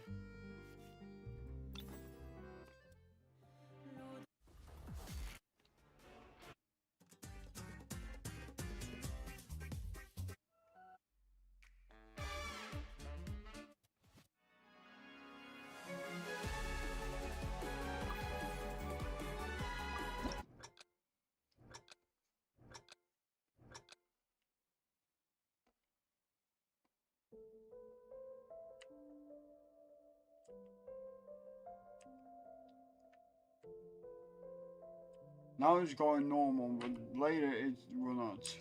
Now it's going normal, but later it will not.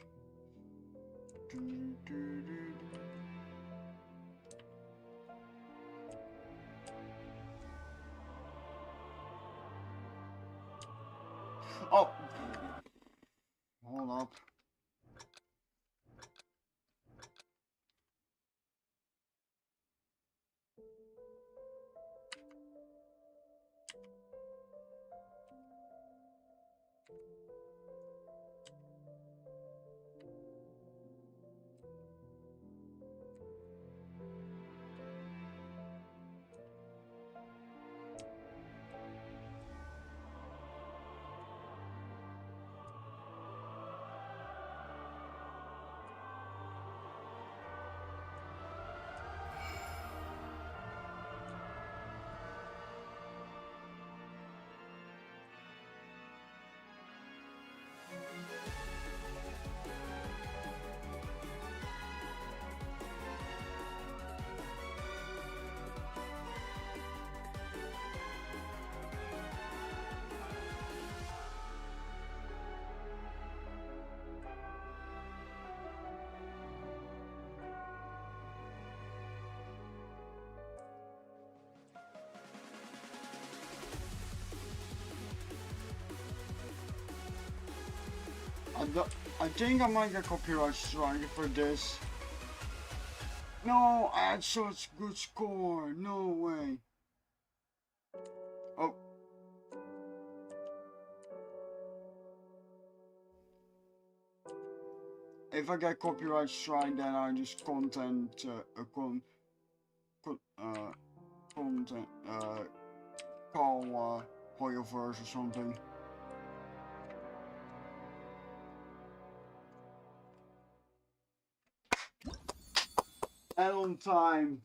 Oh! Hold up. I think I might get copyright strike for this. No, I had such good score. No way. Oh. If I get copyright strike, then I just content call Hoyoverse or something. And on time.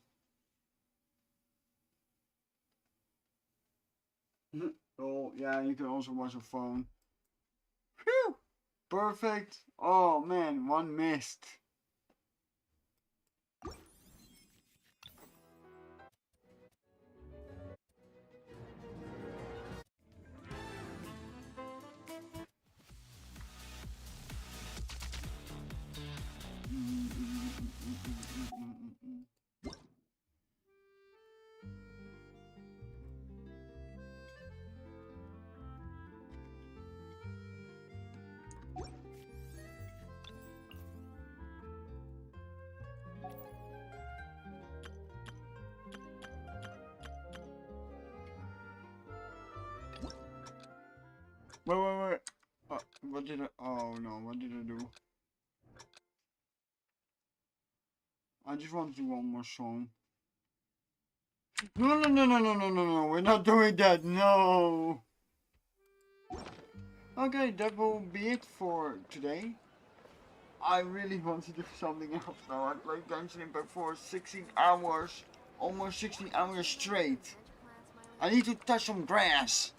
Oh yeah, you can also watch a phone. Phew! Perfect. Oh man, one missed. Wait. What did I? Oh no, what did I do? I just want to do one more song. No, we're not doing that, no! Okay, that will be it for today. I really want to do something else now. I played Genshin Impact for 16 hours, almost 16 hours straight. I need to touch some grass.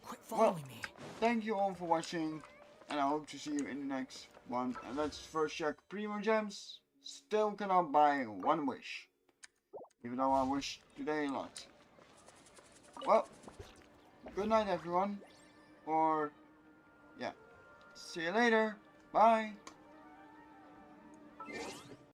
Quit following me. Thank you all for watching, and I hope to see you in the next one. And let's first check Primo Gems. Still cannot buy one wish, even though I wish today a lot. Well, good night everyone, or yeah, see you later, bye.